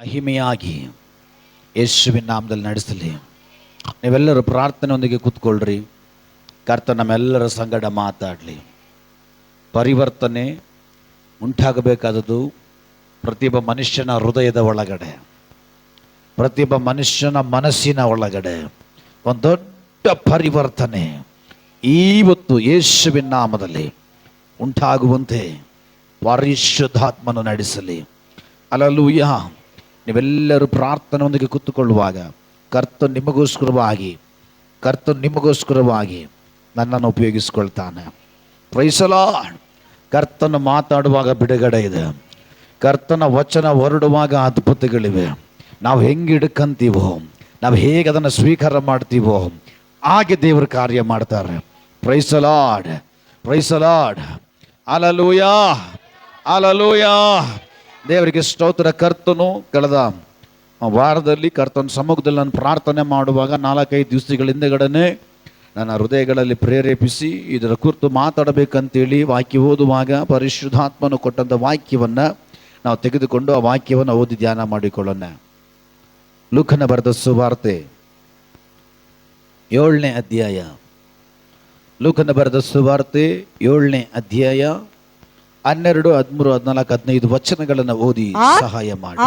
ಮಹಿಮೆಯಾಗಿ ಯೇಸುವಿನ ನಾಮದಲ್ಲಿ ನಡೆಸಲಿ. ನೀವೆಲ್ಲರೂ ಪ್ರಾರ್ಥನೆಯೊಂದಿಗೆ ಕೂತ್ಕೊಳ್ರಿ. ಕರ್ತ ನಮ್ಮೆಲ್ಲರ ಸಂಗಡ ಮಾತಾಡಲಿ. ಪರಿವರ್ತನೆ ಉಂಟಾಗಬೇಕಾದದ್ದು ಪ್ರತಿಯೊಬ್ಬ ಮನುಷ್ಯನ ಹೃದಯದ ಒಳಗಡೆ, ಪ್ರತಿಯೊಬ್ಬ ಮನುಷ್ಯನ ಮನಸ್ಸಿನ ಒಳಗಡೆ ಒಂದು ದೊಡ್ಡ ಪರಿವರ್ತನೆ ಇವತ್ತು ಯೇಸುವಿನ ನಾಮದಲ್ಲಿ ಉಂಟಾಗುವಂತೆ ಪರಿಶುದ್ಧಾತ್ಮನು ನಡೆಸಲಿ. ಹಲ್ಲೆಲೂಯ. ನೀವೆಲ್ಲರೂ ಪ್ರಾರ್ಥನೆಯೊಂದಿಗೆ ಕೂತುಕೊಳ್ಳುವಾಗ ಕರ್ತನು ನಿಮಗೋಸ್ಕರವಾಗಿ ನನ್ನನ್ನು ಉಪಯೋಗಿಸ್ಕೊಳ್ತಾನೆ. Price the lord. ಕರ್ತನು ಮಾತಾಡುವಾಗ ಬಿಡುಗಡೆ ಇದೆ, ಕರ್ತನ ವಚನ ಹೊರಡುವಾಗ ಅದ್ಭುತಗಳಿವೆ. ನಾವು ಹೆಂಗೆ ಹಿಡ್ಕಂತೀವೋ, ನಾವು ಹೇಗೆ ಅದನ್ನು ಸ್ವೀಕಾರ ಮಾಡ್ತೀವೋ ಹಾಗೆ ದೇವರು ಕಾರ್ಯ ಮಾಡ್ತಾರೆ. Praise the Lord, praise the Lord. Hallelujah, hallelujah. ದೇವರಿಗೆ ಸ್ತೋತ್ರ. ಕರ್ತನು ಕಳೆದ ವಾರದಲ್ಲಿ ಕರ್ತನ ಸಮ್ಮುಖದಲ್ಲಿ ನಾನು ಪ್ರಾರ್ಥನೆ ಮಾಡುವಾಗ 4-5 ದಿವಸಗಳ ಹಿಂದೆಗಡೆ ನನ್ನ ಹೃದಯಗಳಲ್ಲಿ ಪ್ರೇರೇಪಿಸಿ ಇದರ ಕುರಿತು ಮಾತಾಡಬೇಕಂತೇಳಿ ವಾಕ್ಯ ಓದುವಾಗ ಪರಿಶುದ್ಧಾತ್ಮನು ಕೊಟ್ಟಂಥ ವಾಕ್ಯವನ್ನು ನಾವು ತೆಗೆದುಕೊಂಡು ಆ ವಾಕ್ಯವನ್ನು ಓದಿ ಧ್ಯಾನ ಮಾಡಿಕೊಳ್ಳೋಣ. ಲೂಕನ ಬರೆದ ಸುವಾರ್ತೆ 7ನೇ ಅಧ್ಯಾಯ. ಲೂಕನ ಬರೆದ ಸುವಾರ್ತೆ 7ನೇ ಅಧ್ಯಾಯ 12, 13, 14, 15 ವಚನಗಳನ್ನು ಓದಿ ಸಹಾಯ ಮಾಡಿ.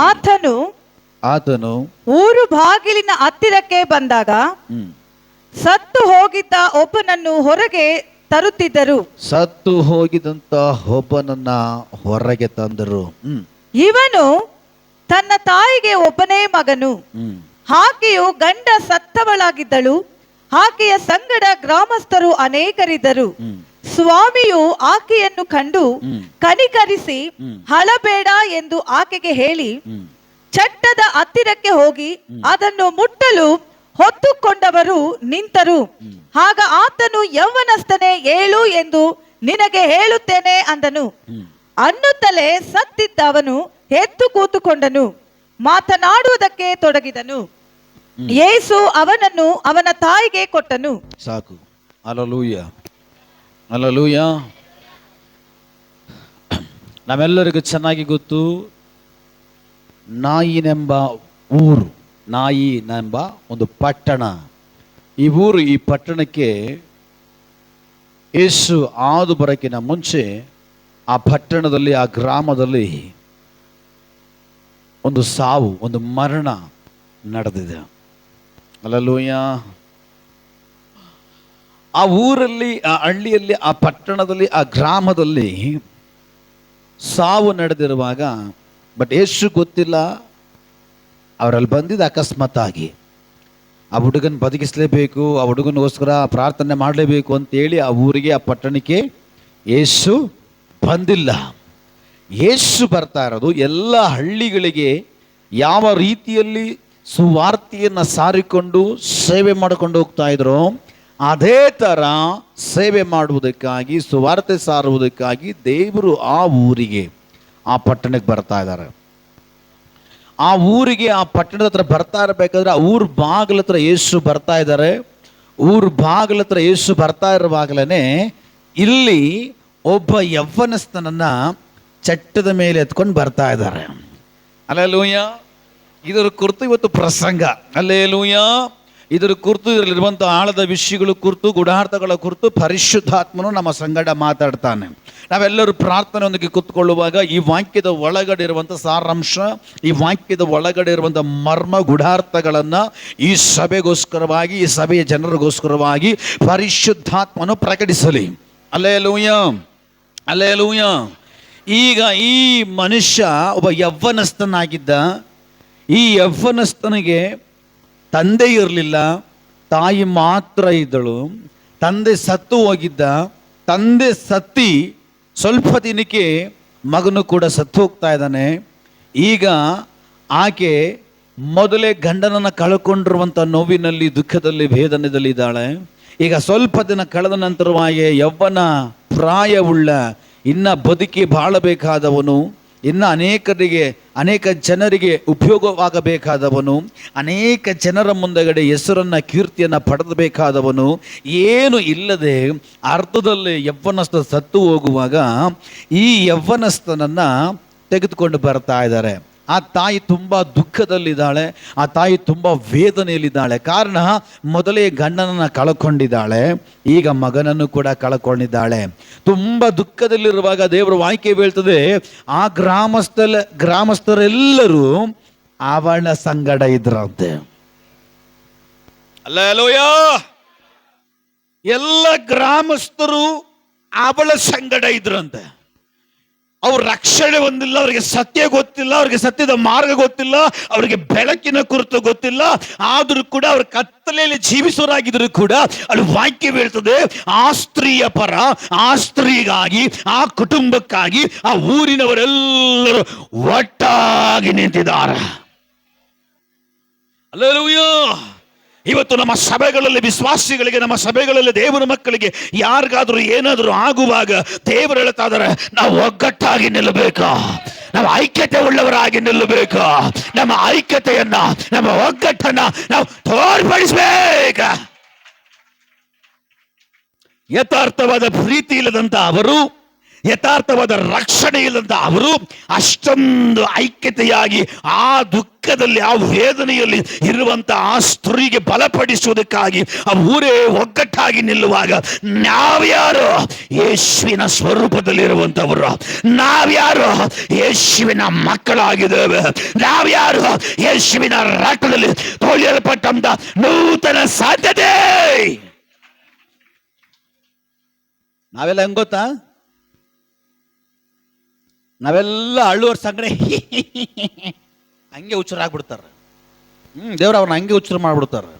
ಆತನು ಊರು ಬಾಗಿಲಿನ ಹತ್ತಿರಕ್ಕೆ ಬಂದಾಗ ಸತ್ತು ಹೋಗಿದ್ದ ಒಬ್ಬನನ್ನು ಹೊರಗೆ ತರುತ್ತಿದ್ದರು. ಸತ್ತು ಹೋಗಿದಂತ ಒಬ್ಬನನ್ನ ಹೊರಗೆ ತಂದರು. ಇವನು ತನ್ನ ತಾಯಿಗೆ ಒಬ್ಬನೇ ಮಗನು. ಆಕೆಯು ಗಂಡ ಸತ್ತವಳಾಗಿದ್ದಳು. ಆಕೆಯ ಸಂಗಡ ಗ್ರಾಮಸ್ಥರು ಅನೇಕರಿದ್ದರು. ಸ್ವಾಮಿಯು ಆಕೆಯನ್ನು ಕಂಡು ಕನಿಕರಿಸಿ ಅಳಬೇಡ ಎಂದು ಆಕೆಗೆ ಹೇಳಿ ಚಟ್ಟದ ಹತ್ತಿರಕ್ಕೆ ಹೋಗಿ ಅದನ್ನು ಮುಟ್ಟಲು ಹೊತ್ತುಕೊಂಡವರು ನಿಂತರು. ಆಗ ಆತನು, ಯೌವನಸ್ಥನೇ ಏಳು ಎಂದು ನಿನಗೆ ಹೇಳುತ್ತೇನೆ ಅಂದನು. ಅನ್ನುತ್ತಲೇ ಸತ್ತಿದ್ದವನು ಎದ್ದು ಕೂತುಕೊಂಡನು, ಮಾತನಾಡುವುದಕ್ಕೆ ತೊಡಗಿದನು. ಯೇಸು ಅವನನ್ನು ಅವನ ತಾಯಿಗೆ ಕೊಟ್ಟನು. ಸಾಕು. Hallelujah, hallelujah. ನಮ್ಮೆಲ್ಲರಿಗೂ ಚೆನ್ನಾಗಿ ಗೊತ್ತು, ನಾಯಿನೆಂಬ ಊರು, ನಾಯಿನೆಂಬ ಒಂದು ಪಟ್ಟಣ. ಈ ಪಟ್ಟಣಕ್ಕೆ ಯೇಸು ಹಾದು ಬರೋಕ್ಕಿಂತ ಮುಂಚೆ ಆ ಪಟ್ಟಣದಲ್ಲಿ, ಆ ಗ್ರಾಮದಲ್ಲಿ ಒಂದು ಸಾವು, ಒಂದು ಮರಣ ನಡೆದಿದೆ. ಹಲ್ಲೆಲೂಯ. ಆ ಊರಲ್ಲಿ, ಆ ಹಳ್ಳಿಯಲ್ಲಿ, ಆ ಪಟ್ಟಣದಲ್ಲಿ, ಆ ಗ್ರಾಮದಲ್ಲಿ ಸಾವು ನಡೆದಿರುವಾಗ ಬಟ್ ಯೇಸು ಗೊತ್ತಿಲ್ಲ, ಅವರಲ್ಲಿ ಬಂದಿದ್ದು ಅಕಸ್ಮಾತ್ತಾಗಿ. ಆ ಹುಡುಗನ ಬದುಕಿಸಲೇಬೇಕು, ಆ ಹುಡುಗನಿಗೋಸ್ಕರ ಪ್ರಾರ್ಥನೆ ಮಾಡಲೇಬೇಕು ಅಂತೇಳಿ ಆ ಊರಿಗೆ, ಆ ಪಟ್ಟಣಕ್ಕೆ ಯೇಸು ಬಂದಿಲ್ಲ. ಯೇಸು ಬರ್ತಾ ಇರೋದು ಎಲ್ಲ ಹಳ್ಳಿಗಳಿಗೆ ಯಾವ ರೀತಿಯಲ್ಲಿ ಸುವಾರ್ತೆಯನ್ನು ಸಾರಿಕೊಂಡು ಸೇವೆ ಮಾಡಿಕೊಂಡು ಹೋಗ್ತಾ ಇದ್ರು, ಅದೇ ಥರ ಸೇವೆ ಮಾಡುವುದಕ್ಕಾಗಿ, ಸುವಾರ್ತೆ ಸಾರುವುದಕ್ಕಾಗಿ ದೇವರು ಆ ಊರಿಗೆ, ಆ ಪಟ್ಟಣಕ್ಕೆ ಬರ್ತಾ ಇದ್ದಾರೆ. ಆ ಊರಿಗೆ, ಆ ಪಟ್ಟಣದ ಹತ್ರ ಬರ್ತಾ ಇರಬೇಕಾದ್ರೆ ಆ ಊರ ಬಾಗಿಲ ಹತ್ರ ಯೇಸು ಬರ್ತಾ ಇದ್ದಾರೆ. ಊರ ಬಾಗಿಲ ಹತ್ರ ಯೇಸು ಬರ್ತಾ ಇರುವಾಗಲೇ ಇಲ್ಲಿ ಒಬ್ಬ ಯೌವನಸ್ಥನನ್ನ ಚಟ್ಟದ ಮೇಲೆ ಎತ್ಕೊಂಡು ಬರ್ತಾ ಇದ್ದಾರೆ. ಹಲ್ಲೆಲೂಯ. ಇದರ ಕುರಿತು ಇವತ್ತು ಪ್ರಸಂಗ. ಹಲ್ಲೆಲೂಯ. ಇದರ ಕುರಿತು, ಇದರಲ್ಲಿರುವಂಥ ಆಳದ ವಿಷಯಗಳ ಕುರಿತು, ಗೂಢಾರ್ಥಗಳ ಕುರಿತು ಪರಿಶುದ್ಧಾತ್ಮನು ನಮ್ಮ ಸಂಗಡ ಮಾತಾಡ್ತಾನೆ. ನಾವೆಲ್ಲರೂ ಪ್ರಾರ್ಥನೆಯೊಂದಿಗೆ ಕೂತ್ಕೊಳ್ಳುವಾಗ ಈ ವಾಕ್ಯದ ಒಳಗಡೆ ಇರುವಂಥ ಸಾರಾಂಶ, ಈ ವಾಕ್ಯದ ಒಳಗಡೆ ಇರುವಂಥ ಮರ್ಮ ಗೂಢಾರ್ಥಗಳನ್ನು ಈ ಸಭೆಗೋಸ್ಕರವಾಗಿ, ಈ ಸಭೆಯ ಜನರಿಗೋಸ್ಕರವಾಗಿ ಪರಿಶುದ್ಧಾತ್ಮನು ಪ್ರಕಟಿಸಲಿ. Hallelujah, hallelujah. ಈಗ ಈ ಮನುಷ್ಯ ಒಬ್ಬ ಯೌವನಸ್ಥನಾಗಿದ್ದ. ಈ ಯೌವನಸ್ಥನಿಗೆ ತಂದೆ ಇರಲಿಲ್ಲ, ತಾಯಿ ಮಾತ್ರ ಇದ್ದಳು. ತಂದೆ ಸತ್ತು ಹೋಗಿದ್ದ. ತಂದೆ ಸತ್ತಿ ಸ್ವಲ್ಪ ದಿನಕ್ಕೆ ಮಗನು ಕೂಡ ಸತ್ತು ಹೋಗ್ತಾ ಇದ್ದಾನೆ. ಈಗ ಆಕೆ ಮೊದಲೇ ಗಂಡನನ್ನು ಕಳ್ಕೊಂಡಿರುವಂಥ ನೋವಿನಲ್ಲಿ, ದುಃಖದಲ್ಲಿ, ವೇದನೆಯಲ್ಲಿ ಇದ್ದಾಳೆ. ಈಗ ಸ್ವಲ್ಪ ದಿನ ಕಳೆದ ನಂತರವಾಗಿ ಯೌವನ ಪ್ರಾಯವುಳ್ಳ, ಇನ್ನು ಬದುಕಿ ಬಾಳಬೇಕಾದವನು, ಇನ್ನು ಅನೇಕ ಜನರಿಗೆ ಉಪಯೋಗವಾಗಬೇಕಾದವನು, ಅನೇಕ ಜನರ ಮುಂದಗಡೆ ಹೆಸರನ್ನು, ಕೀರ್ತಿಯನ್ನು ಪಡೆದಬೇಕಾದವನು, ಏನು ಇಲ್ಲದೆ ಅರ್ಧದಲ್ಲಿ ಯೌವನಸ್ಥ ಸತ್ತು ಹೋಗುವಾಗ ಈ ಯೌವನಸ್ಥನನ್ನು ತೆಗೆದುಕೊಂಡು ಬರ್ತಾ ಇದ್ದಾರೆ. ಆ ತಾಯಿ ತುಂಬ ದುಃಖದಲ್ಲಿದ್ದಾಳೆ, ಆ ತಾಯಿ ತುಂಬ ವೇದನೆಯಲ್ಲಿದ್ದಾಳೆ. ಕಾರಣ ಮೊದಲೇ ಗಂಡನನ್ನು ಕಳ್ಕೊಂಡಿದ್ದಾಳೆ, ಈಗ ಮಗನನ್ನು ಕೂಡ ಕಳ್ಕೊಂಡಿದ್ದಾಳೆ. ತುಂಬ ದುಃಖದಲ್ಲಿರುವಾಗ ದೇವರ ವಾಕ್ಯ ಹೇಳ್ತದೆ, ಆ ಗ್ರಾಮಸ್ಥರೆಲ್ಲರೂ ಅವಳ ಸಂಗಡ ಇದ್ರಂತೆ. ಅಲ್ಲೋಯ, ಎಲ್ಲ ಗ್ರಾಮಸ್ಥರು ಅವಳ ಸಂಗಡ ಇದ್ರಂತೆ. ಅವ್ರ ರಕ್ಷಣೆ ಹೊಂದಿಲ್ಲ, ಅವರಿಗೆ ಸತ್ಯ ಗೊತ್ತಿಲ್ಲ, ಅವರಿಗೆ ಸತ್ಯದ ಮಾರ್ಗ ಗೊತ್ತಿಲ್ಲ, ಅವರಿಗೆ ಬೆಳಕಿನ ಕುರಿತು ಗೊತ್ತಿಲ್ಲ. ಆದರೂ ಕೂಡ ಅವ್ರ ಕತ್ತಲೆಯಲ್ಲಿ ಜೀವಿಸೋರಾಗಿದ್ರು ಕೂಡ ಅಲ್ಲಿ ವಾಕ್ಯ ಹೇಳ್ತದೆ, ಆ ಸ್ತ್ರೀಯ ಪರ, ಆ ಸ್ತ್ರೀಗಾಗಿ, ಆ ಕುಟುಂಬಕ್ಕಾಗಿ ಆ ಊರಿನವರೆಲ್ಲರೂ ಒಟ್ಟಾಗಿ ನಿಂತಿದ್ದಾರೆ. ಹಲ್ಲೆಲೂಯಾ. ಇವತ್ತು ನಮ್ಮ ಸಭೆಗಳಲ್ಲಿ ವಿಶ್ವಾಸಿಗಳಿಗೆ, ನಮ್ಮ ಸಭೆಗಳಲ್ಲಿ ದೇವರ ಮಕ್ಕಳಿಗೆ ಯಾರಿಗಾದ್ರೂ ಏನಾದರೂ ಆಗುವಾಗ ದೇವರು ಹೇಳ್ತಾ ಇದ್ದಾರೆ, ನಾವು ಒಗ್ಗಟ್ಟಾಗಿ ನಿಲ್ಲಬೇಕು, ನಾವು ಐಕ್ಯತೆ ಉಳ್ಳವರಾಗಿ ನಿಲ್ಲಬೇಕು. ನಮ್ಮ ಐಕ್ಯತೆಯನ್ನ, ನಮ್ಮ ಒಗ್ಗಟ್ಟನ್ನ ನಾವು ತೋರ್ಪಡಿಸಬೇಕು. ಯಥಾರ್ಥವಾದ ಪ್ರೀತಿ ಇಲ್ಲದಂತ ಅವರು, ಯಥಾರ್ಥವಾದ ರಕ್ಷಣೆ ಇಲ್ಲದಂತ ಅವರು ಅಷ್ಟೊಂದು ಐಕ್ಯತೆಯಾಗಿ ಆ ದುಃಖದಲ್ಲಿ, ಆ ವೇದನೆಯಲ್ಲಿ ಇರುವಂತ ಆ ಸ್ತ್ರೀಗೆ ಬಲಪಡಿಸುವುದಕ್ಕಾಗಿ ಆ ಊರೇ ಒಗ್ಗಟ್ಟಾಗಿ ನಿಲ್ಲುವಾಗ, ನಾವ್ಯಾರು ಯೇಸುವಿನ ಸ್ವರೂಪದಲ್ಲಿರುವಂತವರು, ನಾವ್ಯಾರು ಯೇಸುವಿನ ಮಕ್ಕಳಾಗಿದ್ದೇವೆ, ನಾವ್ಯಾರು ಯೇಸುವಿನ ರಕ್ತದಲ್ಲಿ ತೊಳೆಯಲ್ಪಟ್ಟಂತ ನೂತನ ಸಾಧ್ಯತೆ. ನಾವೆಲ್ಲ ಹೆಂಗ್ ಗೊತ್ತಾ? ನಾವೆಲ್ಲ ಅಳ್ಳುವರ್ ಸಂಗಡ ಹಂಗೆ ಹುಚ್ಚರಾಗ್ಬಿಡ್ತಾರೆ. ದೇವ್ರ ಅವ್ರನ್ನ ಹಂಗೆ ಹುಚ್ಚರು ಮಾಡ್ಬಿಡ್ತಾರೆ.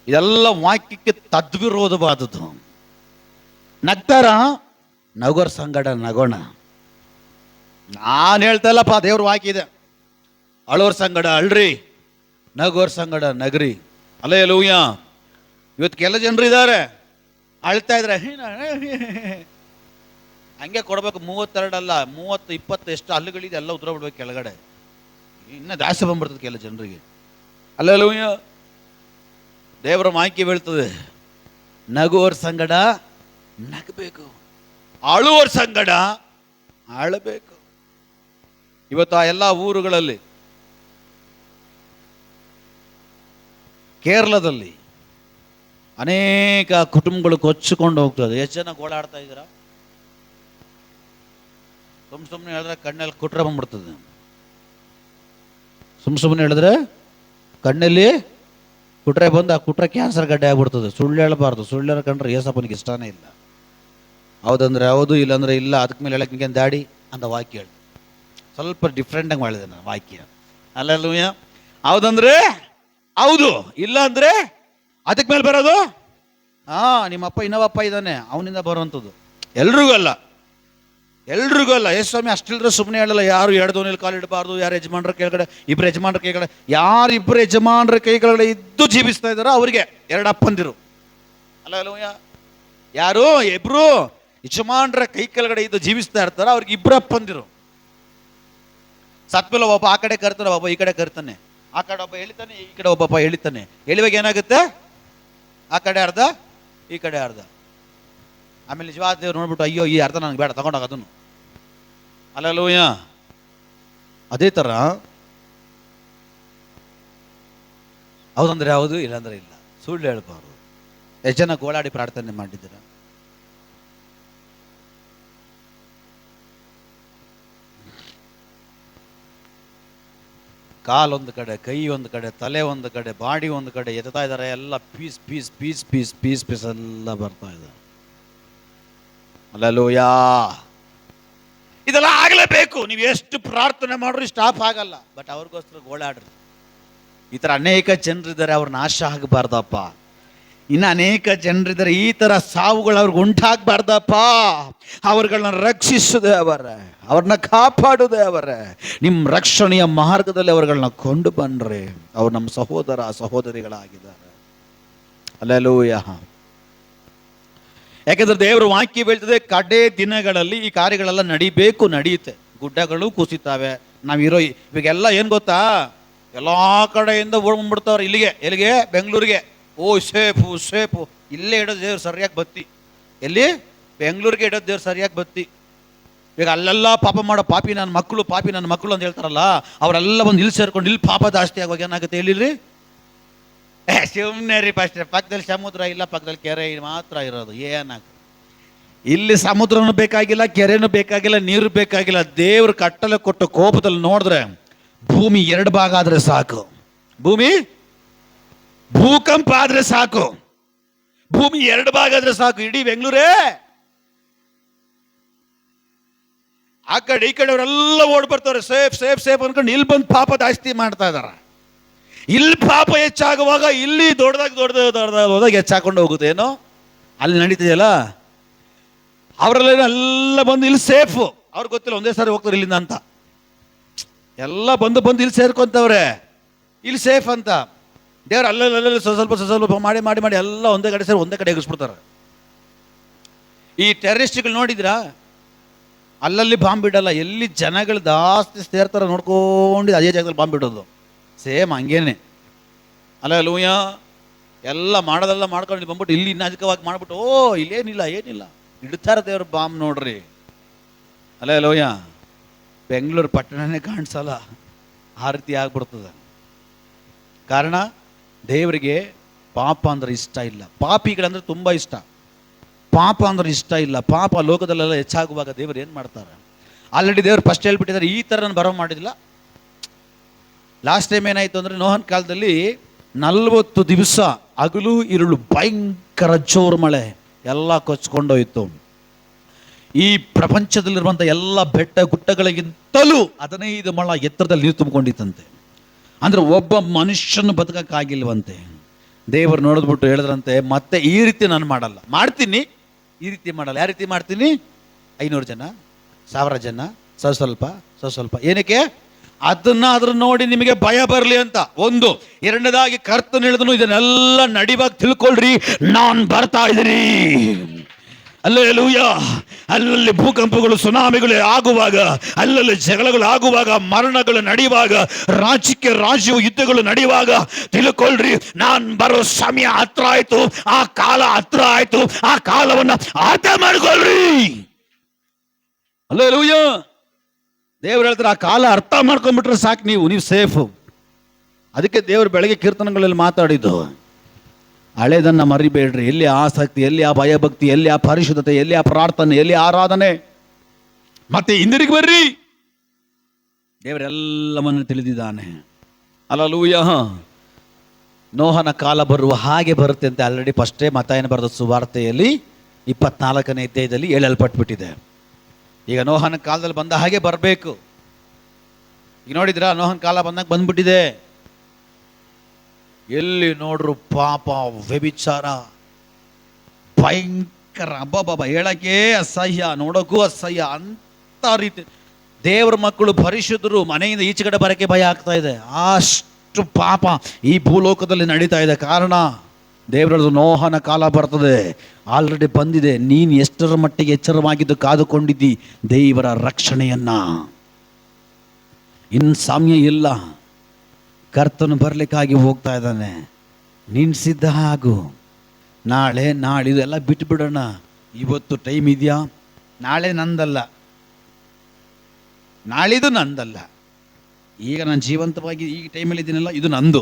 ಇದೆಲ್ಲ ವಾಕ್ಯಕ್ಕೆ ತದ್ವಿರೋಧವಾದದ್ದು. ನಗ್ತಾರ, ನಗೋರ್ ಸಂಗಡ ನಗೋಣ. ನಾನು ಹೇಳ್ತಾ ಇಲ್ಲಪ್ಪ, ದೇವ್ರ ವಾಕ್ಯ ಇದೆ. ಅಳೋರ್ ಸಂಗಡ ಅಳ್ರಿ, ನಗೋರ್ ಸಂಗಡ ನಗರಿ. ಹಲ್ಲೆಲೂಯಾ. ಇವತ್ತು ಕೆಲ ಜನರು ಇದ್ದಾರೆ, ಅಳ್ತಾ ಇದ್ರೆ ಹಂಗೆ ಕೊಡ್ಬೇಕು. 32 ಅಲ್ಲ 30, 20 ಎಷ್ಟು ಹಲ್ಲುಗಳಿದೆ ಎಲ್ಲ ಉದ್ರ ಬಿಡ್ಬೇಕು ಕೆಳಗಡೆ. ಇನ್ನು ಜಾಸ್ತಿ ಬಂದ್ಬಿಡ್ತದೆ ಕೆಲ ಜನರಿಗೆ. ಹಲ್ಲೆಲೂಯಾ. ದೇವರ ವಾಕ್ಯ ಹೇಳ್ತದೆ, ನಗುವರ ಸಂಗಡ ನಗಬೇಕು, ಅಳುವರ ಸಂಗಡ ಅಳಬೇಕು. ಇವತ್ತು ಆ ಎಲ್ಲ ಊರುಗಳಲ್ಲಿ, ಕೇರಳದಲ್ಲಿ ಅನೇಕ ಕುಟುಂಬಗಳು ಕೊಚ್ಚಿಕೊಂಡು ಹೋಗ್ತದೆ. ಎಷ್ಟು ಜನ ಗೋಳಾಡ್ತಾ ಇದ್ದೀರಾ? ಸುಮ್ಮನೆ ಹೇಳಿದ್ರೆ ಕಣ್ಣಲ್ಲಿ ಕುಟ್ರೆ ಬಂದ್ಬಿಡ್ತದೆ. ಸುಮ್ಮನೆ ಹೇಳಿದ್ರೆ ಕಣ್ಣಲ್ಲಿ ಕುಟ್ರೆ ಬಂದು ಆ ಕುಟ್ರೆ ಕ್ಯಾನ್ಸರ್ ಗಡ್ಡೆ ಆಗ್ಬಿಡ್ತದೆ. ಸುಳ್ಳು ಹೇಳಬಾರ್ದು. ಸುಳ್ಳು ಹೇಳ್ಕೊಂಡ್ರೆ ಏಸಪ್ಪನಿಗೆ ಇಷ್ಟನೇ ಇಲ್ಲ. ಹೌದಂದ್ರೆ ಹೌದು, ಇಲ್ಲಾಂದ್ರೆ ಇಲ್ಲ. ಅದಕ್ಕೆ ಮೇಲೆ ಹೇಳಕ್ಕೆ ನಿಂಗೆ ದಾಡಿ ಅಂತ ವಾಕ್ಯ ಹೇಳಿ ಸ್ವಲ್ಪ ಡಿಫ್ರೆಂಟಾಗಿ ಮಾಡಿದೆ ನಾನು ವಾಕ್ಯ. ಅಲ್ಲೂಯ. ಹೌದಂದ್ರೆ ಹೌದು, ಇಲ್ಲ ಅಂದ್ರೆ ಅದಕ್ಕೆ ಮೇಲೆ ಬರೋದು ನಿಮ್ಮಪ್ಪ ಇನ್ನೊಬ್ಬಪ್ಪ ಇದ್ದಾನೆ ಅವನಿಂದ ಬರುವಂಥದ್ದು. ಎಲ್ರಿಗೂ ಅಲ್ಲ, ಎಲ್ರಿಗೂ ಅಲ್ಲ. ಯೇಸು ಸ್ವಾಮಿ ಅಷ್ಟಿಲ್ಲದ್ರೆ ಸುಮ್ಮನೆ ಹೇಳಲ್ಲ. ಯಾರು ಎಡದೋನಲ್ಲಿ ಕಾಲು ಇಡಬಾರ್ದು, ಯಾರು ಯಜಮಾನರ ಕೆಳಗಡೆ, ಇಬ್ಬರು ಯಜಮಾನರ ಕೈಗಡೆ, ಯಾರಿಬ್ಬರು ಯಜಮಾನರ ಕೈಗಡೆ ಇದ್ದು ಜೀವಿಸ್ತಾ ಇದ್ದಾರೋ ಅವ್ರಿಗೆ 2 ಅಪ್ಪಂದಿರು. ಅಲ್ಲ, ಯಾರು ಇಬ್ರು ಯಜಮಾನರ ಕೈ ಕೆಳಗಡೆ ಇದ್ದು ಜೀವಿಸ್ತಾ ಇರ್ತಾರೋ ಅವ್ರಿಗೆ 2 ಅಪ್ಪಂದಿರು. ಸತ್ಮೇಲೆ ಒಬ್ಬ ಆ ಕಡೆ ಕರ್ತಾನೆ, ಒಬ್ಬ ಈ ಕಡೆ ಕರ್ತಾನೆ. ಆ ಕಡೆ ಒಬ್ಬ ಎಳಿತಾನೆ, ಈ ಕಡೆ ಒಬ್ಬಪ್ಪ ಎಳಿತಾನೆ. ಎಳಿವಾಗ ಏನಾಗುತ್ತೆ? ಆ ಕಡೆ ಅರ್ಧ, ಈ ಕಡೆ ಅರ್ಧ. ಆಮೇಲೆ ನಿಜವಾದ ದೇವ್ರು ನೋಡ್ಬಿಟ್ಟು, ಅಯ್ಯೋ ಈ ಅರ್ಧ ನನಗೆ ಬೇಡ, ತಗೊಂಡಾಗ ಅದನ್ನು. ಅಲ್ಲೂಯ. ಅದೇ ಥರ ಹೌದಂದ್ರೆ ಹೌದು, ಇಲ್ಲಾಂದ್ರೆ ಇಲ್ಲ. ಸುಳ್ಳು ಹೇಳ್ಬಾರ್ದು. ಎಷ್ಟು ಜನ ಗೋಳಾಡಿ ಪ್ರಾರ್ಥನೆ ಮಾಡಿದ್ದೀರ? ಕಾಲೊಂದು ಕಡೆ, ಕೈ ಒಂದು ಕಡೆ, ತಲೆ ಒಂದು ಕಡೆ, ಬಾಡಿ ಒಂದು ಕಡೆ ಎತ್ತಾ ಇದ್ದಾರೆ. ಎಲ್ಲ peace peace peace peace peace peace ಎಲ್ಲ ಬರ್ತಾ ಇದೆ. ಹಲ್ಲೆಲೂಯಾ. ಇದೆಲ್ಲ ಆಗಲೇಬೇಕು. ನೀವು ಎಷ್ಟು ಪ್ರಾರ್ಥನೆ ಮಾಡ್ರು ಸ್ಟಾಪ್ ಆಗಲ್ಲ. ಬಟ್ ಅವ್ರಿಗೋಸ್ಕರ ಗೋಳಾಡ್ರಿ. ಈ ಥರ ಅನೇಕ ಜನರಿದ್ದಾರೆ, ಅವ್ರ ನಾಶ ಆಗಬಾರ್ದಪ್ಪ. ಇನ್ನು ಅನೇಕ ಜನರಿದ್ದಾರೆ, ಈ ಥರ ಸಾವುಗಳು ಅವ್ರಿಗೆ ಉಂಟಾಗಬಾರ್ದಪ್ಪ. ಅವ್ರುಗಳನ್ನ ರಕ್ಷಿಸದೆ ಅವರೇ, ಅವ್ರನ್ನ ಕಾಪಾಡೋದೇ ಅವರೇ. ನಿಮ್ಮ ರಕ್ಷಣೆಯ ಮಾರ್ಗದಲ್ಲಿ ಅವ್ರುಗಳನ್ನ ಕೊಂಡು ಬನ್ರಿ. ಅವ್ರು ನಮ್ಮ ಸಹೋದರ ಸಹೋದರಿಗಳಾಗಿದ್ದಾರೆ. ಹಲ್ಲೆಲೂಯಾ. ಯಾಕೆಂದ್ರೆ ದೇವರ ವಾಕ್ಯ ಹೇಳ್ತದೆ, ಕಡೆ ದಿನಗಳಲ್ಲಿ ಈ ಕಾರ್ಯಗಳೆಲ್ಲ ನಡಿಬೇಕು, ನಡೆಯುತ್ತೆ. ಗುಡ್ಡಗಳು ಕುಸಿತಾವೆ. ನಾವಿರೋ ಇವಾಗೆಲ್ಲ ಏನು ಗೊತ್ತಾ, ಎಲ್ಲ ಕಡೆಯಿಂದ ಓಡ್ಬಿಡ್ತಾವ್ರೆ ಇಲ್ಲಿಗೆ. ಎಲ್ಲಿಗೆ? ಬೆಂಗಳೂರಿಗೆ. ಓ ಸೇಫು ಸೇಫು. ಇಲ್ಲೇ ಇಡೋದು ದೇವ್ರು ಸರಿಯಾಗಿ ಬತ್ತಿ. ಎಲ್ಲಿ? ಬೆಂಗಳೂರಿಗೆ ಇಡೋದು ದೇವ್ರು ಸರಿಯಾಗಿ ಬತ್ತಿ. ಈಗ ಅಲ್ಲೆಲ್ಲ ಪಾಪ ಮಾಡೋ ಪಾಪಿ ನನ್ನ ಮಕ್ಕಳು ಅಂತ ಹೇಳ್ತಾರಲ್ಲ, ಅವರೆಲ್ಲ ಬಂದು ಇಲ್ಲಿ ಸೇರ್ಕೊಂಡು ಇಲ್ಲಿ ಪಾಪ ಜಾಸ್ತಿ ಆಗುವಾಗ ಏನಾಗುತ್ತೆ ಹೇಳಿರಿ? ಸುಮ್ಮನೆ ರೀ ಪಾಸ್ಟ್ರೆ, ಪಕ್ಕದಲ್ಲಿ ಸಮುದ್ರ ಇಲ್ಲ, ಪಕ್ಕದಲ್ಲಿ ಕೆರೆ ಮಾತ್ರ ಇರೋದು, ಏನಾಗುತ್ತೆ? ಇಲ್ಲಿ ಸಮುದ್ರನೂ ಬೇಕಾಗಿಲ್ಲ, ಕೆರೆನೂ ಬೇಕಾಗಿಲ್ಲ, ನೀರು ಬೇಕಾಗಿಲ್ಲ. ದೇವ್ರ ಕಟ್ಟಲೆ ಕೊಟ್ಟು ಕೋಪದಲ್ಲಿ ನೋಡಿದ್ರೆ ಭೂಮಿ 2 ಭಾಗ ಆದ್ರೆ ಸಾಕು. ಭೂಕಂಪ ಆದ್ರೆ ಸಾಕು, ಭೂಮಿ 2 ಭಾಗ ಆದ್ರೆ ಸಾಕು, ಇಡೀ ಬೆಂಗಳೂರೇ ಆ ಕಡೆ ಈ ಕಡೆ ಅವರೆಲ್ಲ ಓಡ್ ಬರ್ತಾರೆ, ಸೇಫ್ ಸೇಫ್ ಸೇಫ್ ಅನ್ಕೊಂಡು ಇಲ್ಲಿ ಬಂದು ಪಾಪ ಜಾಸ್ತಿ ಮಾಡ್ತಾ ಇದಾರ. ಇಲ್ಲಿ ಪಾಪ ಹೆಚ್ಚಾಗುವಾಗ ಇಲ್ಲಿ ದೊಡ್ಡದಾಗಿ ಹೋದಾಗ ಹೆಚ್ಚಾಕೊಂಡು ಹೋಗುತ್ತೆ. ಏನೋ ಅಲ್ಲಿ ನಡೀತಿದೆಯಲ್ಲ, ಅವರೆಲ್ಲ ಬಂದು ಇಲ್ಲಿ ಸೇಫ್, ಅವ್ರಿಗೆ ಗೊತ್ತಿಲ್ಲ ಒಂದೇ ಸಾರಿ ಹೋಗ್ತಾರೆ ಇಲ್ಲಿಂದ ಅಂತ. ಎಲ್ಲ ಬಂದು ಇಲ್ಲಿ ಸೇರ್ಕೊಂತವ್ರೆ, ಇಲ್ಲಿ ಸೇಫ್ ಅಂತ. ದೇವ್ರು ಅಲ್ಲಲ್ಲಿ ಸ್ವಲ್ಪ ಮಾಡಿ ಮಾಡಿ ಮಾಡಿ ಎಲ್ಲ ಒಂದೇ ಕಡೆ ಸೇರಿ ಒಂದೇ ಕಡೆ ಎಗರಿಸ್ಬಿಡ್ತಾರೆ. ಈ ಟೆರರಿಸ್ಟ್ಗಳು ನೋಡಿದ್ರಾ? ಅಲ್ಲಲ್ಲಿ ಬಾಂಬ್ ಬಿಡಲ್ಲ, ಎಲ್ಲಿ ಜನಗಳು ಜಾಸ್ತಿ ಸೇರ್ತಾರೆ ನೋಡ್ಕೊಂಡು ಅದೇ ಜಾಗದಲ್ಲಿ ಬಾಂಬ್ ಬಿಡೋದು. ಸೇಮ್ ಹಂಗೇನೆ ಅಲ್ಲ ಲೂಯ, ಎಲ್ಲ ಮಾಡೋದೆಲ್ಲ ಮಾಡ್ಕೊಂಡು ಬಂದ್ಬಿಟ್ಟು ಇಲ್ಲಿ ನಾಜಕವಾಗಿ ಮಾಡ್ಬಿಟ್ಟು ಇಲ್ಲೇನಿಲ್ಲ ಇಡ್ತಾರೆ ದೇವ್ರ ಬಾಂಬ್ ನೋಡ್ರಿ. ಅಲ್ಲ ಲೋಯ, ಬೆಂಗಳೂರು ಪಟ್ಟಣನೇ ಕಾಣಿಸಲ್ಲ, ಆ ರೀತಿ ಆಗ್ಬಿಡ್ತದೆ. ಕಾರಣ ದೇವರಿಗೆ ಪಾಪ ಅಂದ್ರೆ ಇಷ್ಟ ಇಲ್ಲ, ಪಾಪಿಗಳಂದ್ರೆ ತುಂಬ ಇಷ್ಟ. ಪಾಪ ಅಂದ್ರೆ ಇಷ್ಟ ಇಲ್ಲ. ಪಾಪ ಲೋಕದಲ್ಲೆಲ್ಲ ಹೆಚ್ಚಾಗುವಾಗ ದೇವರು ಏನು ಮಾಡ್ತಾರೆ? ಆಲ್ರೆಡಿ ದೇವರು ಫಸ್ಟ್ ಹೇಳ್ಬಿಟ್ಟಿದ್ದಾರೆ, ಈ ಥರ ನಾನು ಬರೋ ಮಾಡಿದಿಲ್ಲ. ಲಾಸ್ಟ್ ಟೈಮ್ ಏನಾಯಿತು ಅಂದರೆ, ನೋಹನ್ ಕಾಲದಲ್ಲಿ 40 ದಿವಸ ಹಗಲು ಇರುಳು ಭಯಂಕರ ಜೋರು ಮಳೆ ಎಲ್ಲ ಕೊಚ್ಕೊಂಡೋಯ್ತು. ಈ ಪ್ರಪಂಚದಲ್ಲಿರುವಂಥ ಎಲ್ಲ ಬೆಟ್ಟ ಗುಟ್ಟಗಳಿಗಿಂತಲೂ 15 ಮೊಳ ಎತ್ತರದಲ್ಲಿ ನೀರು ತುಂಬಿಕೊಂಡಿತ್ತಂತೆ. ಅಂದರೆ ಒಬ್ಬ ಮನುಷ್ಯನ ಬದುಕಕ್ಕಾಗಿಲ್ವಂತೆ. ದೇವರು ನೋಡಿದ್ಬಿಟ್ಟು ಹೇಳಿದ್ರಂತೆ, ಮತ್ತೆ ಈ ರೀತಿ ನಾನು ಮಾಡಲ್ಲ, ಮಾಡ್ತೀನಿ, ಈ ರೀತಿ ಮಾಡಲ್ಲ. ಯಾವ ರೀತಿ ಮಾಡ್ತೀನಿ? 500 ಜನ, 1000 ಜನ, ಸ್ವಲ್ಪ ಏನಕ್ಕೆ? ಅದನ್ನ ನೋಡಿ ನಿಮಗೆ ಭಯ ಬರಲಿ ಅಂತ. ಒಂದು. ಎರಡನೇದಾಗಿ ಕರ್ತನು ಹೇಳಿದನು, ಇದನ್ನೆಲ್ಲ ನಡಿವಾಗ ತಿಳ್ಕೊಳ್ರಿ, ನಾನು ಬರ್ತಾ ಇದ್ದೀನಿ. ಹಲ್ಲೆಲೂಯಾ. ಅಲ್ಲಲ್ಲಿ ಭೂಕಂಪಗಳು, ಸುನಾಮಿಗಳು ಆಗುವಾಗ, ಅಲ್ಲಲ್ಲಿ ಜಗಳಗಳು ಆಗುವಾಗ, ಮರಣಗಳು ನಡೆಯುವಾಗ, ರಾಜ್ಯವು ಯುದ್ಧಗಳು ನಡೆಯುವಾಗ ತಿಳ್ಕೊಳ್ರಿ, ನಾನು ಬರೋ ಸಮಯ ಹತ್ರ ಆಯ್ತು, ಆ ಕಾಲ ಹತ್ರ ಆಯ್ತು, ಆ ಕಾಲವನ್ನ ಅರ್ಥ ಮಾಡ್ಕೊಳ್ರಿ. ಹಲ್ಲೆಲೂಯಾ. ದೇವ್ರು ಹೇಳ್ತಾರೆ, ಆ ಕಾಲ ಅರ್ಥ ಮಾಡ್ಕೊಂಡ್ಬಿಟ್ರೆ ಸಾಕು, ನೀವು ಸೇಫ್. ಅದಕ್ಕೆ ದೇವರು ಬೆಳಗ್ಗೆ ಕೀರ್ತನೆಗಳಲ್ಲಿ ಮಾತಾಡಿದ್ದು, ಹಳೇದನ್ನ ಮರಿಬೇಡ್ರಿ. ಎಲ್ಲಿ ಆಸಕ್ತಿ, ಎಲ್ಲಿ ಆ ಭಯಭಕ್ತಿ, ಎಲ್ಲಿ ಆ ಪರಿಶುದ್ಧತೆ, ಎಲ್ಲಿ ಆ ಪ್ರಾರ್ಥನೆ, ಎಲ್ಲಿ ಆರಾಧನೆ, ಮತ್ತೆ ಹಿಂದಿರುಗಿ ಬರ್ರಿ. ದೇವರೆಲ್ಲವನ್ನು ತಿಳಿದಿದ್ದಾನೆ. ಹಲ್ಲೆಲೂಯಾ. ನೋಹನ ಕಾಲ ಬರುವ ಹಾಗೆ ಬರುತ್ತೆ ಅಂತ ಆಲ್ರೆಡಿ ಫಸ್ಟೇ ಮತ್ತಾಯನ ಬರೆದ ಸುವಾರ್ತೆಯಲ್ಲಿ 24ನೇ ಅಧ್ಯಾಯದಲ್ಲಿ ಹೇಳಲ್ಪಟ್ಬಿಟ್ಟಿದೆ. ಈಗ ನೋಹನ ಕಾಲದಲ್ಲಿ ಬಂದ ಹಾಗೆ ಬರಬೇಕು. ಈಗ ನೋಡಿದ್ರಾ, ನೋಹನ ಕಾಲ ಬಂದಾಗ ಬಂದ್ಬಿಟ್ಟಿದೆ. ಎಲ್ಲಿ ನೋಡ್ರು ಪಾಪ, ವ್ಯಭಿಚಾರ, ಭಯಂಕರ, ಅಬ್ಬಬ್ಬ, ಹೇಳಕ್ಕೆ ಅಸಹ್ಯ, ನೋಡೋಕ್ಕೂ ಅಸಹ್ಯ ಅಂತ ರೀತಿ. ದೇವ್ರ ಮಕ್ಕಳು ಪರಿಶುದ್ಧರು ಮನೆಯಿಂದ ಈಚೆ ಕಡೆ ಬರೋಕ್ಕೆ ಭಯ ಆಗ್ತಾ ಇದೆ, ಅಷ್ಟು ಪಾಪ ಈ ಭೂಲೋಕದಲ್ಲಿ ನಡೀತಾ ಇದೆ. ಕಾರಣ ದೇವರದು ನೋಹನ ಕಾಲ ಬರ್ತದೆ, ಆಲ್ರೆಡಿ ಬಂದಿದೆ. ನೀನು ಎಷ್ಟರ ಮಟ್ಟಿಗೆ ಎಚ್ಚರವಾಗಿದ್ದು ಕಾದುಕೊಂಡಿದ್ದಿ ದೇವರ ರಕ್ಷಣೆಯನ್ನ. ಇನ್ನು ಸಮಯ ಇಲ್ಲ, ಕರ್ತನು ಬರಲಿಕ್ಕಾಗಿ ಹೋಗ್ತಾ ಇದ್ದಾನೆ. ನೀನು ಸಿದ್ಧ ಆಗು. ನಾಳೆ ಇದೆಲ್ಲ ಬಿಟ್ಬಿಡೋಣ. ಇವತ್ತು ಟೈಮ್ ಇದೆಯಾ? ನಾಳೆ ನಂದಲ್ಲ, ನಾಳಿದು ನಂದಲ್ಲ. ಈಗ ನಾನು ಜೀವಂತವಾಗಿ ಈ ಟೈಮಲ್ಲಿ ಇದ್ದೀನಲ್ಲ, ಇದು ನಂದು.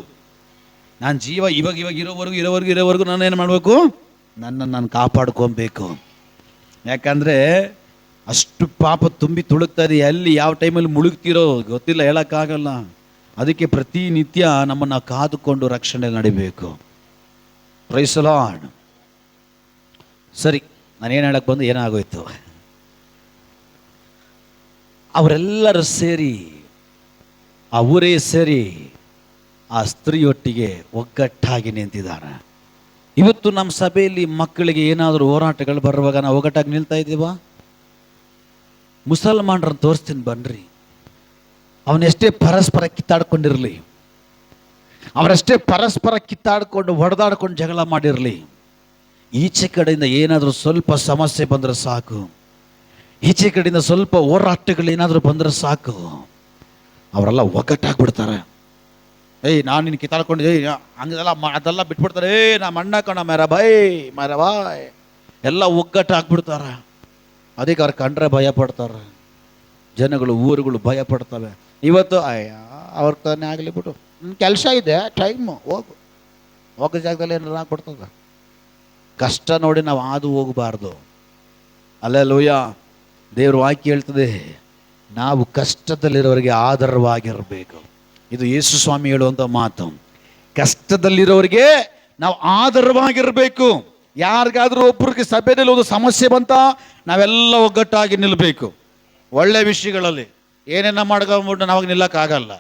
ನಾನು ಇವಾಗ ಇರೋವರೆಗೂ ನಾನು ಏನು ಮಾಡಬೇಕು? ನನ್ನನ್ನು ನಾನು ಕಾಪಾಡ್ಕೊಬೇಕು. ಯಾಕಂದರೆ ಅಷ್ಟು ಪಾಪ ತುಂಬಿ ತುಳುಕ್ತಾ ಇದೆ. ಎಲ್ಲಿ ಯಾವ ಟೈಮಲ್ಲಿ ಮುಳುಗ್ತಿರೋ ಗೊತ್ತಿಲ್ಲ, ಹೇಳೋಕ್ಕಾಗಲ್ಲ. ಅದಕ್ಕೆ ಪ್ರತಿನಿತ್ಯ ನಮ್ಮನ್ನು ಕಾದುಕೊಂಡು ರಕ್ಷಣೆ ನಡಿಬೇಕು. Praise the Lord. ಸರಿ, ನಾನೇನು ಹೇಳಕ್ಕೆ ಬಂದು ಏನಾಗೋಯ್ತು? ಅವರೆಲ್ಲರೂ ಸೇರಿ, ಆ ಊರೇ ಸೇರಿ ಆ ಸ್ತ್ರೀಯೊಟ್ಟಿಗೆ ಒಗ್ಗಟ್ಟಾಗಿ ನಿಂತಿದ್ದಾರೆ. ಇವತ್ತು ನಮ್ಮ ಸಭೆಯಲ್ಲಿ ಮಕ್ಕಳಿಗೆ ಏನಾದರೂ ಹೋರಾಟಗಳು ಬರುವಾಗ ನಾವು ಒಗ್ಗಟ್ಟಾಗಿ ನಿಲ್ತಾ ಇದ್ದೀವಾ? ಮುಸಲ್ಮಾನರನ್ನು ತೋರಿಸ್ತೀನಿ ಬನ್ನಿರಿ. ಅವನೆಷ್ಟೇ ಪರಸ್ಪರ ಕಿತ್ತಾಡ್ಕೊಂಡಿರಲಿ, ಅವರಷ್ಟೇ ಪರಸ್ಪರ ಕಿತ್ತಾಡ್ಕೊಂಡು ಹೊಡೆದಾಡ್ಕೊಂಡು ಜಗಳ ಮಾಡಿರಲಿ, ಈಚೆ ಕಡೆಯಿಂದ ಏನಾದರೂ ಸ್ವಲ್ಪ ಸಮಸ್ಯೆ ಬಂದರೆ ಸಾಕು, ಈಚೆ ಕಡೆಯಿಂದ ಸ್ವಲ್ಪ ಹೋರಾಟಗಳೇನಾದರೂ ಬಂದರೆ ಸಾಕು, ಅವರೆಲ್ಲ ಒಗ್ಗಟ್ಟಾಗ್ಬಿಡ್ತಾರೆ. ನಾನು ನಿನ್ನ ಕಿತ್ತಾಡ್ಕೊಂಡಿದ್ದೆ ಹಂಗೆಲ್ಲ ಅದೆಲ್ಲ ಬಿಟ್ಬಿಡ್ತಾರೆ. ನಮ್ಮ ಅಣ್ಣ ಕಣ ಮೇರ ಬಾಯ್ ಎಲ್ಲ ಒಗ್ಗಟ್ಟಾಗ್ಬಿಡ್ತಾರೆ. ಅದಕ್ಕೆ ಅವ್ರು ಕಂಡ್ರೆ ಭಯ ಪಡ್ತಾರೆ. ಜನಗಳು, ಊರುಗಳು ಭಯ ಪಡ್ತವೆ. ಇವತ್ತು ಅಯ್ಯ ಅವ್ರ ತಾನೇ ಆಗಲಿ ಬಿಟ್ಟು, ನನ್ನ ಕೆಲಸ ಇದೆ, ಟೈಮು, ಹೋಗೋ ಜಾಗದಲ್ಲಿ ಏನಾರ ಕೊಡ್ತದ. ಕಷ್ಟ ನೋಡಿ ನಾವು ಹಾದು ಹೋಗಬಾರ್ದು. ಅಲ್ಲೆಲ್ಲೂಯ್ಯ. ದೇವ್ರ ವಾಕ್ಯ ಹೇಳ್ತದೆ, ನಾವು ಕಷ್ಟದಲ್ಲಿರೋರಿಗೆ ಆಧಾರವಾಗಿರಬೇಕು. ಇದು ಯೇಸು ಸ್ವಾಮಿ ಹೇಳುವಂಥ ಮಾತು. ಕಷ್ಟದಲ್ಲಿರೋರಿಗೆ ನಾವು ಆಧಾರವಾಗಿರಬೇಕು. ಯಾರಿಗಾದ್ರೂ ಒಬ್ಬರಿಗೆ ಸಭೆಯಲ್ಲಿ ಒಂದು ಸಮಸ್ಯೆ ಬಂತ, ನಾವೆಲ್ಲ ಒಗ್ಗಟ್ಟಾಗಿ ನಿಲ್ಲಬೇಕು. ಒಳ್ಳೆ ವಿಷಯಗಳಲ್ಲಿ ಏನೇನ ಮಾಡ್ಕೊಂಬಿಟ್ಟು ನಾವಾಗ ನಿಲ್ಲಕ್ಕಾಗಲ್ಲ.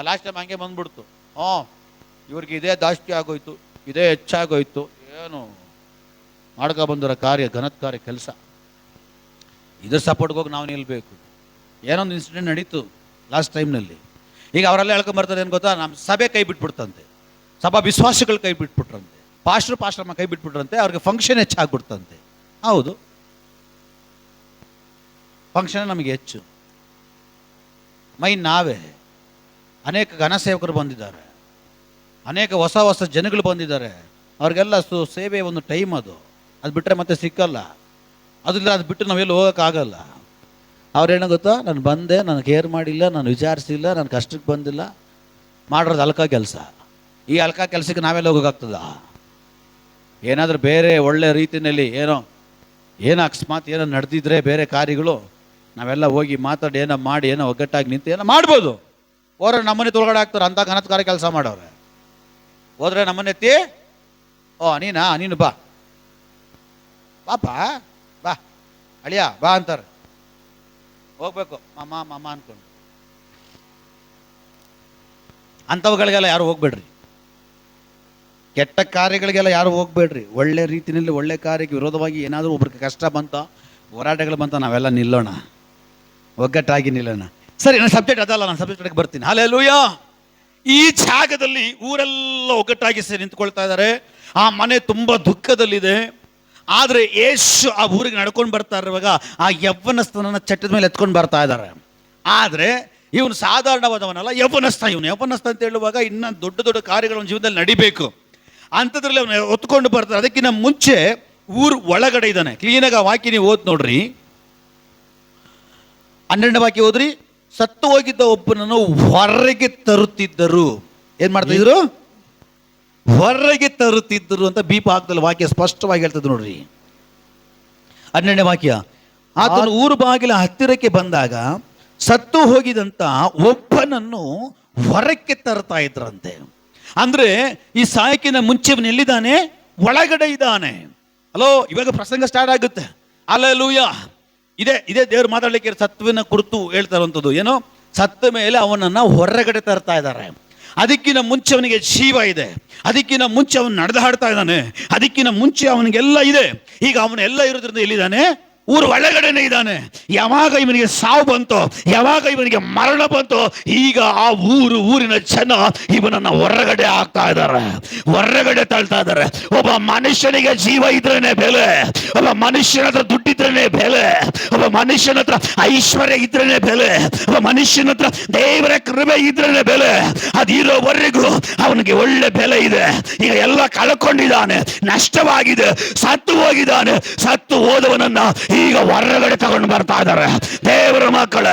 ಲಾಸ್ಟ್ ಟೈಮ್ ಹಂಗೆ ಬಂದ್ಬಿಡ್ತು, ಇವ್ರಿಗೆ ಇದೇ ಜಾಸ್ತಿ ಆಗೋಯ್ತು, ಇದೇ ಹೆಚ್ಚಾಗೋಯ್ತು, ಏನು ಮಾಡ್ಕೊಬಂದಿರೋ ಕಾರ್ಯ, ಘನತ್ ಕಾರ್ಯ ಕೆಲಸ, ಇದ್ರ ಸಪೋರ್ಟ್ಗೆ ಹೋಗಿ ನಾವು ನಿಲ್ಲಬೇಕು. ಏನೊಂದು ಇನ್ಸಿಡೆಂಟ್ ನಡೀತು ಲಾಸ್ಟ್ ಟೈಮ್ನಲ್ಲಿ. ಈಗ ಅವರೆಲ್ಲ ಹೇಳ್ಕೊಂಬರ್ತಾರೆ ಏನು ಗೊತ್ತಾ, ನಮ್ಮ ಸಭೆ ಕೈ ಬಿಟ್ಬಿಡ್ತಂತೆ, ಸಭಾ ವಿಶ್ವಾಸಗಳು ಕೈ ಬಿಟ್ಬಿಟ್ರಂತೆ, ಪಾಸ್ಟರ್ಮ್ಮ ಕೈ ಬಿಟ್ಬಿಟ್ರಂತೆ, ಅವ್ರಿಗೆ ಫಂಕ್ಷನ್ ಹೆಚ್ಚಾಗ್ಬಿಡ್ತಂತೆ. ಹೌದು, ಫಂಕ್ಷನ್ ನಮಗೆ ಹೆಚ್ಚು, ನಾವೇ. ಅನೇಕ ಘನ ಸೇವಕರು ಬಂದಿದ್ದಾರೆ, ಅನೇಕ ಹೊಸ ಹೊಸ ಜನಗಳು ಬಂದಿದ್ದಾರೆ. ಅವ್ರಿಗೆಲ್ಲ ಸೇವೆ ಒಂದು ಟೈಮ್, ಅದು ಬಿಟ್ಟರೆ ಮತ್ತೆ ಸಿಕ್ಕಲ್ಲ. ಅದಿಲ್ಲ, ಅದು ಬಿಟ್ಟು ನಾವೆಲ್ಲಿ ಹೋಗೋಕ್ಕಾಗಲ್ಲ. ಅವ್ರೇನೋ ಗೊತ್ತಾ, ನಾನು ಬಂದೆ, ನಾನು ಕೇರ್ ಮಾಡಿಲ್ಲ, ನಾನು ವಿಚಾರಿಸಿಲ್ಲ, ನಾನು ಕಷ್ಟಕ್ಕೆ ಬಂದಿಲ್ಲ, ಮಾಡಿರೋದು ಅಲ್ಕ ಕೆಲಸ. ಈ ಅಲ್ಕ ಕೆಲಸಕ್ಕೆ ನಾವೆಲ್ಲ ಹೋಗೋಕ್ಕಾಗ್ತದ? ಏನಾದರೂ ಬೇರೆ ಒಳ್ಳೆ ರೀತಿಯಲ್ಲಿ ಏನೋ ಅಕಸ್ಮಾತ್ ಏನೋ ನಡೆದಿದ್ರೆ ಬೇರೆ ಕಾರ್ಯಗಳು, ನಾವೆಲ್ಲ ಹೋಗಿ ಮಾತಾಡಿ ಏನೋ ಮಾಡಿ ಏನೋ ಒಗ್ಗಟ್ಟಾಗಿ ನಿಂತು ಏನೋ ಮಾಡ್ಬೋದು. ಹೋದ್ರೆ ನಮ್ಮನೆ ತೊಳಗಡೆ ಆಗ್ತಾರೆ, ಅಂಥ ಘನತ್ಕಾರ ಕೆಲಸ ಮಾಡೋರೆ. ಹೋದ್ರೆ ನಮ್ಮನೆತ್ತಿ, ನೀನು ಬಾ ಪಾಪ, ಬಾ ಅಳಿಯ ಬಾ ಅಂತಾರೆ. ಹೋಗ್ಬೇಕು ಮಾಮ ಅನ್ಕೊಂಡು. ಅಂಥವುಗಳಿಗೆಲ್ಲ ಯಾರು ಹೋಗ್ಬೇಡ್ರಿ. ಕೆಟ್ಟ ಕಾರ್ಯಗಳಿಗೆಲ್ಲ ಯಾರು ಹೋಗ್ಬೇಡ್ರಿ. ಒಳ್ಳೆ ರೀತಿಯಲ್ಲಿ ಒಳ್ಳೆ ಕಾರ್ಯಕ್ಕೆ ವಿರೋಧವಾಗಿ ಏನಾದರೂ ಒಬ್ರಿಗೆ ಕಷ್ಟ ಬಂತ, ಹೋರಾಟಗಳು ಬಂತ, ನಾವೆಲ್ಲ ನಿಲ್ಲೋಣ, ಒಗ್ಗಟ್ಟಾಗಿ ನಿಲ್ಲೋಣ. ಸರಿ, ನನ್ನ ಸಬ್ಜೆಕ್ಟ್ ಅದಲ್ಲ, ನಾನು ಸಬ್ಜೆಕ್ಟ್ಗೆ ಬರ್ತೀನಿ. ಹಲ್ಲೆಲೂಯಾ. ಈ ಜಾಗದಲ್ಲಿ ಊರೆಲ್ಲ ಒಗ್ಗಟ್ಟಾಗಿ ಸೇರಿ ನಿಂತ್ಕೊಳ್ತಾ ಇದ್ದಾರೆ. ಆ ಮನೆ ತುಂಬ ದುಃಖದಲ್ಲಿದೆ. ಆದರೆ ಯೇಸು ಆ ಊರಿಗೆ ನಡ್ಕೊಂಡು ಬರ್ತಾ ಇರುವಾಗ ಆ ಯವ್ವನಸ್ಥನನ್ನ ಚಟ್ಟದ ಮೇಲೆ ಎತ್ಕೊಂಡು ಬರ್ತಾ ಇದ್ದಾರೆ. ಆದರೆ ಇವನು ಸಾಧಾರಣವಾದವನಲ್ಲ, ಯವ್ವನಸ್ಥ. ಯವ್ವನಸ್ಥ ಅಂತ ಹೇಳುವಾಗ ಇನ್ನೂ ದೊಡ್ಡ ದೊಡ್ಡ ಕಾರ್ಯಗಳು ಅವನ ಜೀವನದಲ್ಲಿ ನಡಿಬೇಕು. ಅಂಥದ್ರಲ್ಲಿ ಅವನು ಹೊತ್ಕೊಂಡು ಬರ್ತಾರೆ. ಅದಕ್ಕಿಂತ ಮುಂಚೆ ಊರು ಒಳಗಡೆ ಇದ್ದಾನೆ. ಕ್ಲೀನಾಗಿ ಆ ವಾಕ್ಯ ನೀವು ಓದ್ ನೋಡ್ರಿ. 12ನೇ ವಾಕ್ಯ ಓದ್ರಿ. ಸತ್ತು ಹೋಗಿದ್ದ ಒಬ್ಬನನ್ನು ಹೊರಗೆ ತರುತ್ತಿದ್ದರು. ಏನ್ ಮಾಡ್ತಾ ಇದ್ರು? ಹೊರಗೆ ತರುತ್ತಿದ್ದರು ಅಂತ ಬೀಪ ಹಾಕ್ದಲ್ಲಿ ವಾಕ್ಯ ಸ್ಪಷ್ಟವಾಗಿ ಹೇಳ್ತದೆ ನೋಡ್ರಿ. 12ನೇ ವಾಕ್ಯ. ಆತನು ಊರು ಬಾಗಿಲ ಹತ್ತಿರಕ್ಕೆ ಬಂದಾಗ ಸತ್ತು ಹೋಗಿದಂತ ಒಬ್ಬನನ್ನು ಹೊರಕ್ಕೆ ತರ್ತಾ ಇದ್ರಂತೆ. ಅಂದ್ರೆ ಈ ಸಾಯಕಿನ ಮುಂಚೆ ಎಲ್ಲಿದ್ದಾನೆ? ಒಳಗಡೆ ಇದ್ದಾನೆ. ಅಲೋ, ಇವಾಗ ಪ್ರಸಂಗ ಸ್ಟಾರ್ಟ್ ಆಗುತ್ತೆ. ಹಲ್ಲೆಲೂಯಾ. ಇದೇ ದೇವ್ರು ಮಾತಾಡ್ಲಿಕ್ಕೆ ಸತ್ವನ ಕುರಿತು ಹೇಳ್ತಾ ಇರುವಂಥದ್ದು. ಏನೋ ಸತ್ತ ಮೇಲೆ ಅವನನ್ನ ಹೊರಗಡೆ ತರ್ತಾ ಇದ್ದಾರೆ. ಅದಕ್ಕಿಂತ ಮುಂಚೆ ಅವನಿಗೆ ಜೀವ ಇದೆ, ಅದಕ್ಕಿಂತ ಮುಂಚೆ ಅವನು ನಡೆದಾಡ್ತಾ ಇದ್ದಾನೆ, ಅದಕ್ಕಿಂತ ಮುಂಚೆ ಅವನಿಗೆಲ್ಲ ಇದೆ. ಈಗ ಅವನೆಲ್ಲ ಇರೋದ್ರಿಂದ ಎಲ್ಲಿದ್ದಾನೆ? ಊರು ಒಳಗಡೆನೆ ಇದ್ದಾನೆ. ಯಾವಾಗ ಇವನಿಗೆ ಸಾವು ಬಂತು, ಯಾವಾಗ ಇವನಿಗೆ ಮರಣ ಬಂತು, ಈಗ ಆ ಊರಿನ ಜನ ಇವನನ್ನ ಹೊರಗಡೆ ಹಾಕ್ತಾ ಇದ್ದಾರೆ, ಹೊರಗಡೆ ತಳ್ತಾ ಇದ್ದಾರೆ. ಒಬ್ಬ ಮನುಷ್ಯನಿಗೆ ಜೀವ ಇದ್ರೇನೆ ಬೆಲೆ, ಒಬ್ಬ ಮನುಷ್ಯನ ಹತ್ರ ದುಡ್ಡಿದ್ರೇನೆ ಬೆಲೆ, ಒಬ್ಬ ಮನುಷ್ಯನ ಹತ್ರ ಐಶ್ವರ್ಯ ಇದ್ರೇನೆ ಬೆಲೆ, ಒಬ್ಬ ಮನುಷ್ಯನ ಹತ್ರ ದೇವರ ಕೃಪೆ ಇದ್ರೇನೆ ಬೆಲೆ. ಅದಿರೋವರೆಗೂ ಅವನಿಗೆ ಒಳ್ಳೆ ಬೆಲೆ ಇದೆ. ಈಗ ಎಲ್ಲ ಕಳ್ಕೊಂಡಿದ್ದಾನೆ, ನಷ್ಟವಾಗಿದೆ, ಸತ್ತು ಹೋಗಿದ್ದಾನೆ. ಸತ್ತು ಹೋದವನನ್ನ ಈಗ ಹೊರಗಡೆ ತಗೊಂಡು ಬರ್ತಾ ಇದ್ದಾರೆ. ದೇವರ ಮಕ್ಕಳ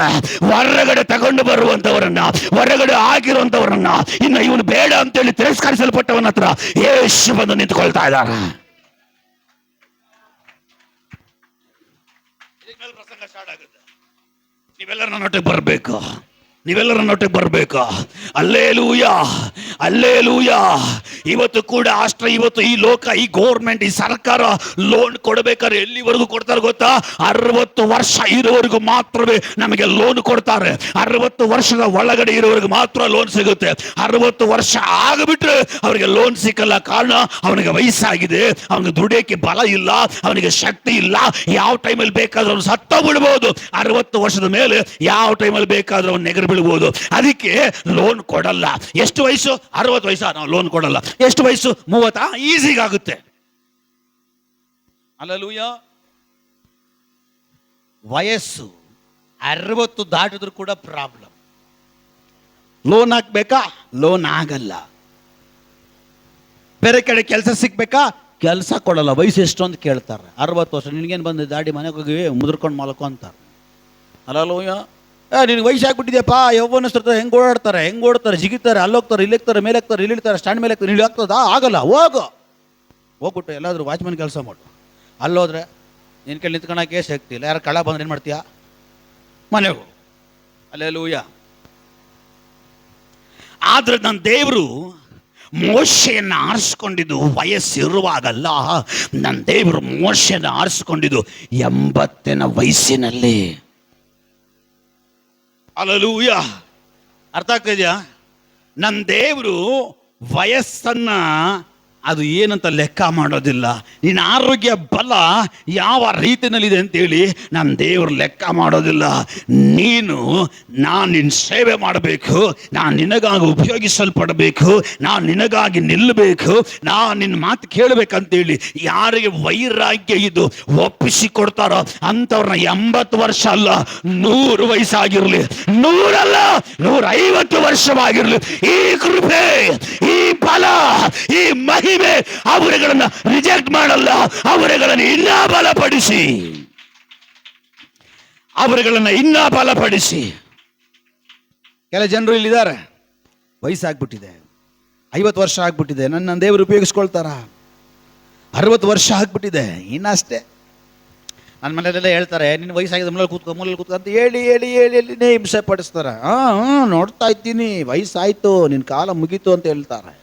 ಹೊರಗಡೆ ತಗೊಂಡು ಬರುವಂತವರನ್ನ, ಹೊರಗಡೆ ಆಗಿರುವಂತವರನ್ನ, ಇನ್ನು ಇವನು ಬೇಡ ಅಂತೇಳಿ ತಿರಸ್ಕರಿಸಲ್ಪಟ್ಟವನ ಹತ್ರ ಯೇಸು ಬಂದು ನಿಂತ್ಕೊಳ್ತಾ ಇದ್ದಾರೆ. ಪ್ರಸಂಗ ಸ್ಟಾರ್ಟ್ ಆಗುತ್ತೆ. ನೀವೆಲ್ಲರ ನನ್ನೊಟ್ಟಿಗೆ ಬರಬೇಕು, ನೀವೆಲ್ಲರ ನೊಟ್ಟಿಗೆ ಬರಬೇಕು. Alleluia, alleluia. ಇವತ್ತು ಕೂಡ ಇವತ್ತು ಈ ಲೋಕ, ಈ ಗೌರ್ಮೆಂಟ್, ಈ ಸರ್ಕಾರ ಲೋನ್ ಕೊಡಬೇಕಾದ್ರೆ ಎಲ್ಲಿವರೆಗೂ ಕೊಡ್ತಾರೆ ಗೊತ್ತಾ? 60 ವರ್ಷ ಇರೋವರೆಗೂ ಮಾತ್ರವೇ ನಮಗೆ ಲೋನ್ ಕೊಡ್ತಾರೆ. 60 ವರ್ಷದ ಒಳಗಡೆ ಇರೋವರೆಗೂ ಮಾತ್ರ ಲೋನ್ ಸಿಗುತ್ತೆ. 60 ವರ್ಷ ಆಗಿಬಿಟ್ರೆ ಅವರಿಗೆ ಲೋನ್ ಸಿಕ್ಕಲ್ಲ. ಕಾರಣ ಅವನಿಗೆ ವಯಸ್ಸಾಗಿದೆ, ಅವನಿಗೆ ದುಡಿಯೋಕೆ ಬಲ ಇಲ್ಲ, ಅವನಿಗೆ ಶಕ್ತಿ ಇಲ್ಲ. ಯಾವ ಟೈಮಲ್ಲಿ ಬೇಕಾದ್ರೂ ಅವನು ಸತ್ತ ಬಿಡ್ಬೋದು. 60 ವರ್ಷದ ಮೇಲೆ ಯಾವ ಟೈಮಲ್ಲಿ ಬೇಕಾದ್ರೂ ಅವನು ನೆಗರು ಬೀಳ್ಬೋದು. ಅದಕ್ಕೆ ಲೋನ್ ಕೊಡಲ್ಲ. ಎಷ್ಟು ವಯಸ್ಸು? 60 ವಯಸ್ಸು, ನಾವು ಲೋನ್ ಕೊಡಲ್ಲ. ಎಷ್ಟು ವಯಸ್ಸು? 30. ಈಸಿಗಾಗುತ್ತೆ. ಹಲ್ಲೆಲೂಯಾ. ವಯಸ್ಸು 60 ದಾಟಿದ್ರು ಕೂಡ ಪ್ರಾಬ್ಲಮ್. ಲೋನ್ ಹಾಕ್ಬೇಕಾ? ಲೋನ್ ಆಗಲ್ಲ. ಬೇರೆ ಕಡೆ ಕೆಲಸ ಸಿಗ್ಬೇಕಾ? ಕೆಲಸ ಕೊಡಲ್ಲ. ವಯಸ್ಸು ಎಷ್ಟು ಅಂತ ಕೇಳ್ತಾರೆ. 60 ವರ್ಷ ನಿನಗೇನು ಬಂದಿದೆ ದಾಡಿ, ಮನೆಗೆ ಹೋಗಿ ಮುದ್ರಕೊಂಡು ಮಲ್ಕೊ ಅಂತಾರೆ. ಹಲ್ಲೆಲೂಯಾ. ನಿನಗೆ ವಯಸ್ಸಾಗ್ಬಿಟ್ಟಿದೆಯಪ್ಪ, ಯೌವನಸ್ಥರ ಹೆಂಗೆ ಓಡಾಡ್ತಾರೆ, ಜಿಗಿತಾರೆ, ಅಲ್ಲೋಗ್ತಾರೆ, ಇಲ್ಲಿಗ್ತಾರೆ, ಮೇಲೆ ಹಾಕ್ತಾರೆ, ಇಲ್ಲಿ ಇಳ್ತಾರೆ, ಸ್ಟ್ಯಾಂಡ್ ಮೇಲೆ ಹಾಕ್ತಾರೆ, ಇಲ್ಲಿ ಆಗ್ತದಾ? ಆಗಲ್ಲ. ಹೋಗ್ಬಿಟ್ಟು ಎಲ್ಲಾದರೂ ವಾಚ್ಮನ್ ಕೆಲಸ ಮಾಡು. ಅಲ್ಲೋದ್ರೆ ನಿನ್ನ ಕೈಲಿ ನಿಂತ್ಕೊಳಕ್ಕೆ ಶಕ್ತಿ ಇಲ್ಲ. ಯಾರು ಕಳ್ಳ ಬಂದ್ರೆ ಏನು ಮಾಡ್ತೀಯಾ? ಮನೆಗೂ ಅಲ್ಲೆಲ್ಲೂಯ್ಯ. ಆದ್ರೆ ನನ್ನ ದೇವರು ಮೋಶೆಯನ್ನು ಆರಿಸ್ಕೊಂಡಿದ್ದು ವಯಸ್ಸಿರುವಾಗಲ್ಲ. ನನ್ನ ದೇವರು ಮೋಶೆಯನ್ನು ಆರಿಸ್ಕೊಂಡಿದ್ದು 80ನ ವಯಸ್ಸಿನಲ್ಲಿ. ಅಲ್ಲೆಲ್ಲೂಯ್ಯ. ಅರ್ಥ ಆಗ್ತಿದ್ಯಾ? ನನ್ನ ದೇವರು ವಯಸ್ಸನ್ನ ಅದು ಏನಂತ ಲೆಕ್ಕ ಮಾಡೋದಿಲ್ಲ. ನಿನ್ನ ಆರೋಗ್ಯ ಬಲ ಯಾವ ರೀತಿಯಲ್ಲಿದೆ ಅಂತೇಳಿ ನನ್ನ ದೇವರು ಲೆಕ್ಕ ಮಾಡೋದಿಲ್ಲ. ನಾನು ನಿನ್ನ ಸೇವೆ ಮಾಡಬೇಕು, ನಾನು ನಿನಗಾಗಿ ಉಪಯೋಗಿಸಲ್ಪಡಬೇಕು, ನಾನು ನಿನಗಾಗಿ ನಿಲ್ಲಬೇಕು, ನಾನು ನಿನ್ನ ಮಾತು ಕೇಳಬೇಕಂತೇಳಿ ಯಾರಿಗೆ ವೈರಾಗ್ಯ ಇದು ಒಪ್ಪಿಸಿಕೊಡ್ತಾರೋ ಅಂಥವ್ರನ್ನ 80 ವರ್ಷ ಅಲ್ಲ, 100 ವಯಸ್ಸಾಗಿರಲಿ, 100 ಅಲ್ಲ 150 ವರ್ಷವಾಗಿರಲಿ, ಈ ಕೃಪೆ, ಈ ಫಲ, ಈ ಮಹಿಮೆ ಅವರುಗಳನ್ನ ರಿಜೆಕ್ಟ್ ಮಾಡಲ್ಲ. ಅವರುಗಳನ್ನ ಇನ್ನೂ ಬಲಪಡಿಸಿ. ಕೆಲ ಜನರು ಇಲ್ಲಿದ್ದಾರೆ, ವಯಸ್ಸಾಗ್ಬಿಟ್ಟಿದೆ, 50 ವರ್ಷ ಆಗ್ಬಿಟ್ಟಿದೆ, ನನ್ನ ದೇವರು ಉಪಯೋಗಿಸ್ಕೊಳ್ತಾರ. 60 ವರ್ಷ ಆಗ್ಬಿಟ್ಟಿದೆ, ಇನ್ನಷ್ಟೇ. ನನ್ನ ಮನೆಯಲ್ಲೆಲ್ಲ ಹೇಳ್ತಾರೆ, ನಿನ್ನ ವಯಸ್ಸಾಗಿದೆ, ಮೂಲೆಯಲ್ಲಿ ಕೂತ್ಕೊ ಅಂತ ಹೇಳಿನೇ ಹಿಂಸೆ ಪಡಿಸ್ತಾರೆ. ನೋಡ್ತಾ ಇದ್ದೀನಿ, ವಯಸ್ಸಾಯ್ತು, ನಿನ್ನ ಕಾಲ ಮುಗೀತು ಅಂತ ಹೇಳ್ತಾರೆ.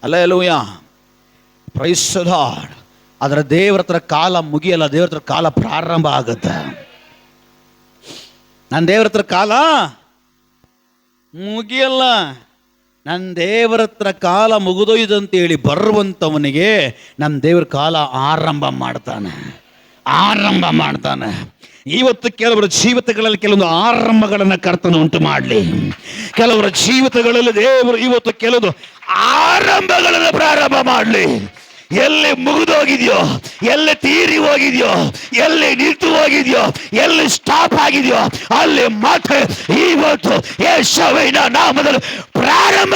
Hallelujah, praise the Lord. ಅದರ ದೇವರ ಹತ್ರ ಕಾಲ ಮುಗಿಯಲ್ಲ, ದೇವರ ಹತ್ರ ಕಾಲ ಪ್ರಾರಂಭ ಆಗುತ್ತೆ. ನನ್ನ ದೇವರ ಹತ್ರ ಕಾಲ ಮುಗಿಯಲ್ಲ. ನನ್ನ ದೇವರ ಹತ್ರ ಕಾಲ ಮುಗಿದೋಯ್ದಂತೇಳಿ ಬರುವಂಥವನಿಗೆ ನನ್ನ ದೇವರ ಕಾಲ ಆರಂಭ ಮಾಡ್ತಾನೆ. ಇವತ್ತು ಕೆಲವರ ಜೀವಿತಗಳಲ್ಲಿ ಕೆಲವೊಂದು ಆರಂಭಗಳನ್ನು ಕರ್ತನು ಉಂಟು ಮಾಡಲಿ. ಕೆಲವರ ಜೀವಿತಗಳಲ್ಲಿ ದೇವರು ಇವತ್ತು ಕೆಲವೊಂದು ಆರಂಭಗಳನ್ನು ಪ್ರಾರಂಭ ಮಾಡಲಿ. ಎಲ್ಲಿ ಮುಗಿದೋಗಿದೆಯೋ, ಎಲ್ಲಿ ತೀರಿ ಹೋಗಿದೆಯೋ, ಎಲ್ಲಿ ನಿಂತು ಹೋಗಿದೆಯೋ, ಎಲ್ಲಿ ಸ್ಟಾಪ್ ಆಗಿದೆಯೋ ಅಲ್ಲಿ ಮತ್ತೆ ಇವತ್ತು ಯೇಸುವಿನ ನಾಮದಲ್ಲಿ ಪ್ರಾರಂಭ.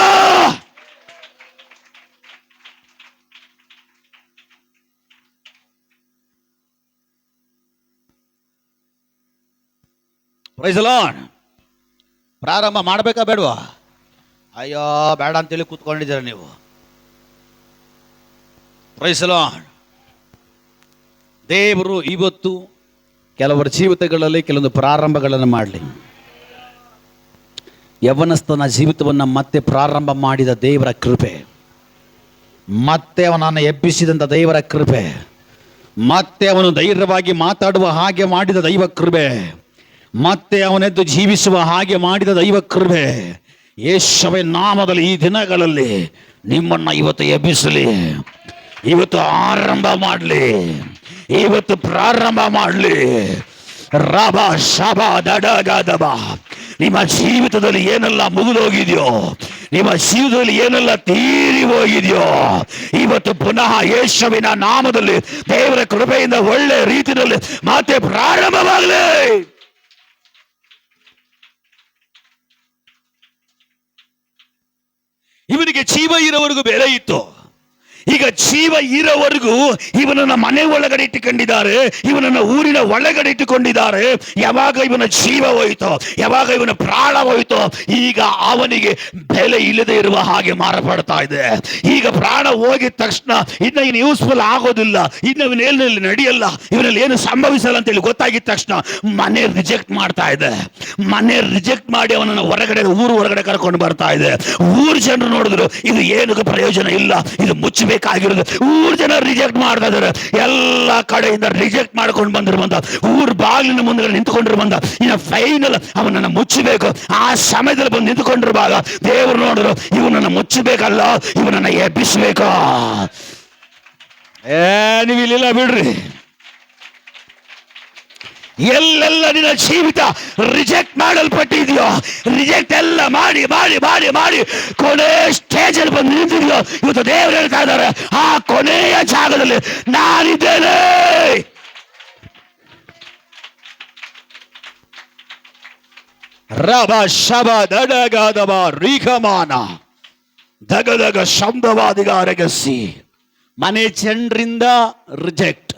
Praise the Lord. ಪ್ರಾರಂಭ ಮಾಡಬೇಕಾ ಬೇಡವಾ? ಅಯ್ಯೋ ಬೇಡ ಅಂತೇಳಿ ಕೂತ್ಕೊಂಡಿದ್ದೀರ ನೀವು. Praise the lord. ದೇವರು ಇವತ್ತು ಕೆಲವರ ಜೀವಿತಗಳಲ್ಲಿ ಕೆಲವೊಂದು ಪ್ರಾರಂಭಗಳನ್ನು ಮಾಡಲಿ. ಯೌವನಸ್ಥನ ಜೀವಿತವನ್ನು ಮತ್ತೆ ಪ್ರಾರಂಭ ಮಾಡಿದ ದೇವರ ಕೃಪೆ, ಮತ್ತೆ ಅವನನ್ನು ಎಬ್ಬಿಸಿದಂಥ ದೇವರ ಕೃಪೆ, ಮತ್ತೆ ಅವನು ಧೈರ್ಯವಾಗಿ ಮಾತಾಡುವ ಹಾಗೆ ಮಾಡಿದ ದೈವ ಕೃಪೆ, ಮತ್ತೆ ಅವನೆದ್ದು ಜೀವಿಸುವ ಹಾಗೆ ಮಾಡಿದ ದೈವ ಕೃಪೆ ಯೇಸುವಿನ ನಾಮದಲ್ಲಿ ಈ ದಿನಗಳಲ್ಲಿ ನಿಮ್ಮನ್ನ ಇವತ್ತು ಎಬ್ಬಿಸಲಿ, ಇವತ್ತು ಆರಂಭ ಮಾಡಲಿ, ಇವತ್ತು ಪ್ರಾರಂಭ ಮಾಡಲಿ. ರಬ ಶಬ ದಡಗದಬ. ನಿಮ್ಮ ಜೀವಿತದಲ್ಲಿ ಏನೆಲ್ಲ ಮುಗಿದೋಗಿದೆಯೋ, ನಿಮ್ಮ ಜೀವಿತದಲ್ಲಿ ಏನೆಲ್ಲ ತೀರಿ ಹೋಗಿದೆಯೋ, ಇವತ್ತು ಪುನಃ ಯೇಸುವಿನ ನಾಮದಲ್ಲಿ ದೇವರ ಕೃಪೆಯಿಂದ ಒಳ್ಳೆ ರೀತಿಯಲ್ಲಿ ಮತ್ತೆ ಪ್ರಾರಂಭವಾಗಲಿ. ಇವನಿಗೆ ಜೀವ ಇರೋವರೆಗೂ ಬೆಲೆ ಇತ್ತು. ಈಗ ಜೀವ ಇರೋವರೆಗೂ ಇವನನ್ನ ಮನೆ ಒಳಗಡೆ ಇಟ್ಟುಕೊಂಡಿದ್ದಾರೆ, ಇವನನ್ನ ಊರಿನ ಒಳಗಡೆ ಇಟ್ಟುಕೊಂಡಿದ್ದಾರೆ. ಯಾವಾಗ ಇವನ ಜೀವ ಹೋಯಿತೋ, ಯಾವಾಗ ಇವನ ಪ್ರಾಣ ಹೋಯಿತೋ, ಈಗ ಅವನಿಗೆ ಬೆಲೆ ಇಲ್ಲದೆ ಇರುವ ಹಾಗೆ ಮಾರಪಡ್ತಾ ಇದೆ. ಈಗ ಪ್ರಾಣ ಹೋಗಿದ ತಕ್ಷಣ ಇನ್ನು ಇವನು ಯೂಸ್ಫುಲ್ ಆಗೋದಿಲ್ಲ, ಇನ್ನು ಇವನಲ್ಲಿ ನಡೆಯಲ್ಲ, ಇವನಲ್ಲಿ ಏನು ಸಂಭವಿಸಲ್ಲ ಅಂತೇಳಿ ಗೊತ್ತಾಗಿದ ತಕ್ಷಣ ಮನೆ ರಿಜೆಕ್ಟ್ ಮಾಡ್ತಾ ಇದೆ. ಮನೆ ರಿಜೆಕ್ಟ್ ಮಾಡಿ ಅವನನ್ನು ಊರು ಹೊರಗಡೆ ಕರ್ಕೊಂಡು ಬರ್ತಾ ಇದೆ. ಊರು ಜನರು ನೋಡಿದ್ರು ಇದು ಏನಕ್ಕೆ ಪ್ರಯೋಜನ ಇಲ್ಲ, ಇದು ಮುಚ್ಚಬೇಕಾಗಿರೋದು. ಊರು ಜನ ರಿಜೆಕ್ಟ್ ಮಾಡ್ತಾ ಇದ್ದಾರೆ. ಎಲ್ಲ ಕಡೆಯಿಂದ ರಿಜೆಕ್ಟ್ ಮಾಡ್ಕೊಂಡು ಬಂದಿರುವಂತ ಊರು ಬಾಗಿಲಿನ ಮುಂದೆ ನಿಂತ್ಕೊಂಡಿರುವಂತ ಇನ್ನು ಫೈನಲ್ ಅವನನ್ನು ಮುಚ್ಚಬೇಕು. ಆ ಸಮಯದಲ್ಲಿ ಬಂದು ನಿಂತ್ಕೊಂಡಿರುವಾಗ ದೇವರು ನೋಡಿದ್ರು ಇವನನ್ನು ಮುಚ್ಚಬೇಕಲ್ಲ, ಇವನನ್ನು ಎಬ್ಬಿಸಬೇಕು. ನೀವು ಇಲ್ಲಿಲ್ಲ ಬಿಡ್ರಿ. ಎಲ್ಲೆಲ್ಲ ನಿನ್ನ ಜೀವಿತ ರಿಜೆಕ್ಟ್ ಮಾಡಲ್ಪಟ್ಟಿದೆಯೋ, ರಿಜೆಕ್ಟ್ ಎಲ್ಲ ಮಾಡಿ ಮಾಡಿ ಮಾಡಿ ಮಾಡಿ ಕೊನೆ ಸ್ಟೇಜ್ ಅಲ್ಲಿ ಬಂದು ನಿಂತಿದೆಯೋ, ಇವತ್ತು ದೇವರು ಹೇಳ್ತಾ ಇದ್ದಾರೆ ಆ ಕೊನೆಯ ಜಾಗದಲ್ಲಿ ನಾನಿದ್ದೇನೆ. ರಬ ಶಬ ದಡಗದಬ ರೀಖಮಾನ ದಗದಗ ಶಬ್ದವಾದಿಗಾರಗಸಿ. ಮನೆ ಜನರಿಂದ ರಿಜೆಕ್ಟ್,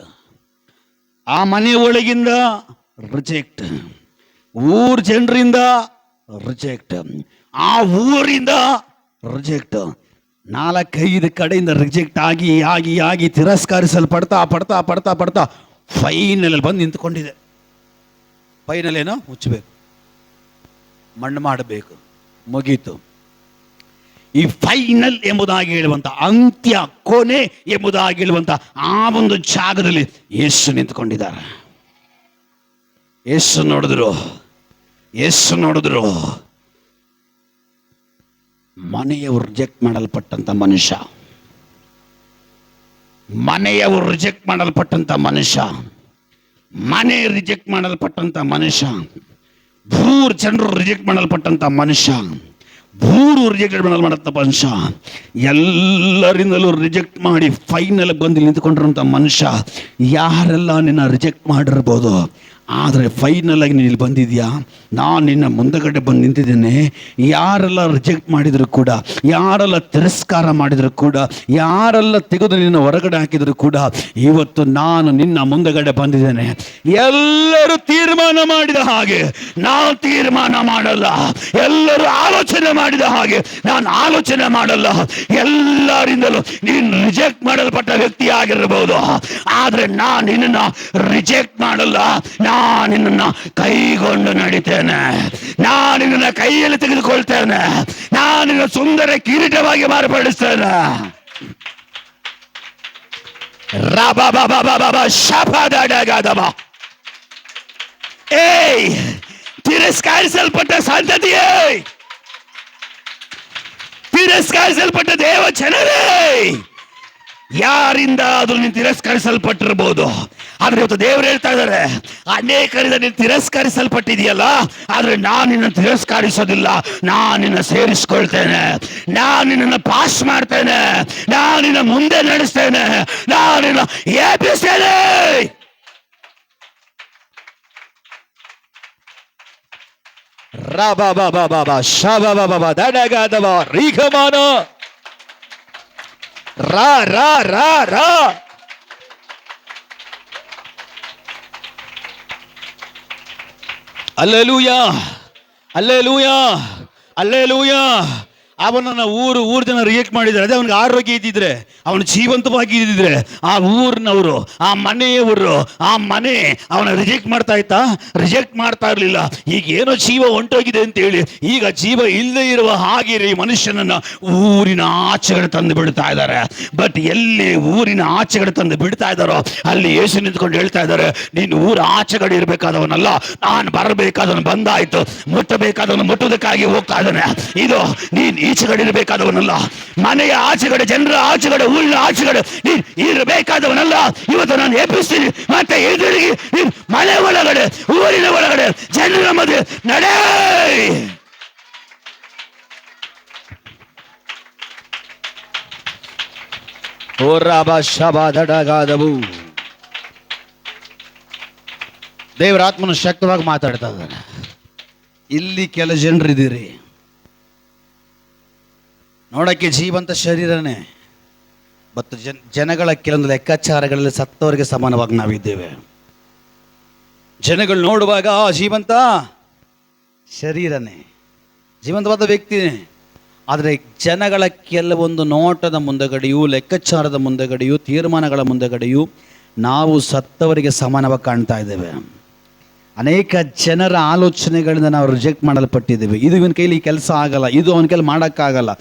ಆ ಮನೆ ಒಳಗಿಂದ ರಿಜೆಕ್ಟ್, ಊರ್ ಜನರಿಂದ ರಿಜೆಕ್ಟ್, ಆ ಊರಿಂದ ರಿಜೆಕ್ಟ್, 4-5 ಕಡೆಯಿಂದ ರಿಜೆಕ್ಟ್ ಆಗಿ ಆಗಿ ಆಗಿ ತಿರಸ್ಕರಿಸಲ್ಪಡ್ತಾ ಪಡ್ತಾ ಪಡ್ತಾ ಪಡ್ತಾ ಫೈನಲ್ ಬಂದು ನಿಂತ್ಕೊಂಡಿದೆ. ಫೈನಲ್ ಏನೋ ಮುಚ್ಚಬೇಕು, ಮಣ್ಣು ಮಾಡಬೇಕು, ಮುಗೀತು. ಈ ಫೈನಲ್ ಎಂಬುದಾಗಿ ಹೇಳುವಂತ, ಅಂತ್ಯ, ಕೊನೆ ಎಂಬುದಾಗಿ ಹೇಳುವಂತ ಆ ಒಂದು ಜಾಗದಲ್ಲಿ ಯೇಸು ನಿಂತ್ಕೊಂಡಿದ್ದಾರೆ. ಯೇಸು ನೋಡಿದ್ರು ಮನೆಯವರು ರಿಜೆಕ್ಟ್ ಮಾಡಲ್ಪಟ್ಟಂತ ಮನುಷ್ಯ, ಮನೆಯವರು ರಿಜೆಕ್ಟ್ ಮಾಡಲ್ಪಟ್ಟಂತ ಮನುಷ್ಯ, ಮನೆ ರಿಜೆಕ್ಟ್ ಮಾಡಲ್ಪಟ್ಟಂತ ಮನುಷ್ಯ, ಭೂರ್ ಜನರು ರಿಜೆಕ್ಟ್ ಮಾಡಲ್ಪಟ್ಟಂತ ಮನುಷ್ಯ, ಭೂರು ರಿಜೆಕ್ಟ್ ಮಾಡಲ್ಪಟ್ಟಂತ ಮನುಷ್ಯ, ಎಲ್ಲರಿಂದಲೂ ರಿಜೆಕ್ಟ್ ಮಾಡಿ ಫೈನಲ್ ಬಂದು ನಿಂತ್ಕೊಂಡಿರುವಂಥ ಮನುಷ್ಯ. ಯಾರೆಲ್ಲ ನಿನ್ನ ರಿಜೆಕ್ಟ್ ಮಾಡಿರ್ಬೋದು, ಆದರೆ ಫೈನಲ್ ಆಗಿ ನೀನು ಇಲ್ಲಿ ಬಂದಿದ್ಯಾ, ನಾನು ನಿನ್ನ ಮುಂದಗಡೆ ಬಂದು ನಿಂತಿದ್ದೇನೆ. ಯಾರೆಲ್ಲ ರಿಜೆಕ್ಟ್ ಮಾಡಿದ್ರು ಕೂಡ, ಯಾರೆಲ್ಲ ತಿರಸ್ಕಾರ ಮಾಡಿದ್ರು ಕೂಡ, ಯಾರೆಲ್ಲ ತೆಗೆದು ನಿನ್ನ ಹೊರಗಡೆ ಹಾಕಿದ್ರು ಕೂಡ, ಇವತ್ತು ನಾನು ನಿನ್ನ ಮುಂದಗಡೆ ಬಂದಿದ್ದೇನೆ. ಎಲ್ಲರೂ ತೀರ್ಮಾನ ಮಾಡಿದ ಹಾಗೆ ನಾನು ತೀರ್ಮಾನ ಮಾಡಲ್ಲ, ಎಲ್ಲರೂ ಆಲೋಚನೆ ಮಾಡಿದ ಹಾಗೆ ನಾನು ಆಲೋಚನೆ ಮಾಡಲ್ಲ. ಎಲ್ಲರಿಂದಲೂ ನೀನು ರಿಜೆಕ್ಟ್ ಮಾಡಲ್ಪಟ್ಟ ವ್ಯಕ್ತಿ ಆಗಿರಬಹುದು, ಆದರೆ ನಾನು ನಿನ್ನನ್ನು ರಿಜೆಕ್ಟ್ ಮಾಡಲ್ಲ. ನಾನು ನಿನ್ನನ್ನ ಕೈಗೊಂಡು ನಡಿತೇನೆ, ನಾನು ನಿನ್ನ ಕೈಯಲ್ಲಿ ತೆಗೆದುಕೊಳ್ತೇನೆ, ನಾನು ನಿನ್ನ ಸುಂದರ ಕಿರೀಟವಾಗಿ ಮಾರ್ಪಡಿಸ್ತೇನೆ. ಏಯ್, ತಿರಸ್ಕರಿಸಲ್ಪಟ್ಟ ಸಂತತಿಯೇ, ತಿರಸ್ಕರಿಸಲ್ಪಟ್ಟ ದೇವ ಜನರೇ, ಯಾರಿಂದ ಅದು ನೀನು ತಿರಸ್ಕರಿಸಲ್ಪಟ್ಟಿರ್ಬೋದು, ಆದ್ರೆ ಇವತ್ತು ದೇವರು ಹೇಳ್ತಾ ಇದ್ದಾರೆ, ಅನೇಕರಿಂದ ನೀನು ತಿರಸ್ಕರಿಸಲ್ಪಟ್ಟಿದೆಯಲ್ಲ, ಆದ್ರೆ ನಾನು ನಿನ್ನ ತಿರಸ್ಕರಿಸೋದಿಲ್ಲ, ನಾನು ನಿನ್ನ ಸೇರಿಸ್ಕೊಳ್ತೇನೆ, ನಾನು ನಿನ್ನನ್ನು ಪಾಸ್ ಮಾಡ್ತೇನೆ, ನಾನು ನಿನ್ನ ಮುಂದೆ ನಡೆಸ್ತೇನೆ, ನಾನು ನಿನ್ನ ಎಬ್ಬಿಸ್ತೇನೆ. ರೀಘಮಾನ ರಾ ರಾ ರಾ ರಾ. Alleluia, alleluia, alleluia. ಅವನನ್ನು ಊರು ಜನ ರಿಯಾಕ್ಟ್ ಮಾಡಿದ್ದಾರೆ. ಅದೇ ಅವನಿಗೆ ಆರೋಗ್ಯ ಇದ್ದಿದ್ರೆ, ಅವನು ಜೀವಂತವಾಗಿ ಇದ್ದಿದ್ರೆ, ಆ ಊರಿನವರು, ಆ ಮನೆಯವರು, ಆ ಮನೆ ಅವನ ರಿಜೆಕ್ಟ್ ಮಾಡ್ತಾ ಇತ್ತಾ? ರಿಜೆಕ್ಟ್ ಮಾಡ್ತಾ ಇರಲಿಲ್ಲ. ಈಗ ಏನೋ ಜೀವ ಹೊಂಟೋಗಿದೆ ಅಂತೇಳಿ ಈಗ ಜೀವ ಇಲ್ಲದೆ ಇರುವ ಹಾಗೆ ಈ ಮನುಷ್ಯನನ್ನು ಊರಿನ ಆಚೆಗಡೆ ತಂದು ಬಿಡ್ತಾ ಇದ್ದಾರೆ. ಬಟ್ ಎಲ್ಲಿ ಊರಿನ ಆಚೆಗಡೆ ತಂದು ಬಿಡ್ತಾ ಇದ್ದಾರೋ ಅಲ್ಲಿ ಯೇಸು ನಿಂತ್ಕೊಂಡು ಹೇಳ್ತಾ ಇದ್ದಾರೆ, ನೀನು ಊರ ಆಚೆಗಡೆ ಇರಬೇಕಾದವನಲ್ಲ, ನಾನು ಬರಬೇಕಾದವನು ಬಂದಾಯ್ತು, ಮುಟ್ಟಬೇಕಾದವನು ಮುಟ್ಟುವುದಕ್ಕಾಗಿ ಹೋಗ್ತಾ ಇದ್ದಾನೆ. ಇದು ನೀನು ಈಚೆಗಡೆ ಇರಬೇಕಾದವನಲ್ಲ, ಮನೆಯ ಆಚೆಗಡೆ, ಜನರ ಆಚೆಗಡೆ, ಊರಿನ ಆಚೆಗಡೆ ನೀನು ಇರಬೇಕಾದವನಲ್ಲ. ಇವತ್ತು ನಾನು ಎಬ್ಬಿಸ್ತೀನಿ, ಮತ್ತೆ ಎದುರಿಗೆ ನೀನು ಮನೆ ಒಳಗಡೆ, ಊರಿನ ಒಳಗಡೆ, ಜನರ ಮಧ್ಯೆ ನಡೆ. ಓ ರಾಬ ಶಬಾದಡಗಾದವು. ದೇವರ ಆತ್ಮನು ಶಕ್ತವಾಗಿ ಮಾತಾಡ್ತಾ ಇದ್ದಾನೆ. ಇಲ್ಲಿ ಕೆಲ ಜನರಿದ್ದೀರಿ, ನೋಡಕ್ಕೆ ಜೀವಂತ ಶರೀರನೇ, ಮತ್ತು ಜನಗಳ ಕೆಲವೊಂದು ಲೆಕ್ಕಾಚಾರಗಳಲ್ಲಿ ಸತ್ತವರಿಗೆ ಸಮಾನವಾಗಿ ನಾವಿದ್ದೇವೆ. ಜನಗಳು ನೋಡುವಾಗ ಜೀವಂತ ಶರೀರನೇ, ಜೀವಂತವಾದ ವ್ಯಕ್ತಿನೇ, ಆದರೆ ಜನಗಳ ಕೆಲವೊಂದು ನೋಟದ ಮುಂದಗಡೆಯೂ, ಲೆಕ್ಕಾಚಾರದ ಮುಂದಗಡೆಯೂ, ತೀರ್ಮಾನಗಳ ಮುಂದಗಡೆಯೂ ನಾವು ಸತ್ತವರಿಗೆ ಸಮಾನವಾಗಿ ಕಾಣ್ತಾ ಇದ್ದೇವೆ. ಅನೇಕ ಜನರ ಆಲೋಚನೆಗಳಿಂದ ನಾವು ರಿಜೆಕ್ಟ್ ಮಾಡಲ್ಪಟ್ಟಿದ್ದೇವೆ. ಇದು ಇವನ ಕೈಲಿ ಕೆಲಸ ಆಗಲ್ಲ, ಇದು ಅವನ ಕೈಲಿ ಮಾಡೋಕ್ಕಾಗಲ್ಲ,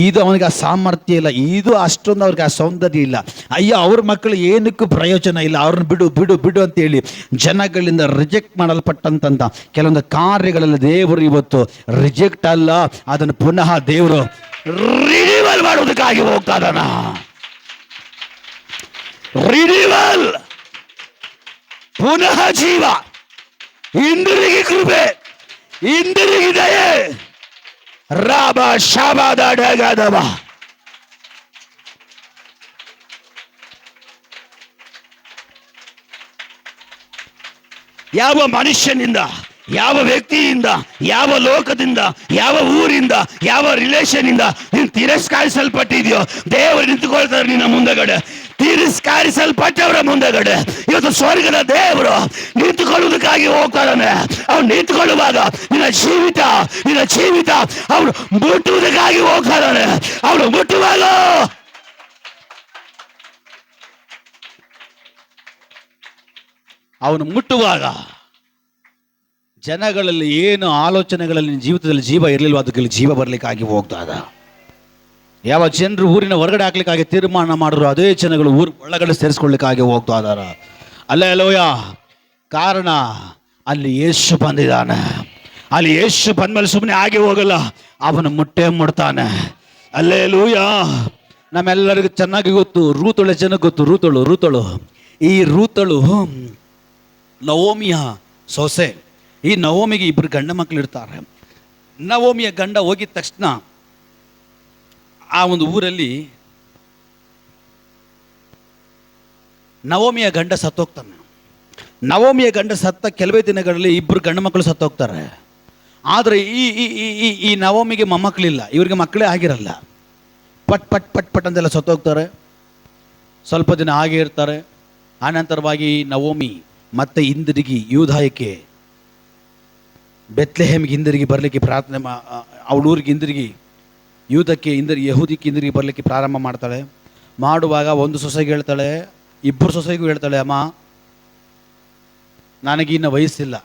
ಇದು ಅವನಿಗೆ ಆ ಸಾಮರ್ಥ್ಯ ಇಲ್ಲ, ಇದು ಅಷ್ಟೊಂದು ಅವ್ರಿಗೆ ಆ ಸೌಂದರ್ಯ ಇಲ್ಲ, ಅಯ್ಯೋ ಅವ್ರ ಮಕ್ಕಳು ಏನಕ್ಕೂ ಪ್ರಯೋಜನ ಇಲ್ಲ, ಅವ್ರನ್ನ ಬಿಡು ಬಿಡು ಬಿಡು ಅಂತೇಳಿ ಜನಗಳಿಂದ ರಿಜೆಕ್ಟ್ ಮಾಡಲ್ಪಟ್ಟಂತ ಕೆಲವೊಂದು ಕಾರ್ಯಗಳಲ್ಲಿ ದೇವರು ಇವತ್ತು ರಿಜೆಕ್ಟ್ ಅಲ್ಲ, ಅದನ್ನು ಪುನಃ ದೇವರು ರಿನಿವಲ್ ಮಾಡುವುದಕ್ಕಾಗಿ ಹೋಗ್ತಾ ಇದ್ದಾನ. ರಿನಿವಲ್, ಪುನಃ ಜೀವ, ಹಿಂದಿರುಗಿ ಕೃಪೆ, ಹಿಂದಿರುಗಿ ದಯೆ. ರಾಬ ಶಾಬಾದಡಗದವ. ಯಾವ ಮನುಷ್ಯನಿಂದ, ಯಾವ ವ್ಯಕ್ತಿಯಿಂದ, ಯಾವ ಲೋಕದಿಂದ, ಯಾವ ಊರಿಂದ, ಯಾವ ರಿಲೇಷನ್ ಇಂದ ನೀನು ತಿರಸ್ಕರಿಸಲ್ಪಟ್ಟಿದೆಯೋ ದೇವರು ನಿಂತುಕೊಳ್ತಾರೆ ನಿನ್ನ ಮುಂದಗಡೆ. ತಿರಸ್ಕರಿಸಲ್ಪಟ್ಟವರ ಮುಂದೆಗಡೆ ಇವತ್ತು ಸ್ವರ್ಗದ ದೇವರು ನಿಂತುಕೊಳ್ಳುವುದಕ್ಕಾಗಿ ಹೋಗ್ತಾನೆ. ಅವ್ನು ನಿಂತುಕೊಳ್ಳುವಾಗ ನಿನ್ನ ಜೀವಿತ ಅವನು ಮುಟ್ಟುವುದಕ್ಕಾಗಿ ಹೋಗ್ತಾನೆ. ಅವನು ಮುಟ್ಟುವಾಗ ಜನಗಳಲ್ಲಿ ಏನು ಆಲೋಚನೆಗಳಲ್ಲಿ ನಿನ್ನ ಜೀವಿತದಲ್ಲಿ ಜೀವ ಇರಲಿಲ್ವ, ಅದಕ್ಕೆ ಜೀವ ಬರಲಿಕ್ಕಾಗಿ ಹೋಗ್ತಾ ಇದ್ದ. ಯಾವ ಜನರು ಊರಿನ ಹೊರಗಡೆ ಹಾಕ್ಲಿಕ್ಕಾಗಿ ತೀರ್ಮಾನ ಮಾಡಿದ್ರು, ಅದೇ ಜನಗಳು ಊರು ಒಳಗಡೆ ಸೇರಿಸ್ಕೊಳ್ಳಿಕ್ಕಾಗಿ ಹೋಗ್ತಾ ಇದಾರ. ಅಲ್ಲೇಲೂಯ. ಕಾರಣ ಅಲ್ಲಿ ಯೇಸು ಬಂದಿದ್ದಾನೆ. ಅಲ್ಲಿ ಯೇಸು ಬಂದ್ಮೇಲೆ ಸುಮ್ಮನೆ ಆಗಿ ಹೋಗಲ್ಲ, ಅವನು ಮುಟ್ತಾನೆ. ಅಲ್ಲೇಲೂಯ. ನಮ್ಮೆಲ್ಲರಿಗೂ ಚೆನ್ನಾಗಿ ಗೊತ್ತು, ರೂತಳು ಜನಕ್ಕೆ ಗೊತ್ತು. ರೂತಳು ಈ ರೂತಳು ನವೋಮಿಯ ಸೊಸೆ. ಈ ನವೋಮಿಗೆ 2 ಗಂಡ ಮಕ್ಕಳು ಇರ್ತಾರೆ. ನವೋಮಿಯ ಗಂಡ ಹೋಗಿದ ತಕ್ಷಣ ಆ ಒಂದು ಊರಲ್ಲಿ ನವೋಮಿಯ ಗಂಡ ಸತ್ತೋಗ್ತಾನೆ. ನವೋಮಿಯ ಗಂಡ ಸತ್ತ ಕೆಲವೇ ದಿನಗಳಲ್ಲಿ 2 ಗಂಡು ಮಕ್ಕಳು ಸತ್ತೋಗ್ತಾರೆ. ಆದರೆ ಈ ನವೋಮಿಗೆ ಮೊಮ್ಮಕ್ಕಳಿಲ್ಲ, ಇವರಿಗೆ ಮಕ್ಕಳೇ ಆಗಿರಲ್ಲ. ಪಟ್ ಅಂತೆಲ್ಲ ಸತ್ತೋಗ್ತಾರೆ. ಸ್ವಲ್ಪ ದಿನ ಹಾಗೆ ಇರ್ತಾರೆ. ಆನಂತರವಾಗಿ ನವೋಮಿ ಮತ್ತೆ ಹಿಂದಿರುಗಿ ಯೂದಾಯಕ್ಕೆ, ಬೆತ್ಲೆಹೇಮ್ಗೆ ಹಿಂದಿರುಗಿ ಬರಲಿಕ್ಕೆ ಪ್ರಾರ್ಥನೆ ಅವಳ ಊರಿಗೆ ಹಿಂದಿರುಗಿ ಯಹೂದಿಕ್ಕೆ ಹಿಂದಿರುಗಿ ಬರಲಿಕ್ಕೆ ಪ್ರಾರಂಭ ಮಾಡ್ತಾಳೆ. ಮಾಡುವಾಗ ಒಂದು ಸೊಸೆಗೆ ಹೇಳ್ತಾಳೆ, 2 ಸೊಸೆಗೂ ಹೇಳ್ತಾಳೆ, ಅಮ್ಮ ನನಗಿನ್ನ ವಯಸ್ಸಿಲ್ಲ,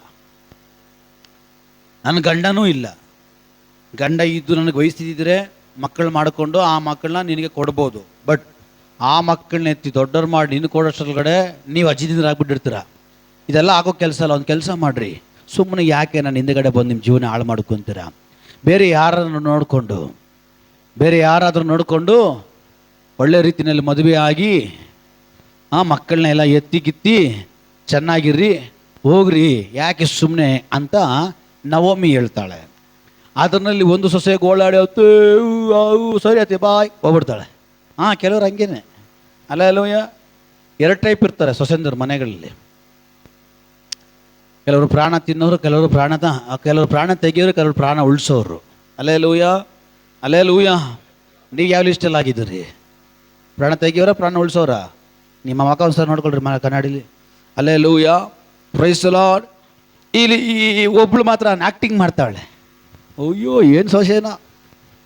ನನ್ನ ಗಂಡನೂ ಇಲ್ಲ. ಗಂಡ ಇದ್ದು ನನಗೆ ವಯಸ್ಸಿದ್ದರೆ ಮಕ್ಕಳು ಮಾಡಿಕೊಂಡು ಆ ಮಕ್ಕಳನ್ನ ನಿನಗೆ ಕೊಡ್ಬೋದು. ಬಟ್ ಆ ಮಕ್ಕಳನ್ನ ಎತ್ತಿ ದೊಡ್ಡವ್ರು ಮಾಡಿ ನಿನ್ನ ಕೊಡೋಷ್ಟೊಳಗಡೆ ನೀವು ಅಜ್ಜಿದಿಂದರಾಗ್ಬಿಟ್ಟಿರ್ತೀರ. ಇದೆಲ್ಲ ಆಗೋ ಕೆಲಸ ಅಲ್ಲ. ಒಂದು ಕೆಲಸ ಮಾಡಿರಿ, ಸುಮ್ಮನೆ ಯಾಕೆ ನಾನು ಹಿಂದೆಗಡೆ ಬಂದು ನಿಮ್ಮ ಜೀವನ ಹಾಳು ಮಾಡ್ಕೊತೀರ? ಬೇರೆ ಯಾರಾದರೂ ನೋಡಿಕೊಂಡು ಒಳ್ಳೆ ರೀತಿಯಲ್ಲಿ ಮದುವೆ ಆಗಿ ಆ ಮಕ್ಕಳನ್ನ ಎಲ್ಲ ಎತ್ತಿ ಚೆನ್ನಾಗಿರ್ರಿ, ಹೋಗ್ರಿ, ಯಾಕೆ ಸುಮ್ಮನೆ ಅಂತ ನವೋಮಿ ಹೇಳ್ತಾಳೆ. ಅದರಲ್ಲಿ ಒಂದು ಸೊಸೆ ಗೋಳಾಡಿ ಹೊತ್ತು ಸರಿ ಆಯ್ತು ಬಾಯ್ ಹೋಗ್ಬಿಡ್ತಾಳೆ. ಕೆಲವರು ಹಂಗೇನೆ. ಅಲ್ಲೂಯ್ಯ. 2 ಟೈಪ್ ಇರ್ತಾರೆ ಸೊಸೆಂದರು ಮನೆಗಳಲ್ಲಿ. ಕೆಲವರು ಪ್ರಾಣ ತಿನ್ನೋರು, ಕೆಲವರು ಪ್ರಾಣ ತೆಗಿಯೋರು, ಕೆಲವರು ಪ್ರಾಣ ಉಳಿಸೋರು. ಅಲ್ಲೇಲೂಯ. ನೀವು ಯಾವ ಲಿಸ್ಟಲ್ಲಿ ಆಗಿದ್ದೀರಿ? ಪ್ರಾಣ ತೆಗಿಯೋರ, ಪ್ರಾಣ ಉಳಿಸೋರ? ನಿಮ್ಮ ಮಕ್ಕ ಒಂದ್ಸಲ ನೋಡ್ಕೊಳ್ರಿ ಕನ್ನಡಿಲಿ. ಅಲ್ಲೇಲೂಯ. Praise the lord. ಇಲ್ಲಿ ಒಬ್ಳು ಮಾತ್ರ ಆ್ಯಕ್ಟಿಂಗ್ ಮಾಡ್ತಾಳೆ. ಅಯ್ಯೋ ಏನು ಸೊಸೆನಾ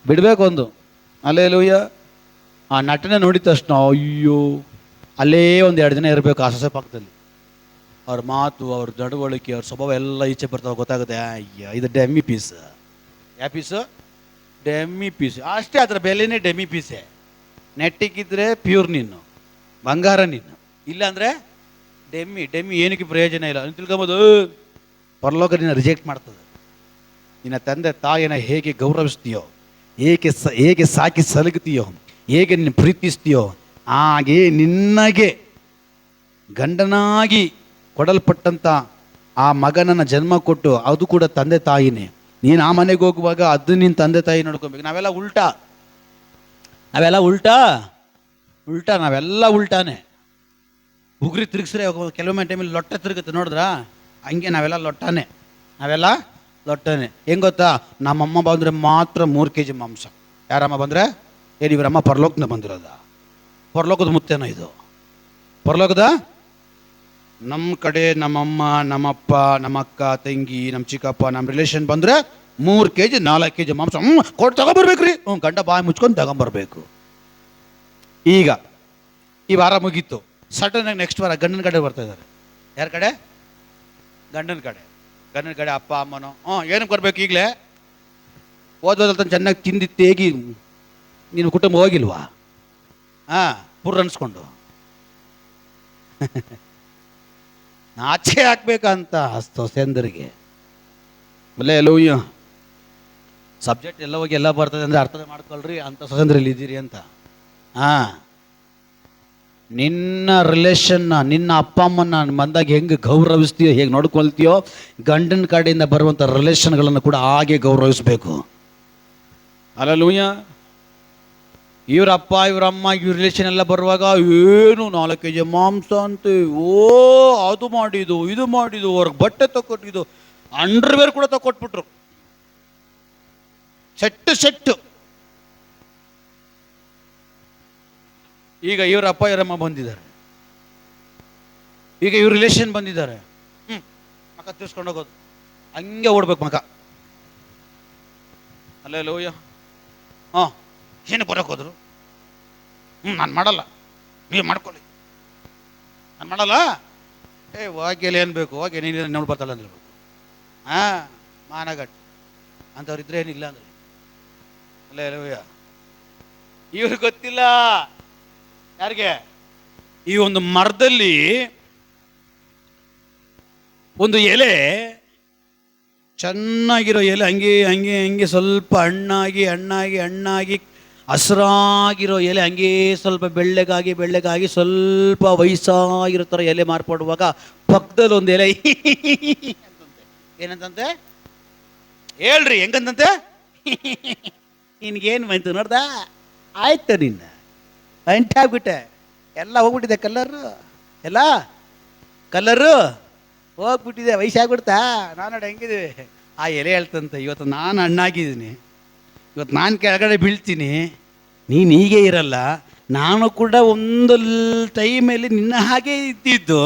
ಬಿಡಬೇಕು ಒಂದು. ಅಲ್ಲೇಲೂಯ. ಆ ನಟನೆ ನೋಡಿದ ತಕ್ಷಣ ಅಯ್ಯೋ ಅಲ್ಲೇ 1-2 ದಿನ ಇರಬೇಕು ಆ ಸೊಸೆ ಪಕ್ಕದಲ್ಲಿ. ಅವ್ರ ಮಾತು, ಅವ್ರ ನಡವಳಿಕೆ, ಅವ್ರ ಸ್ವಭಾವ ಎಲ್ಲ ಈಚೆ ಬರ್ತಾವೆ, ಗೊತ್ತಾಗುತ್ತೆ. ಅಯ್ಯ ಇದು ಡೆಮ್ಮಿ ಪೀಸ್. ಯಾವ ಪೀಸು? Demy piece. ಅಷ್ಟೇ, ಅದರ ಬೆಲೆನೇ ಡೆಮ್ಮಿ ಪೀಸೇ. ನೆಟ್ಟಿಗಿದ್ರೆ ಪ್ಯೂರ್ ನೀನು, ಬಂಗಾರ ನೀನು. ಇಲ್ಲಾಂದರೆ ಡೆಮ್ಮಿ ಏನಕ್ಕೆ ಪ್ರಯೋಜನ ಇಲ್ಲ. ತಿಳ್ಕೊಬೋದು. ಪರಲೋಕ ನಿನ್ನ ರಿಜೆಕ್ಟ್ ಮಾಡ್ತದೆ. ನಿನ್ನ ತಂದೆ ತಾಯಿನ ಹೇಗೆ ಗೌರವಿಸ್ತೀಯೋ, ಹೇಗೆ ಸಾಕಿ ಸಲಗುತ್ತೀಯೋ, ಹೇಗೆ ನಿನ್ನ ಪ್ರೀತಿಸ್ತೀಯೋ, ಹಾಗೆ ನಿನ್ನಗೆ ಗಂಡನಾಗಿ ಕೊಡಲ್ಪಟ್ಟಂಥ ಆ ಮಗನನ್ನು ಜನ್ಮ ಕೊಟ್ಟು, ಅದು ಕೂಡ ತಂದೆ ತಾಯಿನೇ. ನೀನು ಆ ಮನೆಗೆ ಹೋಗುವಾಗ ಅದು ನಿನ್ನ ತಂದೆ ತಾಯಿ ನೋಡ್ಕೊಬೇಕು. ನಾವೆಲ್ಲ ಉಲ್ಟಾನೇ. ಉಗುರಿ ತಿರುಗಿಸ್ರೆ ಕೆಲವೊಮ್ಮೆ ಟೈಮಲ್ಲಿ ಲೊಟ್ಟ ತಿರುಗುತ್ತೆ, ನೋಡಿದ್ರಾ? ಹಂಗೆ ನಾವೆಲ್ಲ ಲೊಟ್ಟಾನೆ. ಹೆಂಗೆ ಗೊತ್ತಾ? ನಮ್ಮಮ್ಮ ಬಂದರೆ ಮಾತ್ರ 3 kg ಮಾಂಸ. ಯಾರಮ್ಮ ಬಂದರೆ? ಇವರಮ್ಮ ಪರಲೋಕನ ಬಂದಿರೋದ? ಪರಲೋಕದ ಮುತ್ತೇನೋ ಇದು? ಪರಲೋಕದ ನಮ್ಮ ಕಡೆ ನಮ್ಮಮ್ಮ, ನಮ್ಮಪ್ಪ, ನಮ್ಮ ಅಕ್ಕ, ತಂಗಿ, ನಮ್ಮ ಚಿಕ್ಕಪ್ಪ, ನಮ್ಮ ರಿಲೇಷನ್ ಬಂದರೆ 3 kg 4 kg ಮಾಂಸ ಕೊಟ್ಟು ತಗೊಂಬರ್ಬೇಕ್ರಿ. ಗಂಡ ಬಾಯಿ ಮುಚ್ಕೊಂಡು ತಗೊಂಬರ್ಬೇಕು. ಈಗ ಈ ವಾರ ಮುಗೀತು. ಸಡನ್ನಾಗಿ ನೆಕ್ಸ್ಟ್ ವಾರ ಗಂಡನ ಕಡೆ ಬರ್ತಾ ಇದ್ದಾರೆ. ಯಾರ ಕಡೆ? ಗಂಡನ ಕಡೆ ಅಪ್ಪ ಅಮ್ಮನೋ ಏನಕ್ಕೆ ಬರ್ಬೇಕು? ಈಗಲೇ ಓದೋದಲ್ತ ಚೆನ್ನಾಗಿ ತಿಂದು ತೇಗಿ ನೀನು ಕುಟುಂಬ ಹೋಗಿಲ್ವಾ? ಪುರ್ ಅನ್ಸ್ಕೊಂಡು ನಾಚೆ ಹಾಕ್ಬೇಕಂತ ಸೊಸೆಂದರಿಗೆ. ಅಲ್ಲೇಲೂಯ್ಯ. ಸಬ್ಜೆಕ್ಟ್ ಎಲ್ಲ ಹೋಗಿ ಎಲ್ಲ ಬರ್ತದೆ ಅಂದರೆ ಅರ್ಥ ಮಾಡ್ಕೊಳ್ರಿ ಅಂತ ಸೊಸೆಂದ್ರಲ್ಲಿ ಇದ್ದೀರಿ ಅಂತ. ನಿನ್ನ ರಿಲೇಷನ್ನ, ನಿನ್ನ ಅಪ್ಪ ಅಮ್ಮನ ಬಂದಾಗ ಹೆಂಗೆ ಗೌರವಿಸ್ತೀಯೋ, ಹೇಗೆ ನೋಡ್ಕೊಳ್ತೀಯೋ, ಗಂಡನ ಕಡೆಯಿಂದ ಬರುವಂಥ ರಿಲೇಷನ್ಗಳನ್ನು ಕೂಡ ಹಾಗೆ ಗೌರವಿಸ್ಬೇಕು. ಅಲ್ಲೂಯ್ಯ. ಇವರಪ್ಪ ಇವರಮ್ಮ ಇವ್ರ ರಿಲೇಷನ್ ಎಲ್ಲ ಬರುವಾಗ ಏನು 4 kg ಮಾಂಸ ಅಂತ, ಅದು ಮಾಡಿದ್ದು ಇದು ಮಾಡಿದ್ದು, ಅವ್ರಿಗೆ ಬಟ್ಟೆ ತಗೊಟ್ಟಿದ್ದು, ಅಂಡರ್ವೇರ್ ಕೂಡ ತಗೊಟ್ಬಿಟ್ರು. ಸೆಟ್ಟು ಈಗ ಇವರ ಅಪ್ಪ ಇವರಮ್ಮ ಬಂದಿದ್ದಾರೆ, ಈಗ ಇವ್ರ ರಿಲೇಷನ್ ಬಂದಿದ್ದಾರೆ. ಮಕ ತಿರ್ಸ್ಕೊಂಡು ಹೋಗೋದು, ಹಂಗೆ ಓಡ್ಬೇಕು ಮಕ. ಅಲ್ಲೇ ಲೋಯ್ಯ, ಹಾಂ ಏನು ಬರೋಕೆ ಹೋದ್ರು? ನಾನು ಮಾಡಲ್ಲ, ನೀವು ಮಾಡ್ಕೊಳ್ಳಿ, ನಾನು ಮಾಡಲ್ಲ. ಹೋಗಿಲ್ಲ ಏನು ಬೇಕು, ಹೋಗಿ ನೀನು ನೋಡಿ ಬರ್ತಾಳೆ ಅಂದಿರ್ಬೇಕು. ಹಾಂ, ಮಾನಗಟ್ಟು ಅಂಥವ್ರಿದ್ರೆ ಏನಿಲ್ಲ ಅಂದ್ರೆ. ಅಲ್ಲೇ ಲೋಯ್ಯ, ಇವ್ರಿಗೆ ಗೊತ್ತಿಲ್ಲ ಯಾರಿಗೆ, ಈ ಒಂದು ಮರದಲ್ಲಿ ಒಂದು ಎಲೆ, ಚೆನ್ನಾಗಿರೋ ಎಲೆ, ಹಂಗೆ ಹಂಗೆ ಹಂಗೆ ಸ್ವಲ್ಪ ಹಣ್ಣಾಗಿ ಹಸಿರಾಗಿರೋ ಎಲೆ, ಹಂಗೆ ಸ್ವಲ್ಪ ಬೆಳ್ಳಗಾಗಿ ಸ್ವಲ್ಪ ವಯಸ್ಸಾಗಿರೋ ಥರ ಎಲೆ ಮಾರ್ಪಡುವಾಗ ಪಕ್ಕದಲ್ಲಿ ಒಂದು ಎಲೆ ಏನಂತಂತೆ ಹೇಳ್ರಿ, ಹೆಂಗಂತಂತೆ ನಿನ್ಗೇನು ಬಂತು ನೋಡ್ದ, ಆಯ್ತು ನಿನ್ನ ಅಂಟಾಗ್ಬಿಟ್ಟೆ, ಎಲ್ಲ ಹೋಗ್ಬಿಟ್ಟಿದೆ ಎಲ್ಲ ಕಲ್ಲರು ಹೋಗ್ಬಿಟ್ಟಿದೆ, ವಯಸ್ಸಾಗ್ಬಿಡ್ತಾ. ನಾನು ನೋಡಿ ಹೆಂಗಿದ್ದೀವಿ. ಆ ಎಲೆ ಹೇಳ್ತಂತೆ, ಇವತ್ತು ನಾನು ಹಣ್ಣಾಗಿದ್ದೀನಿ, ಇವತ್ತು ನಾನು ಕೆಳಗಡೆ ಬೀಳ್ತೀನಿ, ನೀನು ಹೀಗೆ ಇರಲ್ಲ, ನಾನು ಕೂಡ ಒಂದು ಟೈಮಲ್ಲಿ ನಿನ್ನ ಹಾಗೆ ಇದ್ದಿದ್ದು,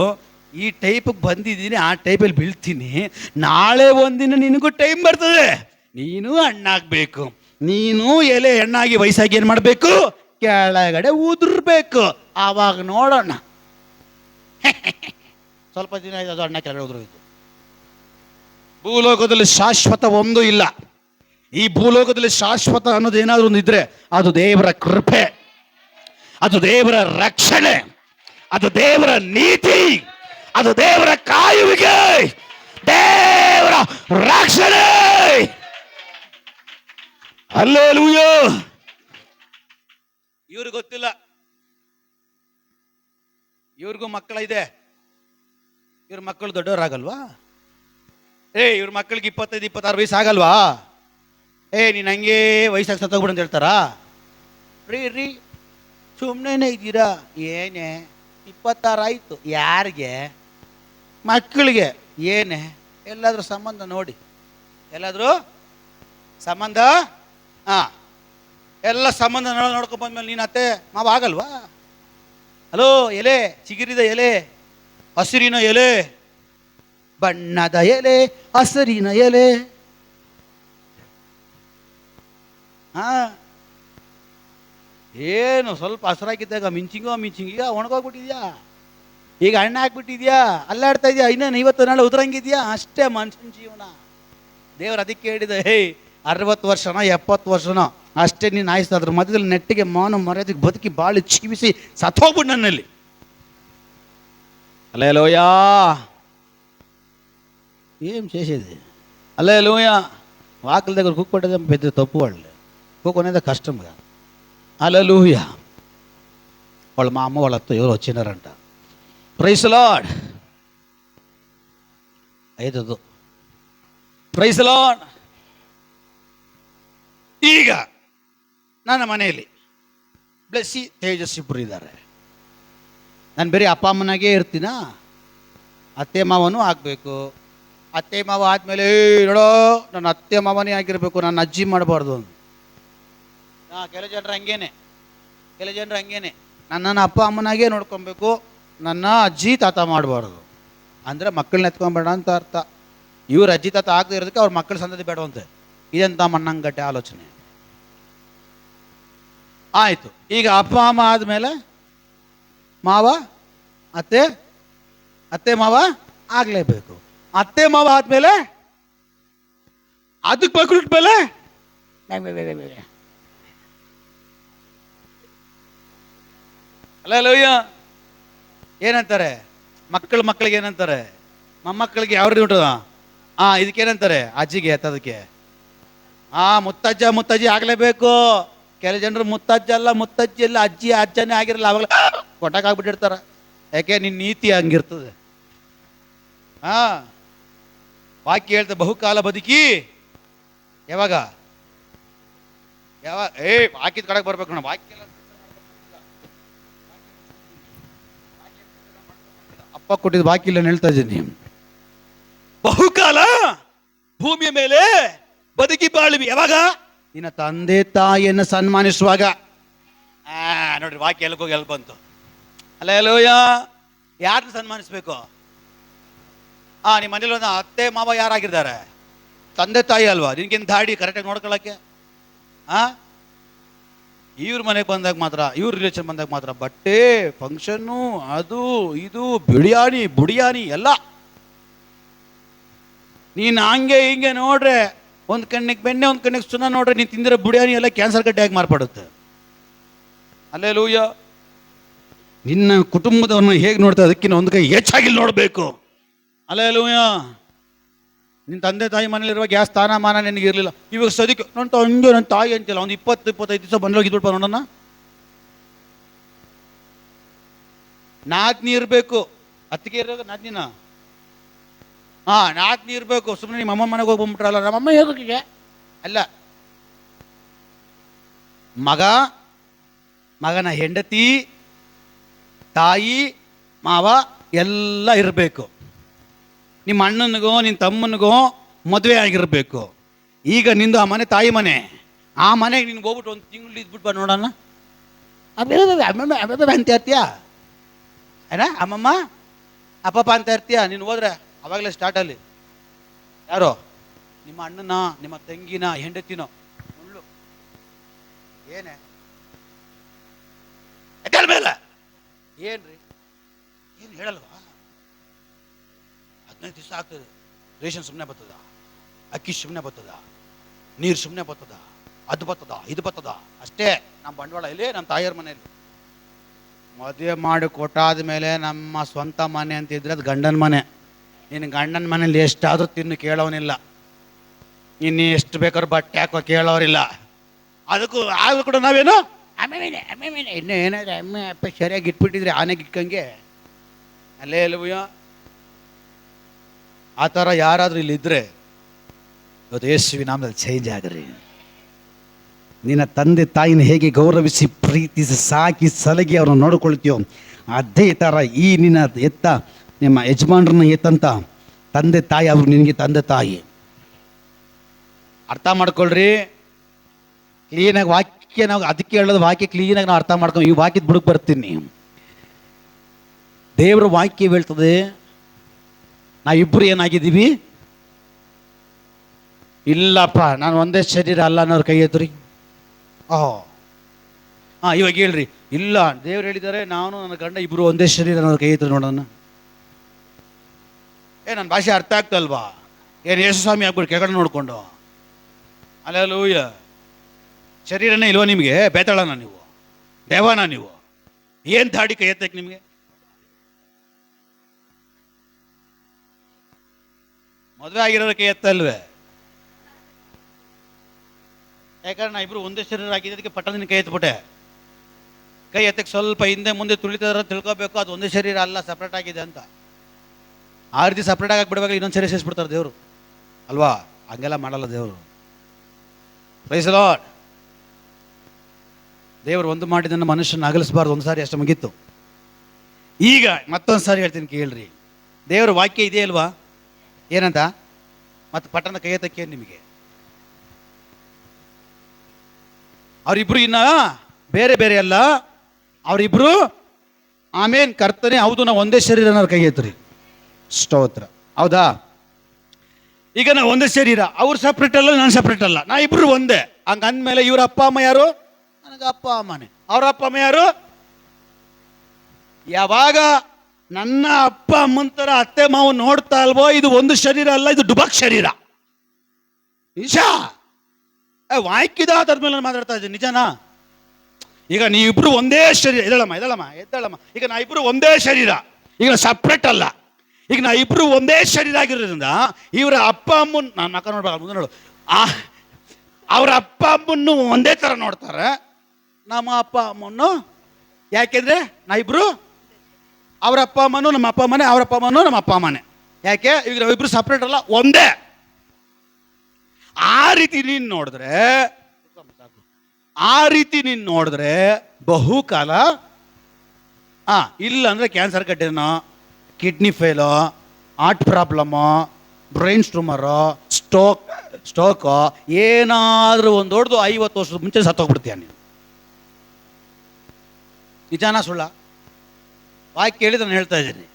ಈ ಟೈಪಿಗೆ ಬಂದಿದ್ದೀನಿ, ಆ ಟೈಪಲ್ಲಿ ಬೀಳ್ತೀನಿ, ನಾಳೆ ಒಂದಿನ ನಿನಗೂ ಟೈಮ್ ಬರ್ತದೆ, ನೀನು ಹಣ್ಣಾಗಬೇಕು, ನೀನು ಎಲೆ ಹಣ್ಣಾಗಿ ವಯಸ್ಸಾಗಿ ಏನು ಮಾಡಬೇಕು, ಕೆಳಗಡೆ ಉದುರ್ಬೇಕು, ಆವಾಗ ನೋಡೋಣ. ಸ್ವಲ್ಪ ದಿನ ಆಯ್ತು, ಅದು ಅಣ್ಣ ಕೆಳಗಡೆ ಉದುರೋಯ್ತು. ಭೂಲೋಕದಲ್ಲಿ ಶಾಶ್ವತ ಒಂದು ಇಲ್ಲ. ಈ ಭೂಲೋಕದಲ್ಲಿ ಶಾಶ್ವತ ಅನ್ನೋದು ಏನಾದರೂ ಒಂದು ಇದ್ರೆ ಅದು ದೇವರ ಕೃಪೆ, ಅದು ದೇವರ ರಕ್ಷಣೆ, ಅದು ದೇವರ ನೀತಿ, ಅದು ದೇವರ ಕಾಯುವಿಕೆ, ದೇವರ ರಕ್ಷಣೆ. ಹಲ್ಲೆಲೂಯಾ. ಇವ್ರಿಗೆ ಗೊತ್ತಿಲ್ಲ, ಇವ್ರಿಗೂ ಮಕ್ಕಳ ಇದೆ, ಇವ್ರ ಮಕ್ಕಳು ದೊಡ್ಡವರಾಗಲ್ವಾ? ಇವ್ರ ಮಕ್ಕಳಿಗೆ 25-26 ವಯಸ್ಸು ಆಗಲ್ವಾ? ನೀನು ಹಂಗೆ ವಯಸ್ಸಾಗಿ ಸತ್ತೋಗ್ಬಿಡು ಅಂತ ಹೇಳ್ತಾರಾ? ರೀ ಸುಮ್ಮನೆ ಇದ್ದೀರಾ? ಏನೇ 26 ಆಯಿತು, ಯಾರಿಗೆ? ಮಕ್ಕಳಿಗೆ. ಏನೇ ಎಲ್ಲಾದರೂ ಸಂಬಂಧ ನೋಡಿ, ಎಲ್ಲಾದರೂ ಸಂಬಂಧ, ಹಾಂ, ಎಲ್ಲ ಸಂಬಂಧ ನೋಡ್ಕೊಂಡು ಬಂದ್ಮೇಲೆ ನೀನು ಅತ್ತೆ ಮಾವ ಆಗಲ್ವಾ? ಹಲೋ, ಎಲೆ ಚಿಗುರಿದ ಎಲೆ, ಹಸಿರಿನ ಎಲೆ, ಬಣ್ಣದ ಎಲೆ, ಹಸಿರಿನ ಎಲೆ, ಏನು ಸ್ವಲ್ಪ ಹಸಿರಾಗಿದ್ದಾಗ ಮಿಂಚಿಂಗೀಗ ಒಣಗೋಗ್ಬಿಟ್ಟಿದ್ಯಾ, ಈಗ ಹಣ್ಣು ಹಾಕ್ಬಿಟ್ಟಿದ್ಯಾ, ಅಲ್ಲಾಡ್ತಾ ಇದೆಯಾ, ಇನ್ನೇನು ಇವತ್ತು ನಾಳೆ ಉದುರಂಗಿದ್ಯಾ, ಅಷ್ಟೇ ಮನುಷ್ಯನ ಜೀವನ. ದೇವರು ಅದಕ್ಕೆ ಹೇಳಿದ, 60 ವರ್ಷನೋ 70 ವರ್ಷನೋ ಅಷ್ಟೇ ನೀನು ಆಯಿಸ್ತು, ಅದ್ರ ಮಧ್ಯದಲ್ಲಿ ನೆಟ್ಟಿಗೆ ಮಾನ ಮರ್ಯಾದೆಗೆ ಬದುಕಿ ಬಾಳಿ ಜೀವಿಸಿ ಸತ್ತೋಗ್ಬಿಟ್ಟು ನನ್ನಲ್ಲಿ. ಅಲ್ಲೇ ಲೋಯಾ ఏం చేసేది? అల్లెలూయ. వాకిలి దగ్గర కుక్కొట్టేది పెద్ద తప్పు, వాళ్ళు కుక్కునేది కష్టం కదా. అల్లెలూయ. వాళ్ళ మా అమ్మ వాళ్ళతో ఎవరు వచ్చినారంట. Praise lord. ಐದದು ಪ್ರೈಸ್ ಲಾರ್ಡ್. ಈಗ ನನ್ನ ಮನೆಯಲ್ಲಿ ಬ್ಲೆಸ್ಸಿ, ತೇಜಸ್ ಇಬ್ಬರು ಇದ್ದಾರೆ. ನಾನು ಬೇರೆ ಅಪ್ಪ ಅಮ್ಮನಾಗೇ ಇರ್ತೀನಾ? ಅತ್ತೆ ಮಾವನೂ ಆಗಬೇಕು. ಅತ್ತೆ ಮಾವ ಆದಮೇಲೆ ನೋಡೋ ನನ್ನ ಅತ್ತೆ ಮಾವನೇ ಆಗಿರಬೇಕು, ನನ್ನ ಅಜ್ಜಿ ಮಾಡಬಾರ್ದು ಅಂತ. ಕೆಲವು ಜನರು ಹಂಗೇನೆ ನನ್ನನ್ನು ಅಪ್ಪ ಅಮ್ಮನಾಗೇ ನೋಡ್ಕೊಬೇಕು, ನನ್ನ ಅಜ್ಜಿ ತಾತ ಮಾಡಬಾರ್ದು ಅಂದರೆ ಮಕ್ಕಳನ್ನ ಎತ್ಕೊಂಬೇಡ ಅಂತ ಅರ್ಥ. ಇವ್ರು ಅಜ್ಜಿ ತಾತ ಆಗದೆ ಇರೋದಕ್ಕೆ ಅವ್ರ ಮಕ್ಕಳ ಸಂತತಿ ಬೇಡವಂತೆ. ಇದಂತ ಮಣ್ಣಂಗಟ್ಟೆ ಆಲೋಚನೆ. ಆಯಿತು, ಈಗ ಅಪ್ಪ ಅಮ್ಮ ಆದಮೇಲೆ ಮಾವ ಅತ್ತೆ ಮಾವ ಆಗಲೇಬೇಕು. ಅತ್ತೆ ಮಾವ ಆದಮೇಲೆ ಅದಕ್ಕೆ ಮಕ್ಕಳಿಟ್ಮೇಲೆ ಅಲ್ಲಯ್ಯ ಏನಂತಾರೆ ಮಕ್ಕಳಿಗೆ ಏನಂತಾರೆ? ಮೊಮ್ಮಕ್ಕಳಿಗೆ ಯಾವ ರೀತಿ ಉಂಟದ? ಇದಕ್ಕೇನಂತಾರೆ? ಅಜ್ಜಿಗೆ ಎತ್ತದಕ್ಕೆ ಮುತ್ತಜ್ಜಿ ಆಗಲೇಬೇಕು. ಕೆಲವು ಜನರು ಮುತ್ತಜ್ಜ ಅಲ್ಲ, ಮುತ್ತಜ್ಜಿ ಅಲ್ಲ, ಅಜ್ಜನೇ ಆಗಿರಲ್ಲ, ಅವಾಗಲೇ ಕೊಟ್ಟಾಗ್ಬಿಟ್ಟಿರ್ತಾರ. ಯಾಕೆ? ನಿನ್ನ ನೀತಿ ಹಂಗಿರ್ತದೆ. ವಾಕ್ಯ ಹೇಳ್ತ ಬಹುಕಾಲ ಬದುಕಿ ಯಾವಾಗ ವಾಕ್ಯದ ಕಡೆಗೆ ಬರ್ಬೇಕು ನಾವು. ವಾಕ್ಯ ಅಪ್ಪ ಕೊಟ್ಟಿದ್ದು ಬಾಕಿ ಇಲ್ಲ ಹೇಳ್ತಾ ಇದ್ದೀನಿ. ಬಹುಕಾಲ ಭೂಮಿಯ ಮೇಲೆ ಬದುಕಿ ಬಾಳ್ವಿ ಯಾವಾಗ? ನಿನ್ನ ತಂದೆ ತಾಯಿಯನ್ನು ಸನ್ಮಾನಿಸುವಾಗ. ನೋಡ್ರಿ ವಾಕ್ಯ ಎಲ್ಗೋಗಿ ಎಲ್ಲಿ ಬಂತು. ಅಲ್ಲೇಲೂಯ. ಯಾರನ್ನ ಸನ್ಮಾನಿಸ್ಬೇಕು? ನಿಮ್ಮ ಮನೇಲಿ ಒಂದು ಅತ್ತೆ ಮಾವ ಯಾರಾಗಿದ್ದಾರೆ? ತಂದೆ ತಾಯಿ ಅಲ್ವಾ? ನಿನ್ಗೇನು ದಾಡಿ ಕರೆಕ್ಟಾಗಿ ನೋಡ್ಕೊಳ್ಳೋಕ್ಕೆ? ಇವ್ರ ಮನೆಗೆ ಬಂದಾಗ ಮಾತ್ರ, ಇವ್ರ ರಿಲೇಷನ್ ಬಂದಾಗ ಮಾತ್ರ ಬಟ್ಟೆ, ಫಂಕ್ಷನ್ನು, ಅದು ಇದು, ಬುಡಿಯಾನಿ ಎಲ್ಲ. ನೀನು ಹಂಗೆ ಹಿಂಗೆ ನೋಡ್ರೆ, ಒಂದು ಕಣ್ಣಿಗೆ ಬೆಣ್ಣೆ, ಒಂದು ಕಣ್ಣಿಗೆ ಸುಣ್ಣ ನೋಡ್ರೆ, ನೀನು ತಿಂದಿರೋ ಬುಡಿಯಾನಿ ಎಲ್ಲ ಕ್ಯಾನ್ಸರ್ ಗಡ್ಡೆಯಾಗಿ ಮಾರ್ಪಡುತ್ತೆ. ಅಲ್ಲೇಲೂಯ. ನಿನ್ನ ಕುಟುಂಬದವನ್ನ ಹೇಗೆ ನೋಡ್ತಾ ಅದಕ್ಕಿಂತ ಒಂದು ಕೈ ಹೆಚ್ಚಾಗಿ ನೋಡಬೇಕು. ಅಲ್ಲೇಲೂಯ. ನಿನ್ನ ತಂದೆ ತಾಯಿ ಮನೇಲಿರುವಾಗ ಯಾವ ಸ್ಥಾನಮಾನ ನಿನಗೆ ಇರಲಿಲ್ಲ. ಇವಾಗ ಸದಿಕ್ಕೆ ನನ್ನ ತಾಯಿ ಅಂತಿಲ್ಲ, ಒಂದು 20-25 ದಿವಸ ಬಂದೋಗಿದ್ಬಿಡ್ಪ ನೋಡೋಣ. ನಾದ್ನಿ ಇರಬೇಕು. ಅತ್ತಿಗೆ ಇರೋ ನಾದ್ನಿನ ನಾದ್ನಿ ಇರಬೇಕು. ಸುಮ್ಮನೆ ನಿಮ್ಮ ಅಮ್ಮ ಮನೆಗೆ ಹೋಗಿ ಬಂದ್ಬಿಟ್ರಲ್ಲ, ನಮ್ಮಮ್ಮ ಹೇಗೋಕೆ ಅಲ್ಲ. ಮಗನ ಹೆಂಡತಿ, ತಾಯಿ, ಮಾವ ಎಲ್ಲ ಇರಬೇಕು. ನಿಮ್ಮ ಅಣ್ಣನಿಗೋ ನಿನ್ನ ತಮ್ಮನಿಗೋ ಮದುವೆ ಆಗಿರಬೇಕು. ಈಗ ನಿಂದು ಆ ಮನೆ ತಾಯಿ ಮನೆ. ಆ ಮನೆಗೆ ನಿನ್ಗೆ ಹೋಗ್ಬಿಟ್ಟು ಒಂದು ತಿಂಗಳು ಇದ್ಬಿಟ್ಟು ನೋಡೋಣ. ಅಮ್ಮಮ್ಮ ಅಂತ ಇರ್ತೀಯ ಏನ? ಅಮ್ಮಮ್ಮ ಅಪ್ಪಪ್ಪ ಅಂತ ಇರ್ತೀಯ. ನೀನು ಹೋದ್ರೆ ಅವಾಗಲೇ ಸ್ಟಾರ್ಟಲ್ಲಿ ಯಾರೋ ನಿಮ್ಮ ಅಣ್ಣನ, ನಿಮ್ಮ ತಂಗಿನ, ಹೆಂಡತಿನೋ ಮುಳ್ಳು ಏನೇ ಮೇಲೆ ಏನ್ರಿ ಏನು ಹೇಳಲ್ವಾ? 15 ದಿವಸ ಆಗ್ತದೆ. ರೇಷನ್ ಸುಮ್ಮನೆ ಬರ್ತದ, ಅಕ್ಕಿ ಸುಮ್ಮನೆ ಬರ್ತದ, ನೀರು ಸುಮ್ಮನೆ ಬರ್ತದ, ಅದು ಬರ್ತದ, ಇದು ಬರ್ತದ ಅಷ್ಟೇ. ನಮ್ಮ ಬಂಡವಾಳ ಇಲ್ಲಿ ನಮ್ಮ ತಾಯಿಯವ್ರ ಮನೆಯಲ್ಲಿ. ಮದುವೆ ಮಾಡಿ ಕೊಟ್ಟಾದ ಮೇಲೆ ನಮ್ಮ ಸ್ವಂತ ಮನೆ ಅಂತಿದ್ರೆ ಅದು ಗಂಡನ ಮನೆ. ನಿನ್ನ ಗಂಡನ ಮನೇಲಿ ಎಷ್ಟಾದರೂ ತಿನ್ನು ಕೇಳೋನಿಲ್ಲ. ಇನ್ನು ಎಷ್ಟು ಬೇಕಾದ್ರೂ ಬಟ್ಟೆ ಹಾಕೋ ಕೇಳೋರಿಲ್ಲ. ಅದಕ್ಕೂ ಆಗ ಕೂಡ ನಾವೇನು ಅಮ್ಮೆ ಇನ್ನೂ ಏನಾದ್ರೆ ಅಮ್ಮೆ ಅಪ್ಪ ಸರಿಯಾಗಿ ಇಟ್ಬಿಟ್ಟಿದ್ರೆ ಆನೆಗೆ ಇಟ್ಕಂಗೆ. ಅಲ್ಲೇ ಅಲ್ವಯ್ಯ. ಆ ಥರ ಯಾರಾದರೂ ಇಲ್ಲಿದ್ದರೆ ಇವತ್ತು ಯೇಸುವಿನ ನಾಮದಲ್ಲಿ ಚೇಂಜ್ ಆಗ್ರಿ. ನಿನ್ನ ತಂದೆ ತಾಯಿನ ಹೇಗೆ ಗೌರವಿಸಿ ಪ್ರೀತಿಸಿ ಸಾಕಿ ಸಲಗಿ ಅವ್ರನ್ನ ನೋಡ್ಕೊಳ್ತೀಯೋ ಅದೇ ಥರ ಈ ನಿನ್ನ ನಿಮ್ಮ ಯಜಮಾನ್ರನ್ನ ಎತ್ತಂತ ತಂದೆ ತಾಯಿ ಅವರು ನಿನಗೆ ತಂದೆ ತಾಯಿ. ಅರ್ಥ ಮಾಡ್ಕೊಳ್ರಿ ಕ್ಲೀನಾಗಿ. ವಾಕ್ಯ ನಾವು ಅದಕ್ಕೆ ಹೇಳೋದು, ವಾಕ್ಯ ಕ್ಲೀನಾಗಿ ನಾವು ಅರ್ಥ ಮಾಡ್ಕೊಂಡು ಈ ವಾಕ್ಯದ ಬುಡಕ್ಕೆ ಬರ್ತೀನಿ. ದೇವರ ವಾಕ್ಯ ಹೇಳ್ತದೆ ನಾವಿಬ್ಬರು ಏನಾಗಿದ್ದೀವಿ? ಇಲ್ಲಪ್ಪ ನಾನು ಒಂದೇ ಶರೀರ ಅಲ್ಲ ಅನ್ನೋರು ಕೈ ಎತ್ತರಿ. ಇವಾಗ ಹೇಳ್ರಿ, ಇಲ್ಲ ದೇವ್ರು ಹೇಳಿದ್ದಾರೆ ನಾನು ನನ್ನ ಗಂಡ ಇಬ್ಬರು ಒಂದೇ ಶರೀರ ಅನ್ನೋರು ಕೈ ಎತ್ತರಿ ನೋಡೋಣ. ನನ್ನ ಭಾಷೆ ಅರ್ಥ ಆಗ್ತಲ್ವಾ? ಏನು ಯೇಸು ಸ್ವಾಮಿ ಆಗ್ಬಿಟ್ಟು ಕೆಳಗಡೆ ನೋಡ್ಕೊಂಡು ಅಲ್ಲೂಯ್ಯ. ಶರೀರನೇ ಇಲ್ವಾ ನಿಮಗೆ? ಬೇತಾಳನ ನೀವು? ದೇವನ ನೀವು? ಏನು ದಾಡಿ ಕೈ ಎತ್ತಕ್ಕೆ ನಿಮಗೆ? ಮದುವೆ ಆಗಿರೋರ ಕೈ ಎತ್ತಲ್ವೇ? ಯಾಕಂದ್ರೆ ನಾ ಇಬ್ರು ಒಂದೇ ಶರೀರ ಹಾಕಿದ್ದಕ್ಕೆ ಪಟ್ಟದಿನ ಕೈ ಎತ್ಬಿಟ್ಟೆ. ಕೈ ಎತ್ತಕ್ಕೆ ಸ್ವಲ್ಪ ಹಿಂದೆ ಮುಂದೆ ತುಳಿತಾರ ತಿಳ್ಕೊಬೇಕು, ಅದು ಒಂದೇ ಶರೀರ ಅಲ್ಲ, ಸಪ್ರೇಟ್ ಆಗಿದೆ ಅಂತ. ಆ ರೀತಿ ಸಪ್ರೇಟ್ ಆಗಿ ಬಿಡುವಾಗ ಇನ್ನೊಂದು ಸರಿ ಸೇರಿಸ್ಬಿಡ್ತಾರೆ ದೇವರು ಅಲ್ವಾ? ಹಂಗೆಲ್ಲ ಮಾಡಲ್ಲ ದೇವರು. Praise the lord. ದೇವರು ಒಂದು ಮಾಡಿದ್ದನ್ನು ಮನುಷ್ಯನ ಅಗಲಿಸಬಾರ್ದು. ಒಂದು ಸಾರಿ ಅಷ್ಟು ಮುಗೀತು. ಈಗ ಮತ್ತೊಂದು ಸಾರಿ ಹೇಳ್ತೀನಿ ಕೇಳ್ರಿ. ದೇವರ ವಾಕ್ಯ ಇದೆ ಅಲ್ವಾ? ಏನಂತ? ಮತ್ತೆ ಪಟ್ಟಣ ಕೈ ಎತ್ತಕ್ಕೆ ನಿಮಗೆ ಅವರಿಬ್ರು ಇನ್ನ ಬೇರೆ ಬೇರೆ ಅಲ್ಲ, ಅವರಿಬ್ರು ಆಮೇನ್ ಕರ್ತನೆ ಹೌದು ನಾವು ಒಂದೇ ಶರೀರ ಕೈ ಎತ್ತರಿ. ಸ್ತೋತ್ರ. ಹೌದಾ? ಈಗ ನಾವು ಒಂದೇ ಶರೀರ, ಅವ್ರು ಸಪ್ರೇಟ್ ಅಲ್ಲ, ನಾನು ಸಪ್ರೇಟ್ ಅಲ್ಲ, ನಾ ಇಬ್ರು ಒಂದೇ. ಹಂಗ ಅಂದಮೇಲೆ ಇವ್ರ ಅಪ್ಪ ಅಮ್ಮ ಯಾರು? ನನಗೆ ಅಪ್ಪ ಅಮ್ಮನೇ. ಅವ್ರ ಅಪ್ಪ ಅಮ್ಮ ಯಾರು? ಯಾವಾಗ ನನ್ನ ಅಪ್ಪ ಅಮ್ಮನ ಥರ ಅತ್ತೆ ಮಾವು ನೋಡ್ತಾ ಅಲ್ವೋ, ಇದು ಒಂದು ಶರೀರ ಅಲ್ಲ, ಇದು ಡುಬಕ್ ಶರೀರ. ನಿಜ ವಾಕ್ಯದ ಆಧಾರದ ಮೇಲೆ ಮಾತಾಡ್ತಾ ಇದ್ದೀನಿ. ನಿಜನಾ? ಈಗ ನೀವಿಬ್ರು ಒಂದೇ ಶರೀರ. ಎದ್ದಳಮ್ಮ. ಈಗ ನಾ ಇಬ್ರು ಒಂದೇ ಶರೀರ, ಈಗ ಸಪ್ರೇಟ್ ಅಲ್ಲ. ಈಗ ನಾ ಇಬ್ರು ಒಂದೇ ಶರೀರ ಆಗಿರೋದ್ರಿಂದ ಇವರ ಅಪ್ಪ ಅಮ್ಮನ, ನಾನು ಮಕ್ಕ ನೋಡ್ಬೇಕು ಮುಂದೆ ನೋಡು, ಅವ್ರ ಅಪ್ಪ ಅಮ್ಮನ್ನು ಒಂದೇ ಥರ ನೋಡ್ತಾರೆ, ನಮ್ಮ ಅಪ್ಪ ಅಮ್ಮನ್ನು. ಯಾಕೆಂದ್ರೆ ನಾ ಇಬ್ರು, ಅವ್ರ ಅಪ್ಪ ಅಮ್ಮನು ನಮ್ಮ ಅಪ್ಪ ಅಮ್ಮನೆ, ಅವ್ರ ಅಪ್ಪ ಅಮ್ಮನು ನಮ್ಮ ಅಪ್ಪ ಅಮ್ಮನೆ. ಯಾಕೆ? ಈಗ ನಾವಿಬ್ರು ಸಪ್ರೇಟ್ ಅಲ್ಲ, ಒಂದೇ. ಆ ರೀತಿ ನೀನು ನೋಡಿದ್ರೆ ಬಹುಕಾಲ ಇಲ್ಲ ಅಂದರೆ ಕ್ಯಾನ್ಸರ್ ಗಡ್ಡೆನೋ, kidney fail, heart problem, brain tumour, stroke ಏನಾದರೂ ಒಂದು ದೊಡ್ಡದು 50 ವರ್ಷದ ಮುಂಚೆ ಸತ್ತೋಗ್ಬಿಡ್ತೀಯ ನೀನು. ನಿಜಾನ ಸುಳ್ಳ? ವಾಕ್ಯ ಕೇಳಿದ್ರೆ ನಾನು ಹೇಳ್ತಾ ಇದ್ದೀನಿ.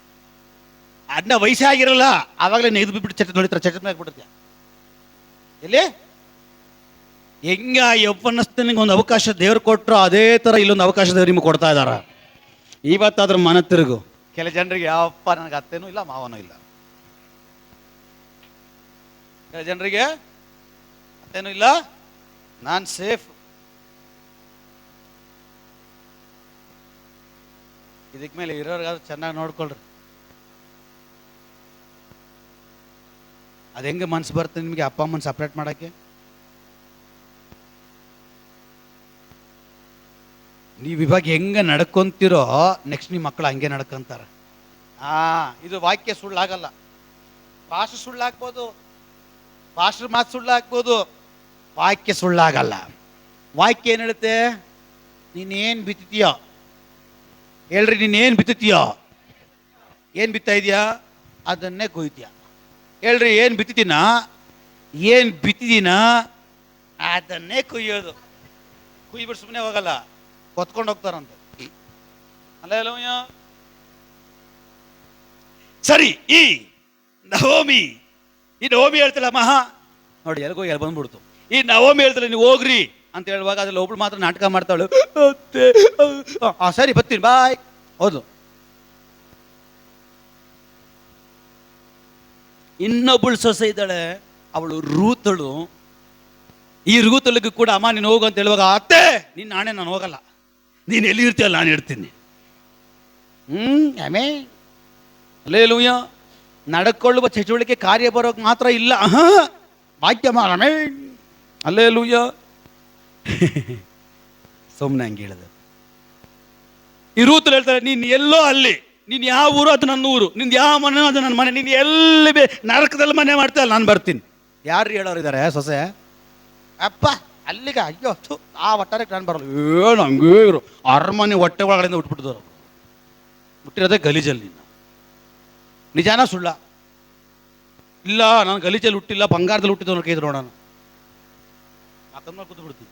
ಅದನ್ನ ವಯಸ್ಸಾಗಿರಲ್ಲ, ಆವಾಗಲೇ ನೆಗೆದು ಬಿಟ್ಬಿಟ್ಟು ಚಟ ನೋಡಿತಾರೆ, ಚಟ ಮೇಲೆ ಬಿಡುತ್ತೆ. ಎಲ್ಲಿ ಹೆಂಗ ಯೌವನಸ್ಥನಿಗೆ ಒಂದು ಅವಕಾಶ ದೇವ್ರು ಕೊಟ್ಟರು, ಅದೇ ಥರ ಇಲ್ಲೊಂದು ಅವಕಾಶ ದೇವ್ರು ನಿಮಗೆ ಕೊಡ್ತಾ ಇದ್ದಾರ. ಇವತ್ತಾದ್ರೂ ಮನ ತಿರುಗು. ಕೆಲ ಜನರಿಗೆ ಯಾವಪ್ಪ ನನಗೆ ಅತ್ತೇನೂ ಇಲ್ಲ ಮಾವನೂ ಇಲ್ಲ, ಕೆಲ ಜನರಿಗೆ ಅತ್ತೇನೂ ಇಲ್ಲ, ನಾನು ಸೇಫ್. ಇದಕ್ಕೆ ಮೇಲೆ ಇರೋರ್ಗಾದ್ರೂ ಚೆನ್ನಾಗಿ ನೋಡ್ಕೊಳ್ರಿ. ಅದು ಹೆಂಗೆ ಮನ್ಸು ಬರ್ತದೆ ನಿಮಗೆ ಅಪ್ಪ ಅಮ್ಮನ ಸಪ್ರೇಟ್ ಮಾಡೋಕ್ಕೆ? ನೀವು ಇವಾಗ ಹೆಂಗೆ ನಡ್ಕೊಂತೀರೋ ನೆಕ್ಸ್ಟ್ ನಿಮ್ಮ ಮಕ್ಕಳು ಹಂಗೆ ನಡ್ಕೊಂತಾರೆ. ಇದು ವಾಕ್ಯ ಸುಳ್ಳಾಗಲ್ಲ. ಪಾಸ್ಟರ್ ಸುಳ್ಳಾಗ್ಬೋದು, ಪಾಸ್ಟರ್ ಮಾತು ಸುಳ್ಳಾಗ್ಬೋದು, ವಾಕ್ಯ ಸುಳ್ಳಾಗಲ್ಲ. ವಾಕ್ಯ ಏನು ಹೇಳುತ್ತೆ? ನೀನೇನು ಬಿತ್ತೀಯೋ ಹೇಳ್ರಿ, ನೀನೇನು ಬಿತ್ತೀಯೋ, ಏನು ಬಿತ್ತಾ ಇದೆಯಾ ಅದನ್ನೇ ಕೊಯ್ತೀಯ. ಹೇಳ್ರಿ, ಏನು ಬಿತ್ತಿದ್ದೀನ, ಏನು ಬಿತ್ತಿದ್ದೀನ ಅದನ್ನೇ ಕೊಯ್ಯೋದು. ಕುಯ್ಬಿಟ್ಟು ಸುಮ್ಮನೆ ಹೋಗಲ್ಲ, ಕೊತ್ಕೊಂಡು ಹೋಗ್ತಾರಂತ. ಅಲ್ಲ ಸರಿ. ಈ ನವೋಮಿ ಹೇಳ್ತಿಲ್ಲ ಮಹಾ ನೋಡಿ, ಎಲ್ಗೋ ಎಲ್ಲಿ ಬಂದ್ಬಿಡ್ತು. ಈ ನವೋಮಿ ಹೇಳ್ತಿಲ್ಲ ನೀವು ಹೋಗ್ರಿ ಅಂತ ಹೇಳುವಾಗ ಅದ್ರಲ್ಲಿ ಒಬ್ಳು ಮಾತ್ರ ನಾಟಕ ಮಾಡ್ತಾಳು. ಸರಿ ಬರ್ತೀನಿ ಬಾಯ್. ಹೌದು, ಇನ್ನೊಬ್ಬಳು ಸೊಸೆ ಇದ್ದಾಳೆ, ಅವಳು ರೂತಳು. ಈ ರೂತಳಿಗೂ ಕೂಡ ಅಮ್ಮ ನೀನು ಹೋಗು ಅಂತ ಹೇಳುವಾಗ, ಅತ್ತೆ ನಿನ್ನ ನಾಣೆ ನಾನು ಹೋಗಲ್ಲ, ನೀನು ಎಲ್ಲಿ ಇರ್ತೀಯಲ್ಲ ನಾನು ಇರ್ತೀನಿ. ಆಮೇ ಅಲ್ಲೇಲೂಯ. ನಡ್ಕೊಳ್ಳುವ ಚಟುವಟಿಕೆ ಕಾರ್ಯ ಬರೋಕೆ ಮಾತ್ರ ಇಲ್ಲ, ವಾಕ್ಯ ಮಾರಮೇ ಅಲ್ಲೇಲೂಯ. ಸುಮ್ಮನೆ ಹಂಗೆ ಹೇಳಿದೆ. ಈ ರೂತಲ್ಲಿ ಹೇಳ್ತಾರೆ, ನೀನು ಎಲ್ಲೋ ಅಲ್ಲಿ, ನೀನು ಯಾವ ಊರು ಅದು ನನ್ನ ಊರು, ನಿಂದು ಯಾವ ಮನೆ ಅದು ನನ್ನ ಮನೆ, ನೀನು ಎಲ್ಲಿ ನರಕದಲ್ಲಿ ಮನೆ ಮಾಡ್ತೀಯಲ್ಲ ನಾನು ಬರ್ತೀನಿ. ಯಾರು ಹೇಳೋರು ಇದ್ದಾರೆ ಸೊಸೆ? ಅಪ್ಪ ಅಲ್ಲಿಗೆ ಅಯ್ಯೋ ಆ ಒಟ್ಟಾರೆ ನಾನು ಬರಲ್ಲ. ಏನು ಹಂಗೇ ಇರು, ಅರಮನೆ ಹೊಟ್ಟೆ ಒಳಗಡೆಯಿಂದ ಹುಟ್ಬಿಟ್ಟಿದ್ರು. ಹುಟ್ಟಿರೋದೇ ಗಲೀಜಲ್ಲಿ. ನಿಜಾನ ಸುಳ್ಳ? ಇಲ್ಲ, ನಾನು ಗಲೀಜಲ್ಲಿ ಹುಟ್ಟಿಲ್ಲ, ಬಂಗಾರದಲ್ಲಿ ಹುಟ್ಟಿದ್ದು ಕೈ ನೋಡೋಣ, ಮಾತನ್ನ ಕೂತು ಬಿಡ್ತೀನಿ.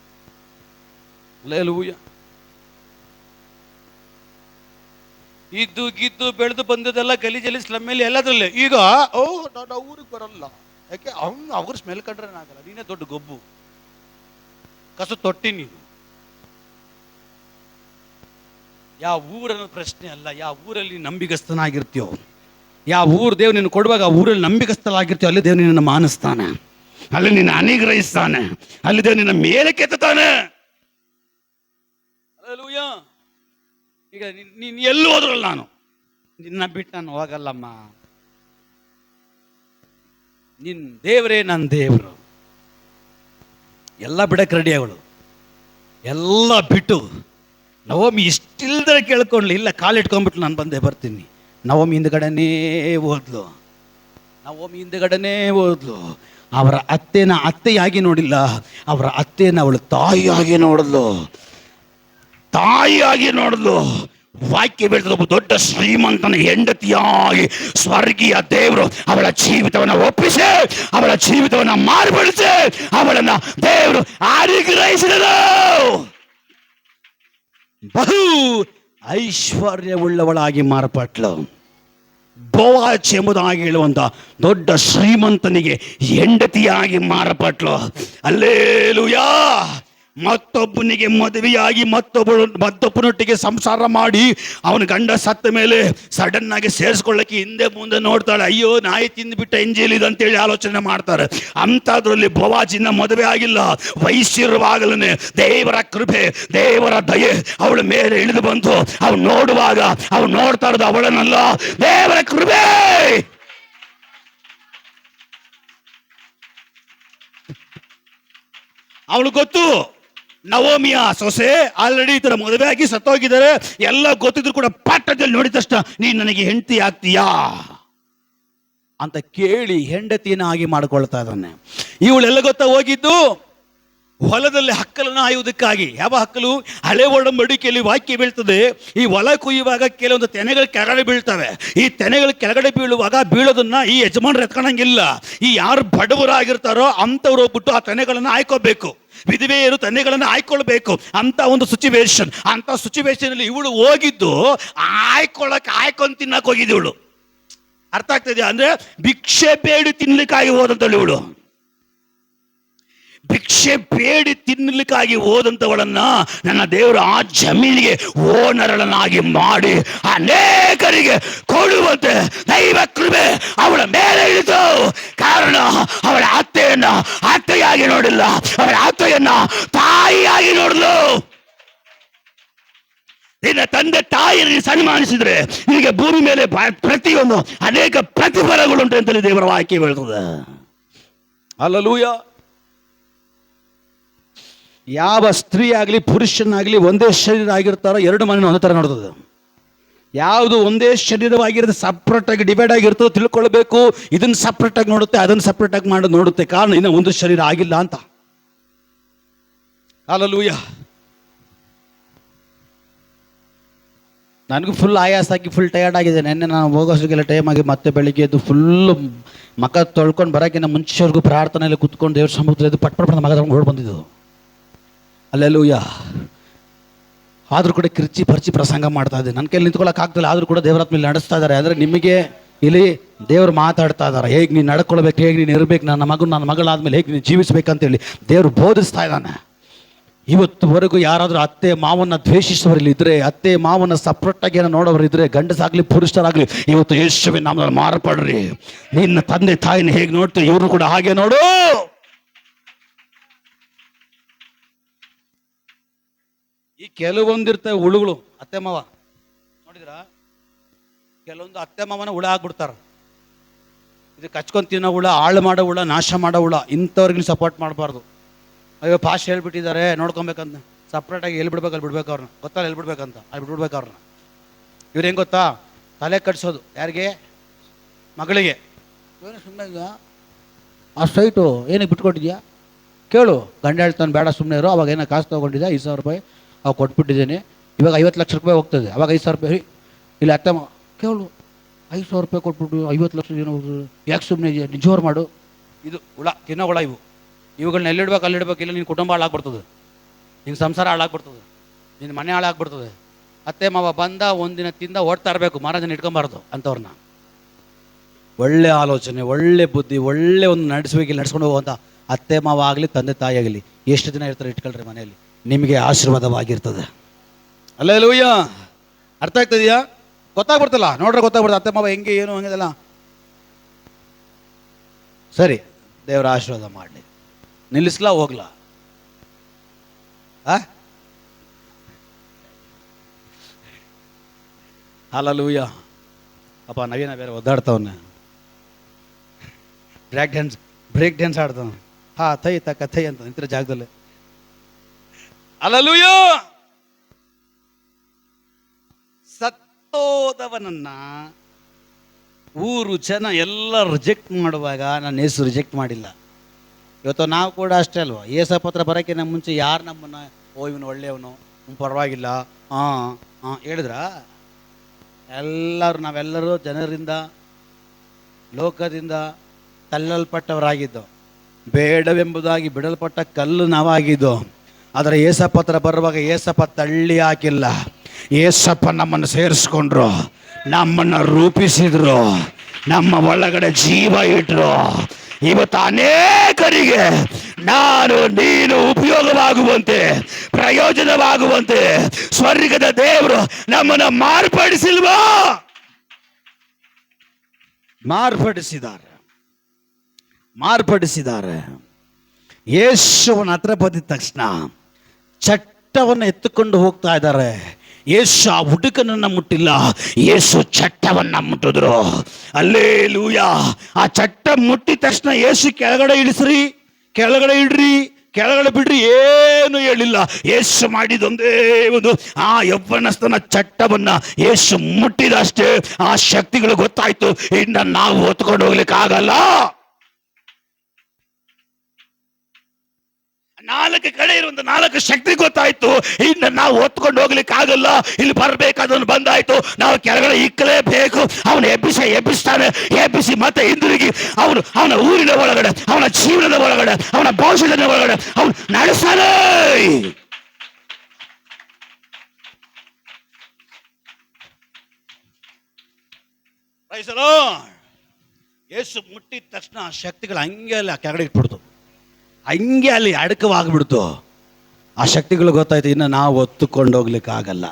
ಇದ್ದು ಗಿದ್ದು ಬೆಳೆದು ಬಂದದೆಲ್ಲ ಗಲೀಜಲ್ಲಿ, ಸ್ಲಮ್ಮಲ್ಲಿ, ಎಲ್ಲದ್ರಲ್ಲೇ. ಈಗ ನಾನು ಊರಿಗೆ ಬರಲ್ಲ, ಯಾಕೆ ಅವ್ರ ಸ್ಮೆಲ್ ಕಂಡ್ರೆ ಆಗಲ್ಲ, ನೀನೇ ದೊಡ್ಡ ಗೊಬ್ಬು ಕಸು ತೊಟ್ಟಿ ನೀನು. ಯಾವ ಊರನ್ನ ಪ್ರಶ್ನೆ ಅಲ್ಲ, ಯಾವ ಊರಲ್ಲಿ ನಂಬಿಗಸ್ತನಾಗಿರ್ತೀಯೋ, ಯಾವ ಊರು ದೇವ್ ನಿನ್ನ ಕೊಡುವಾಗ ಆ ಊರಲ್ಲಿ ನಂಬಿಗಸ್ತಲಾಗಿರ್ತೀಯೋ ಅಲ್ಲಿ ದೇವ್ ನಿನ್ನ ಮಾನಿಸ್ತಾನೆ, ಅಲ್ಲಿ ನಿನ್ನ ಅನುಗ್ರಹಿಸ್ತಾನೆ, ಅಲ್ಲಿ ದೇವ್ ನಿನ್ನ ಮೇಲೆ ಕೆತ್ತಾನೆ. ಈಗ ನೀನು ಎಲ್ಲೂ ಹೋದ್ರಲ್ಲ, ನಾನು ನಿನ್ನ ಬಿಟ್ಟು ನಾನು ಹೋಗಲ್ಲಮ್ಮ. ನಿನ್ನ ದೇವರೇ ನನ್ನ ದೇವರು. ಎಲ್ಲ ಬಿಡಕ್ಕೆ ರೆಡಿ ಅವಳು, ಎಲ್ಲ ಬಿಟ್ಟು ನವಮಿ ಇಷ್ಟಿಲ್ದರೆ ಕೇಳ್ಕೊಂಡ್ಲಿ, ಇಲ್ಲ ಕಾಲಿಟ್ಕೊಂಡ್ಬಿಟ್ಲು, ನಾನು ಬಂದೇ ಬರ್ತೀನಿ. ನವಮಿ ಹಿಂದ್ಗಡೆನೇ ಓದ್ಲು, ನವಮಿ ಹಿಂದ್ಗಡೆನೇ ಓದ್ಲು. ಅವರ ಅತ್ತೆನ ಅತ್ತೆಯಾಗಿ ನೋಡಿಲ್ಲ, ಅವರ ಅತ್ತೆನ ಅವಳು ತಾಯಿಯಾಗಿ ನೋಡಿದ್ಲು, ತಾಯಿಯಾಗಿ ನೋಡಿದ್ಲು. ವಾಕ್ಯ ಬೆಳೆದ ಒಬ್ಬ ದೊಡ್ಡ ಶ್ರೀಮಂತನ ಹೆಂಡತಿಯಾಗಿ ಸ್ವರ್ಗೀಯ ದೇವರು ಅವಳ ಜೀವಿತವನ್ನು ಒಪ್ಪಿಸಿ, ಅವಳ ಜೀವಿತವನ್ನು ಮಾರ್ಪಡಿಸಿ, ಅವಳನ್ನ ದೇವರು ಅನುಗ್ರಹಿಸಿದರು. ಬಹು ಐಶ್ವರ್ಯವುಳ್ಳವಳಾಗಿ ಮಾರ್ಪಟ್ಲು. ಬೋವಾಜ್ ಎಂಬುದಾಗಿ ಹೇಳುವಂತ ದೊಡ್ಡ ಶ್ರೀಮಂತನಿಗೆ ಹೆಂಡತಿಯಾಗಿ ಮಾರ್ಪಟ್ಲು. ಅಲ್ಲೇಲೂಯಾ. ಮತ್ತೊಬ್ಬನಿಗೆ ಮದುವೆಯಾಗಿ ಮತ್ತೊಬ್ಬನೊಟ್ಟಿಗೆ ಸಂಸಾರ ಮಾಡಿ ಅವನ ಗಂಡ ಸತ್ತ ಮೇಲೆ ಸಡನ್ ಆಗಿ ಸೇರಿಸ್ಕೊಳ್ಳಕ್ಕೆ ಹಿಂದೆ ಮುಂದೆ ನೋಡ್ತಾಳೆ. ಅಯ್ಯೋ ನಾಯಿ ತಿಂದುಬಿಟ್ಟ ಎಂಜೇಲಿದೆ ಅಂತೇಳಿ ಆಲೋಚನೆ ಮಾಡ್ತಾರೆ. ಅಂಥದ್ರಲ್ಲಿ ಬೋವಾಜಿನ ಮದುವೆ ಆಗಿಲ್ಲ. ವಯಸ್ಸಿರುವಾಗಲೇ ದೇವರ ಕೃಪೆ, ದೇವರ ದಯೆ ಅವಳ ಮೇಲೆ ಇಳಿದು ಬಂತು. ಅವಳು ನೋಡುವಾಗ ಅವಳು ನೋಡ್ತಾ ಇರೋದು ಅವಳನ್ನಲ್ಲ, ದೇವರ ಕೃಪೆ. ಅವಳು ಗೊತ್ತು, ನವೋಮಿಯ ಸೊಸೆ ಆಲ್ರೆಡಿ ಈ ಥರ ಮದುವೆ ಆಗಿ ಸತ್ತೋಗಿದ್ದಾರೆ, ಎಲ್ಲ ಗೊತ್ತಿದ್ರು ಕೂಡ ಪಾಠದಲ್ಲಿ ನೋಡಿದ ತಕ್ಷಣ ನೀನು ನನಗೆ ಹೆಂಡತಿ ಆಗ್ತೀಯಾ ಅಂತ ಕೇಳಿ ಹೆಂಡತಿನಾಗಿ ಮಾಡ್ಕೊಳ್ತಾ ಇದ್ದಾನೆ. ಇವಳೆಲ್ಲ ಗೊತ್ತಾ ಹೋಗಿದ್ದು? ಹೊಲದಲ್ಲಿ ಹಕ್ಕಲನ್ನು ಆಯುವುದಕ್ಕಾಗಿ. ಯಾವ ಹಕ್ಕಲು? ಹಳೆ ಒಡಂಬಡಿಕೆಯಲ್ಲಿ ವಾಕ್ಯ ಬೀಳ್ತದೆ, ಈ ಹೊಲ ಕುಯ್ಯುವಾಗ ಕೆಲವೊಂದು ತೆನೆಗಳು ಕೆಳಗಡೆ ಬೀಳ್ತವೆ. ಈ ತೆನೆಗಳು ಕೆಳಗಡೆ ಬೀಳೋದನ್ನ ಈ ಯಜಮಾನರು ಎತ್ಕೊಳಂಗಿಲ್ಲ. ಈ ಯಾರು ಬಡವರಾಗಿರ್ತಾರೋ ಅಂಥವ್ರು ಹೋಗ್ಬಿಟ್ಟು ಆ ತೆನೆಗಳನ್ನು ಆಯ್ಕೋಬೇಕು. ವಿಧವೆಯರು ತೆನೆಗಳನ್ನು ಆಯ್ಕೊಳ್ಬೇಕು ಅಂತ ಒಂದು ಸಿಚುವೇಶನ್. ಅಂತ ಸಿಚುವೇಶನ್ ಅಲ್ಲಿ ಇವಳು ಹೋಗಿದ್ದು ಆಯ್ಕೊಂಡು ತಿನ್ನಕ್ ಹೋಗಿದ್ದು ಇವಳು. ಅರ್ಥ ಆಗ್ತದೆ? ಅಂದ್ರೆ ಭಿಕ್ಷೆ ಬೇಡಿ ತಿನ್ಲಿಕ್ಕಾಗಿ ಹೋದಂತಳು ಇವಳು. ಭಿಕ್ಷೆ ಬೇಡಿ ತಿನ್ನಲಿಕ್ಕಾಗಿ ಹೋದಂಥವಳನ್ನ ನನ್ನ ದೇವರು ಆ ಜಮೀನಿಗೆ ಓನರಳನ್ನಾಗಿ ಮಾಡಿ ಅನೇಕರಿಗೆ ಕೊಡುವಂತೆ ದೈವ ಕೃಪೆ ಅವಳ ಮೇಲೆ ಇಳಿತು. ಕಾರಣ ಅವಳ ಅತ್ತೆಯಾಗಿ ನೋಡಿಲ್ಲ, ಅವಳ ಅತ್ತೆಯನ್ನ ತಾಯಿಯಾಗಿ ನೋಡಿದ್ಲು. ನಿನ್ನ ತಂದೆ ತಾಯಿಯನ್ನು ಸನ್ಮಾನಿಸಿದ್ರೆ ನಿನಗೆ ಭೂಮಿ ಮೇಲೆ ಪ್ರತಿಯೊಂದು ಅನೇಕ ಪ್ರತಿಫಲಗಳುಂಟು ಅಂತೇಳಿ ದೇವರ ವಾಕ್ಯ ಹೇಳ್ತದೆ. ಹಲ್ಲೆಲೂಯ. ಯಾವ ಸ್ತ್ರೀ ಆಗಲಿ ಪುರುಷನಾಗಲಿ ಒಂದೇ ಶರೀರ ಆಗಿರ್ತಾರೋ ಎರಡು ಮನೆ ಒಂದೇ ಥರ ನೋಡ್ತದೆ. ಯಾವುದು ಒಂದೇ ಶರೀರವಾಗಿರುತ್ತೆ, ಸಪ್ರೇಟಾಗಿ ಡಿವೈಡ್ ಆಗಿರ್ತದೆ ತಿಳ್ಕೊಳ್ಬೇಕು. ಇದನ್ನು ಸಪ್ರೇಟಾಗಿ ನೋಡುತ್ತೆ, ಅದನ್ನು ಸಪ್ರೇಟಾಗಿ ಮಾಡಿ ನೋಡುತ್ತೆ. ಕಾರಣ ಇನ್ನು ಒಂದು ಶರೀರ ಆಗಿಲ್ಲ ಅಂತ. ಹಲ್ಲೆಲೂಯ. ನನಗೂ ಫುಲ್ ಆಯಾಸ ಆಗಿ ಫುಲ್ ಟಯರ್ಡ್ ಆಗಿದೆ. ನೆನ್ನೆ ನಾನು ಹೋಗೋಷ್ಟಕ್ಕೆಲ್ಲ ಟೈಮ್ ಆಗಿ ಮತ್ತೆ ಬೆಳಿಗ್ಗೆ ಎದ್ದು ಫುಲ್ಲು ಮಕ ತೊಳ್ಕೊಂಡು ಬರೋಕ್ಕಿಂತ ಮುಂಚೆವರೆಗೂ ಪ್ರಾರ್ಥನೆಯಲ್ಲಿ ಕುತ್ಕೊಂಡು ದೇವ್ರ ಸಮುದ್ರ ಎದ್ದು ಪಟ್ ಮಗ ಹೊರಡು ಬಂದಿದ್ದು. ಹಲ್ಲೆಲೂಯ. ಆದರೂ ಕೂಡ ಕಿರ್ಚಿ ಪರ್ಚಿ ಪ್ರಸಂಗ ಮಾಡ್ತಾ ಇದ್ದೆ. ನನ್ನ ಕೈಲಿ ನಿಂತ್ಕೊಳ್ಳೋಕ್ಕಾಗ್ತಿಲ್ಲ, ಆದರೂ ಕೂಡ ದೇವರಾತ್ಮ ಇಲ್ಲಿ ನಡೆಸ್ತಾ ಇದ್ದಾರೆ. ಅಂದರೆ ನಿಮಗೆ ಇಲ್ಲಿ ದೇವರು ಮಾತಾಡ್ತಾ ಇದ್ದಾರೆ. ಹೇಗೆ ನೀನು ನಡ್ಕೊಳ್ಬೇಕು, ಹೇಗೆ ನೀನು ಇರಬೇಕು, ನನ್ನ ಮಗಳಾದ್ಮೇಲೆ ಹೇಗೆ ನೀನು ಜೀವಿಸಬೇಕಂತೇಳಿ ದೇವರು ಬೋಧಿಸ್ತಾ ಇದ್ದಾನೆ. ಇವತ್ತುವರೆಗೂ ಯಾರಾದರೂ ಅತ್ತೆ ಮಾವನ್ನ ದ್ವೇಷಿಸುವವರಿಲ್ಲಿದ್ದರೆ, ಅತ್ತೆ ಮಾವನ್ನ ಸಪ್ರೇಟಾಗಿ ಏನೋ ನೋಡೋರಿದ್ರೆ, ಗಂಡಸಾಗಲಿ ಪುರುಷರಾಗಲಿ, ಇವತ್ತು ಯೇಸುವಿನ ನಾಮದಲ್ಲಿ ಮಾರ್ಪಡ್ರಿ. ನಿನ್ನ ತಂದೆ ತಾಯಿನ ಹೇಗೆ ನೋಡ್ತೀವಿ ಇವ್ರನ್ನು ಕೂಡ ಹಾಗೆ ನೋಡು. ಈ ಕೆಲವೊಂದಿರ್ತವೆ ಹುಳುಗಳು, ಅತ್ತೆ ಮಾವ ನೋಡಿದ್ರ, ಕೆಲವೊಂದು ಅತ್ತೆ ಮಾವನ ಹುಳ ಆಗ್ಬಿಡ್ತಾರ. ಇದು ಕಚ್ಕೊಂಡ್ ತಿನ್ನೋ ಹುಳ, ಹಾಳು ಮಾಡೋ ಹುಳ, ನಾಶ ಮಾಡೋ ಹುಳ. ಇಂಥವ್ರಿಗೆ ಸಪೋರ್ಟ್ ಮಾಡಬಾರ್ದು. ಅಯ್ಯೋ ಪಾಸ್ಟ್ ಹೇಳ್ಬಿಟ್ಟಿದ್ದಾರೆ ನೋಡ್ಕೊಬೇಕಂತ, ಸಪ್ರೇಟಾಗಿ ಎಲ್ಲಿ ಬಿಡ್ಬೇಕು ಅಲ್ಲಿ ಬಿಡ್ಬೇಕು ಅವ್ರನ್ನ. ಗೊತ್ತಲ್ಲ ಎಲ್ಲಿ ಬಿಡ್ಬೇಕಂತ, ಅಲ್ಲಿ ಬಿಡ್ಬೇಕು ಅವ್ರನ್ನ. ಇವ್ರು ಹೆಂಗೆ ಗೊತ್ತಾ, ತಲೆ ಕಟ್ಸೋದು ಯಾರಿಗೆ? ಮಗಳಿಗೆ. ಏನು ಸುಮ್ಮನೆ ಈಗ ಆ ಸೈಟು ಏನಕ್ಕೆ ಬಿಟ್ಕೊಟ್ಟಿದ್ಯಾ ಕೇಳು. ಗಂಡ ಹೇಳ್ತಾನೆ ಬೇಡ ಸುಮ್ಮನೆ ಇರೋ. ಅವಾಗ ಏನೋ ಕಾಸು ತೊಗೊಂಡಿದ್ದೆ 5,000 ರೂಪಾಯಿ ಅವಾಗ ಕೊಟ್ಬಿಟ್ಟಿದ್ದೀನಿ, ಇವಾಗ 50 ಲಕ್ಷ ರೂಪಾಯಿ ಹೋಗ್ತದೆ. ಅವಾಗ 5,000 ರೂಪಾಯಿ ಇಲ್ಲ ಅತ್ತೆ ಕೇಳು, 5,000 ರೂಪಾಯಿ ಕೊಟ್ಬಿಟ್ಟು 50 ಲಕ್ಷ ಏನೋ ಯಾಕೆ ಸುಮ್ಮನೆ ಇದೆಯಾ, ನಿಜವಾರು ಮಾಡು. ಇದು ಹುಳ, ತಿನ್ನೋ ಹುಳ ಇವು. ಇವುಗಳನ್ನ ಎಲ್ಲಿಡ್ಬೇಕು ಅಲ್ಲಿಡ್ಬೇಕು, ಇಲ್ಲ ನಿನ್ನ ಕುಟುಂಬ ಹಾಳಾಗ್ಬಿಡ್ತದೆ, ನಿನ್ನ ಸಂಸಾರ ಹಾಳಾಗ್ಬಿಡ್ತದೆ, ನಿನ್ನ ಮನೆ ಹಾಳಾಗ್ಬಿಡ್ತದೆ. ಅತ್ತೆ ಮಾವ ಬಂದ ಒಂದಿನ ತಿಂದ ಓಡ್ತಾ ಇರಬೇಕು, ಮಹಾರಾಜನ ಇಟ್ಕೊಂಬಾರ್ದು ಅಂಥವ್ರನ್ನ. ಒಳ್ಳೆ ಆಲೋಚನೆ, ಒಳ್ಳೆ ಬುದ್ಧಿ, ಒಳ್ಳೆ ಒಂದು ನಡೆಸುವಿಕೆ ನಡೆಸ್ಕೊಂಡು ಹೋಗುವಂಥ ಅತ್ತೆ ಮಾವ ಆಗಲಿ ತಂದೆ ತಾಯಿ ಆಗಲಿ ಎಷ್ಟು ದಿನ ಇರ್ತಾರೆ ಇಟ್ಕೊಳ್ರಿ ಮನೆಯಲ್ಲಿ, ನಿಮಗೆ ಆಶೀರ್ವಾದವಾಗಿರ್ತದೆ. ಹಲ್ಲೆಲೂಯಾ. ಅರ್ಥ ಆಗ್ತದೆಯಾ? ಗೊತ್ತಾಗ್ಬಿಡ್ತಲ್ಲ, ನೋಡ್ರೆ ಗೊತ್ತಾಗ್ಬಿಡ್ತದೆ ಅತ್ತೆ ಮಾವ ಹೆಂಗೆ ಏನು ಹಂಗಿದೆಲ್ಲ. ಸರಿ, ದೇವರ ಆಶೀರ್ವಾದ ಮಾಡಲಿ. ನಿಲ್ಲಿಸ್ಲಾ ಹೋಗ್ಲಾ? ಹಲ್ಲೆಲೂಯಾ. ಅಪ್ಪ ನವೀನ ಬೇರೆ ಒದ್ದಾಡ್ತವನ್ನ, ಬ್ರೇಕ್ ಡ್ಯಾನ್ಸ್ ಆಡ್ತಾವ. ಥೈ ತಕ್ಕ ಥೈ ಅಂತ ನಿಂತಿರೋ ಜಾಗದಲ್ಲಿ. ಹಲ್ಲೆಲೂಯಾ. ಸತ್ತೋದವನನ್ನ ಊರು ಜನ ಎಲ್ಲ ರಿಜೆಕ್ಟ್ ಮಾಡುವಾಗ ನನ್ನ ಹೆಸರು ರಿಜೆಕ್ಟ್ ಮಾಡಿಲ್ಲ. ಇವತ್ತು ನಾವು ಕೂಡ ಅಷ್ಟೇ ಅಲ್ವಾ, ಏಸಪತ್ರ ಬರೋಕ್ಕಿಂತ ಮುಂಚೆ ಯಾರು ನಮ್ಮನ್ನು ಇವನು ಒಳ್ಳೆಯವನು, ಪರವಾಗಿಲ್ಲ ಹೇಳಿದ್ರ? ನಾವೆಲ್ಲರೂ ಜನರಿಂದ ಲೋಕದಿಂದ ತಳ್ಳಲ್ಪಟ್ಟವರಾಗಿದ್ದು, ಬೇಡವೆಂಬುದಾಗಿ ಬಿಡಲ್ಪಟ್ಟ ಕಲ್ಲು ನಾವಾಗಿದ್ದು. ಆದರೆ ಏಸಪತ್ರ ಬರುವಾಗ ಏಸಪ್ಪ ತಳ್ಳಿ ಹಾಕಿಲ್ಲ. ಏಸಪ್ಪ ನಮ್ಮನ್ನು ಸೇರಿಸ್ಕೊಂಡ್ರು, ನಮ್ಮನ್ನು ರೂಪಿಸಿದ್ರು, ನಮ್ಮ ಒಳಗಡೆ ಜೀವ ಇಟ್ರು. ಇವತ್ತು ಅನೇಕರಿಗೆ ನಾನು ನೀನು ಉಪಯೋಗವಾಗುವಂತೆ, ಪ್ರಯೋಜನವಾಗುವಂತೆ ಸ್ವರ್ಗದ ದೇವರು ನಮ್ಮನ್ನು ಮಾರ್ಪಡಿಸಿಲ್ವಾ? ಮಾರ್ಪಡಿಸಿದ್ದಾರೆ. ಯೇಸುವನ ಹತ್ರ ಬಂದಿದ ತಕ್ಷಣ ಚಟ್ಟವನ್ನು ಎತ್ತುಕೊಂಡು ಹೋಗ್ತಾ ಇದ್ದಾರೆ. ಯೇಸು ಆ ಹುಡುಕನನ್ನ ಮುಟ್ಟಿಲ್ಲ, ಯೇಸು ಚಟ್ಟವನ್ನ ಮುಟ್ಟಿದ್ರು. ಹಲ್ಲೆಲೂಯಾ. ಆ ಚಟ್ಟ ಮುಟ್ಟಿದ ತಕ್ಷಣ ಯೇಸು ಕೆಳಗಡೆ ಇಳಿಸ್ರಿ, ಕೆಳಗಡೆ ಇಡ್ರಿ, ಕೆಳಗಡೆ ಬಿಡ್ರಿ ಏನು ಹೇಳಿಲ್ಲ. ಯೇಸು ಮಾಡಿದೊಂದೇ ಒಂದು ಆ ಯೌವನಸ್ಥನ ಚಟ್ಟವನ್ನ ಯೇಸು ಮುಟ್ಟಿದಷ್ಟೇ ಆ ಶಕ್ತಿಗಳು ಗೊತ್ತಾಯ್ತು, ಇನ್ನು ನಾವು ಹೊತ್ಕೊಂಡು ಹೋಗ್ಲಿಕ್ಕೆ ಆಗಲ್ಲ. 4 ಕಡೆ ಇರುವಂತ 4 ಶಕ್ತಿ ಗೊತ್ತಾಯ್ತು. ಇನ್ನು ನಾವು ಹೊತ್ಕೊಂಡು ಹೋಗ್ಲಿಕ್ಕೆ ಆಗಲ್ಲ, ಇಲ್ಲಿ ಬರ್ಬೇಕಾದವನು ಬಂದಾಯ್ತು, ನಾವು ಕೆಳಗಡೆ ಇಕ್ಕಲೇಬೇಕು. ಅವನು ಎಬ್ಬಿಸ್ತಾನೆ, ಎಬ್ಬಿಸಿ ಮತ್ತೆ ಹಿಂದಿರುಗಿ ಅವನ ಊರಿನ ಒಳಗಡೆ, ಅವನ ಜೀವನದ ಒಳಗಡೆ, ಅವನ ಭವಿಷ್ಯದ ಒಳಗಡೆ ಅವನು ನಡೆಸ್ತಾನೆ. ಯೇಸು ಮುಟ್ಟಿದ ತಕ್ಷಣ ಆ ಶಕ್ತಿಗಳು ಹಂಗೆ ಅಲ್ಲಿ ಕೆಳಗಡೆ ಇಟ್ಬಿಡ್ತು, ಹಂಗೆ ಅಲ್ಲಿ ಅಡಕವಾಗ್ಬಿಡ್ತು. ಆ ಶಕ್ತಿಗಳು ಗೊತ್ತಾಯ್ತು, ಇನ್ನು ನಾವು ಹೊತ್ತುಕೊಂಡು ಹೋಗ್ಲಿಕ್ಕೆ ಆಗಲ್ಲ.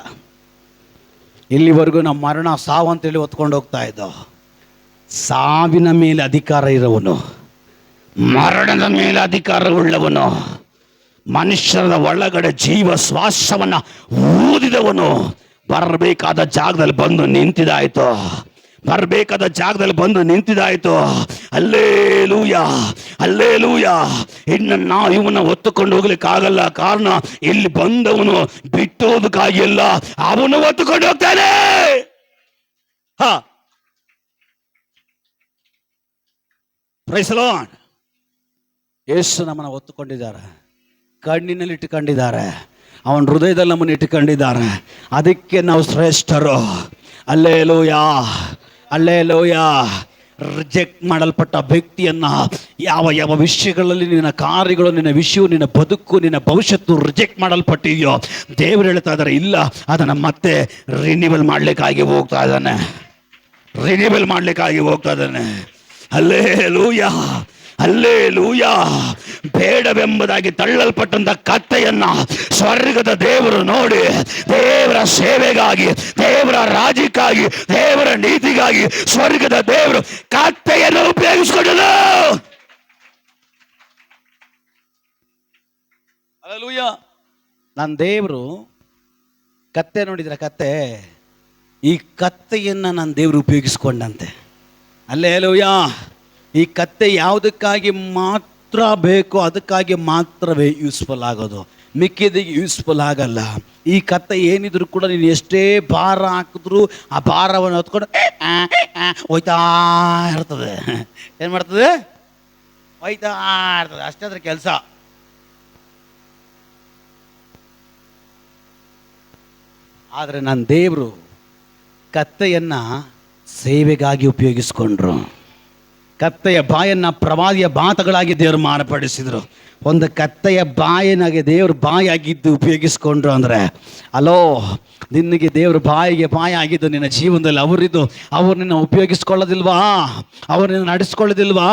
ಇಲ್ಲಿವರೆಗೂ ನಮ್ಮ ಮರಣ ಸಾವು ಅಂತೇಳಿ ಹೊತ್ಕೊಂಡು ಹೋಗ್ತಾ ಇದ್ದೋ. ಸಾವಿನ ಮೇಲೆ ಅಧಿಕಾರ ಇರೋವನು, ಮರಣದ ಮೇಲೆ ಅಧಿಕಾರವುಳ್ಳವನು, ಮನುಷ್ಯರ ಒಳಗಡೆ ಜೀವ ಶ್ವಾಸವನ್ನ ಊದಿದವನು ಬರಬೇಕಾದ ಜಾಗದಲ್ಲಿ ಬಂದು ನಿಂತಿದಾಯ್ತು. ಬರಬೇಕಾದ ಜಾಗದಲ್ಲಿ ಬಂದು ನಿಂತಿದಾಯ್ತು. Hallelujah, hallelujah. ಇನ್ನು ನಾವು ಇವನ್ನ ಹೊತ್ತುಕೊಂಡು ಹೋಗ್ಲಿಕ್ಕೆ ಆಗಲ್ಲ. ಕಾರಣ ಇಲ್ಲಿ ಬಂದವನು ಬಿಟ್ಟೋದಕ್ಕಾಗಿ ಅಲ್ಲ, ಅವನು ಹೊತ್ತುಕೊಂಡು ಹೋಗ್ತಾನೆ. Price the lord. ಯೇಸು ನಮ್ಮನ್ನು ಹೊತ್ತುಕೊಂಡಿದ್ದಾರೆ, ಕಣ್ಣಿನಲ್ಲಿ ಇಟ್ಟುಕೊಂಡಿದ್ದಾರೆ, ಅವನ ಹೃದಯದಲ್ಲಿ ನಮ್ಮನ್ನು ಇಟ್ಟುಕೊಂಡಿದ್ದಾರೆ. ಅದಕ್ಕೆ ನಾವು ಶ್ರೇಷ್ಠರು. Hallelujah, hallelujah. ರಿಜೆಕ್ಟ್ ಮಾಡಲ್ಪಟ್ಟ ವ್ಯಕ್ತಿಯನ್ನ ಯಾವ ವಿಷಯಗಳಲ್ಲಿ ನಿನ್ನ ಕಾರ್ಯಗಳು, ನಿನ್ನ ವಿಷಯವು, ನಿನ್ನ ಬದುಕು, ನಿನ್ನ ಭವಿಷ್ಯತ್ತು ರಿಜೆಕ್ಟ್ ಮಾಡಲ್ಪಟ್ಟಿದೆಯೋ, ದೇವರು ಹೇಳ್ತಾ ಇದ್ದಾರೆ ಇಲ್ಲ, ಅದನ್ನು ಮತ್ತೆ ರಿನ್ಯೂವಲ್ ಮಾಡಲಿಕ್ಕಾಗಿ ಹೋಗ್ತಾ ಇದ್ದಾನೆ, ರಿನ್ಯೂವಲ್ ಮಾಡಲಿಕ್ಕಾಗಿ ಹೋಗ್ತಾ ಇದ್ದಾನೆ. Hallelujah, hallelujah. ಬೇಡವೆಂಬುದಾಗಿ ತಳ್ಳಲ್ಪಟ್ಟಂತ ಕತ್ತೆಯನ್ನ ಸ್ವರ್ಗದ ದೇವರು ನೋಡಿ, ದೇವರ ಸೇವೆಗಾಗಿ, ದೇವರ ರಾಜ್ಯಕ್ಕಾಗಿ, ದೇವರ ನೀತಿಗಾಗಿ ಸ್ವರ್ಗದ ದೇವರು ಕತ್ತೆಯನ್ನು ಉಪಯೋಗಿಸಿಕೊಂಡನು. ಹಲ್ಲೆಲೂಯ. ನನ್ನ ದೇವರು ಕತ್ತೆ ನೋಡಿದ್ರ, ಕತ್ತೆ, ಈ ಕತ್ತೆಯನ್ನ ನನ್ನ ದೇವರು ಉಪಯೋಗಿಸ್ಕೊಂಡಂತೆ. ಹಲ್ಲೆಲೂಯ. ಈ ಕತ್ತೆ ಯಾವುದಕ್ಕಾಗಿ ಮಾತ್ರ ಬೇಕೋ ಅದಕ್ಕಾಗಿ ಮಾತ್ರವೇ ಯೂಸ್ಫುಲ್ ಆಗೋದು, ಮಿಕ್ಕಿದಿಗೆ ಯೂಸ್ಫುಲ್ ಆಗಲ್ಲ. ಈ ಕತ್ತೆ ಏನಿದ್ರು ಕೂಡ ನೀನು ಎಷ್ಟೇ ಭಾರ ಹಾಕಿದ್ರು ಆ ಭಾರವನ್ನು ಹೊತ್ಕೊಂಡು ಹೋಯ್ತಾ ಇರ್ತದೆ. ಏನು ಮಾಡ್ತದೆ? ಹೋಯ್ತಾ ಇರ್ತದೆ. ಅಷ್ಟೇ ಅದ್ರ ಕೆಲಸ. ಆದರೆ ನನ್ನ ದೇವರು ಕತ್ತೆಯನ್ನ ಸೇವೆಗಾಗಿ ಉಪಯೋಗಿಸ್ಕೊಂಡ್ರು. ಕತ್ತೆಯ ಬಾಯನ್ನ ಪ್ರವಾದಿಯ ಬಾತಗಳಾಗಿ ದೇವರು ಮಾರ್ಪಡಿಸಿದ್ರು. ಒಂದು ಕತ್ತೆಯ ಬಾಯಿನಾಗೆ ದೇವರು ಬಾಯಾಗಿದ್ದು ಉಪಯೋಗಿಸ್ಕೊಂಡ್ರು ಅಂದರೆ, ಅಲೋ, ನಿನಗೆ ದೇವರು ಬಾಯಿಗೆ ಬಾಯಿ ಆಗಿದ್ದು ನಿನ್ನ ಜೀವನದಲ್ಲಿ ಅವರಿದ್ದು, ಅವ್ರು ನಿನ್ನ ಉಪಯೋಗಿಸ್ಕೊಳ್ಳೋದಿಲ್ವಾ? ಅವ್ರು ನಿನ್ನ ನಡೆಸ್ಕೊಳ್ಳೋದಿಲ್ವಾ?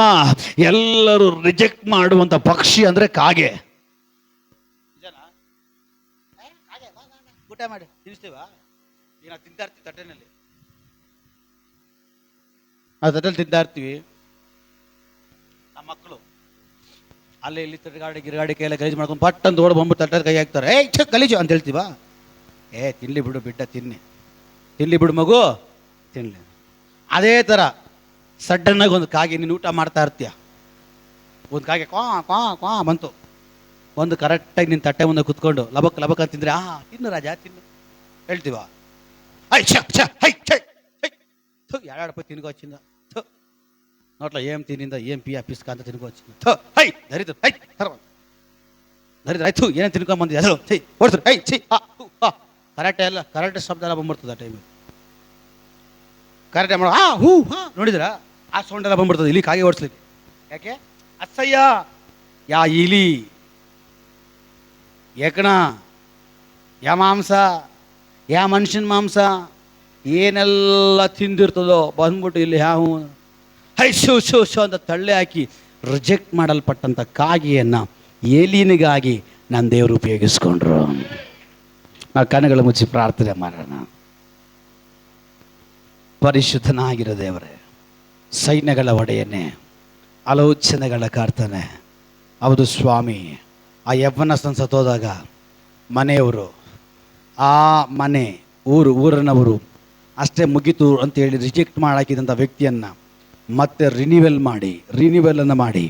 ಎಲ್ಲರೂ ರಿಜೆಕ್ಟ್ ಮಾಡುವಂಥ ಪಕ್ಷಿ ಅಂದರೆ ಕಾಗೆ. ಊಟ ಮಾಡಿ ತಿನ್ನಿಸ್ತೀವ? ಈಗ ನಾವು ತಿಂತಾ ಇರ್ತೀವಿ ತಟ್ಟೆನಲ್ಲಿ, ಆ ತಟ್ಟೆಲ್ಲಿ ತಿಂತಾ ಇರ್ತೀವಿ. ನಮ್ಮ ಮಕ್ಕಳು ಅಲ್ಲೇ ಇಲ್ಲಿ ತಿರುಗಾಡಿ ಗಿರುಗಾಡಿ ಕೈಯೆಲ್ಲ ಗಲೀಜು ಮಾಡ್ಕೊಂಡು ಪಟ್ಟಂದು ಓಡ್ ಬಂದ್ಬಿಟ್ಟು ತಟ್ಟೆ ಕೈ ಹಾಕ್ತಾರೆ. ಗಲೀಜು ಅಂತ ಹೇಳ್ತೀವ? ತಿನ್ಲಿ ಬಿಡು ಬಿಟ್ಟ, ತಿನ್ಲಿ ಬಿಡು ಮಗು, ತಿನ್ಲಿ. ಅದೇ ಥರ ಸಡ್ಡನ್ನಾಗಿ ಒಂದು ಕಾಗೆ ನೀನು ಊಟ ಮಾಡ್ತಾ ಇರ್ತೀಯ, ಒಂದು ಕಾಗೆ ಕ್ವಾ ಕ್ವಾ ಕ್ವಾ ಬಂತು, ಒಂದು ಕರೆಕ್ಟಾಗಿ ನಿನ್ನ ತಟ್ಟೆ ಮುಂದೆ ಕುತ್ಕೊಂಡು ಲಬಕ್ ಲಬಕ್ ಅಂತ ತಿಂದ್ರೆ, ತಿನ್ನು ರಾಜ ತಿನ್ನು ಹೇಳ್ತೀವ? ಎರಡು ರೂಪಾಯಿ ತಿನ್ಕೋಚಿಂದ ನೋಟ್ಲ ಏಮ್ ತಿನ್ನಿಂದ ಏಮ್ ಪಿ ಪಿಸ್ಕ ಅಂತ ತಿನ್ಕೋಚಿಂದ ದರಿದ್ರು ಆಯ್ತು ಏನೇನು ತಿನ್ಕೊಂಬಂದಿ ಅದು ಓಡಿಸ್ರು ಕರೆಕ್ಟ್ ಎಲ್ಲ ಕರೆಕ್ಟ್ ಶಬ್ದ ಎಲ್ಲ ಬಂದ್ಬಿಡ್ತದೆ ಆ ಟೈಮಿಗೆ. ಕರೆಕ್ಟ್ ಮಾಡೋ ನೋಡಿದ್ರ ಆ ಸೌಂಡ್ ಎಲ್ಲ ಬಂದ್ಬಿಡ್ತದೆ ಇಲ್ಲಿ ಕಾಗೆ ಓಡಿಸ್ಲಿಕ್ಕೆ. ಯಾಕೆ? ಅಸಹ್ಯ. ಯಾ ಇಲಿ, ಏಕಣ, ಯಾ ಮಾಂಸ, ಯಾ ಮನುಷ್ಯನ ಮಾಂಸ ಏನೆಲ್ಲ ತಿಂದಿರ್ತದೋ ಬಂದ್ಬಿಟ್ಟು ಇಲ್ಲಿ ಶೂ ಶೂ ಶೂ ಅಂತ ತಳ್ಳೆ ಹಾಕಿ ರಿಜೆಕ್ಟ್ ಮಾಡಲ್ಪಟ್ಟಂಥ ಕಾಗೆಯನ್ನು ಏಲಿನಿಗಾಗಿ ನನ್ನ ದೇವರು ಉಪಯೋಗಿಸ್ಕೊಂಡ್ರು. ನಾವು ಕಣ್ಣುಗಳ ಮುಚ್ಚಿ ಪ್ರಾರ್ಥನೆ ಮಾಡೋಣ. ಪರಿಶುದ್ಧನಾಗಿರೋ ದೇವರೇ, ಸೈನ್ಯಗಳ ಒಡೆಯನ್ನೇ, ಆಲೋಚನೆಗಳ ಕರ್ತನೆ, ಹೌದು ಸ್ವಾಮಿ, ಆ ಯವ್ವನಸ್ಥನ ಸತ್ತೋದಾಗ ಮನೆಯವರು, ಆ ಮನೆ ಊರಿನವರು ಅಷ್ಟೇ ಮುಗೀತು ಅಂತೇಳಿ ರಿಜೆಕ್ಟ್ ಮಾಡಾಕಿದಂಥ ವ್ಯಕ್ತಿಯನ್ನು ಮತ್ತೆ ರಿನ್ಯೂವಲನ್ನು ಮಾಡಿ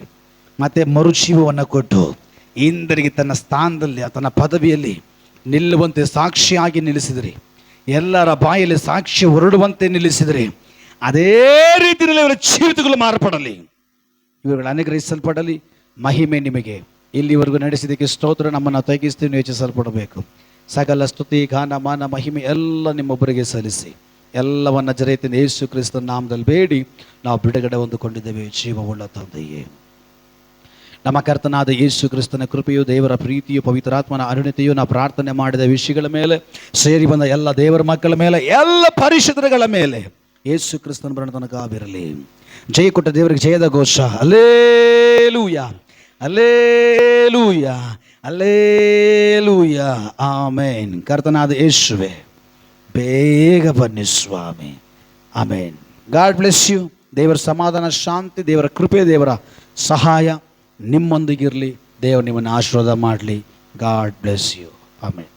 ಮತ್ತೆ ಮರುಜೀವವನ್ನು ಕೊಟ್ಟು ಹಿಂದಿರುಗಿ ತನ್ನ ಸ್ಥಾನದಲ್ಲಿ, ತನ್ನ ಪದವಿಯಲ್ಲಿ ನಿಲ್ಲುವಂತೆ ಸಾಕ್ಷಿಯಾಗಿ ನಿಲ್ಲಿಸಿದ್ರಿ. ಎಲ್ಲರ ಬಾಯಲ್ಲಿ ಸಾಕ್ಷಿ ಹೊರಡುವಂತೆ ನಿಲ್ಲಿಸಿದ್ರಿ. ಅದೇ ರೀತಿಯಲ್ಲಿ ಇವರ ಜೀವಿತಗಳು ಮಾರ್ಪಡಲಿ, ಇವುಗಳು ಅನುಗ್ರಹಿಸಲ್ಪಡಲಿ. ಮಹಿಮೆ ನಿಮಗೆ ಇಲ್ಲಿವರೆಗೂ ನಡೆಸಿದ್ದಕ್ಕೆ ಸ್ತೋತ್ರ. ನಮ್ಮನ್ನು ತಗ್ಗಿಸ್ತೀವಿ, ಯೋಚಿಸಲ್ಪಡಬೇಕು. ಸಕಲ ಸ್ತುತಿ, ಗಾನ, ಮಾನ, ಮಹಿಮೆ ಎಲ್ಲ ನಿಮ್ಮೊಬ್ಬರಿಗೆ ಸಲ್ಲಿಸಿ ಎಲ್ಲವನ್ನ ಜರೆತಿನ ಯೇಸು ಕ್ರಿಸ್ತನ ನಾಮದಲ್ಲಿ ಬೇಡಿ ನಾವು ಬಿಡುಗಡೆ ಹೊಂದಿಕೊಂಡಿದ್ದೇವೆ. ಜೀವವುಳ್ಳ ತಂದೆಯೇ, ನಮ್ಮ ಕರ್ತನಾದ ಯೇಸು ಕ್ರಿಸ್ತನ ಕೃಪೆಯು, ದೇವರ ಪ್ರೀತಿಯು, ಪವಿತ್ರಾತ್ಮನ ಅನುಣತೆಯು, ನಾವು ಪ್ರಾರ್ಥನೆ ಮಾಡಿದ ವಿಷಯಗಳ ಮೇಲೆ, ಸೇರಿ ಬಂದ ಎಲ್ಲ ದೇವರ ಮಕ್ಕಳ ಮೇಲೆ, ಎಲ್ಲ ಪರಿಶುದ್ಧಗಳ ಮೇಲೆ ಯೇಸು ಕ್ರಿಸ್ತನ ಬರಣ ತನಕ ಬಿರಲಿ. ಜಯ ಕೊಟ್ಟ ದೇವರಿಗೆ ಜಯದ ಘೋಷ. Alleluia, alleluia, alleluia, amen. ಕರ್ತನಾದ ಯೇಸುವೆ, ಬೇಗ ಬನ್ನಿ ಸ್ವಾಮಿ. ಆಮೇನ್. God bless you. ದೇವರ ಸಮಾಧಾನ, ಶಾಂತಿ, ದೇವರ ಕೃಪೆ, ದೇವರ ಸಹಾಯ ನಿಮ್ಮೊಂದಿಗಿರಲಿ. ದೇವರು ನಿಮ್ಮನ್ನು ಆಶೀರ್ವಾದ ಮಾಡಲಿ. God bless you. ಆಮೇನ್.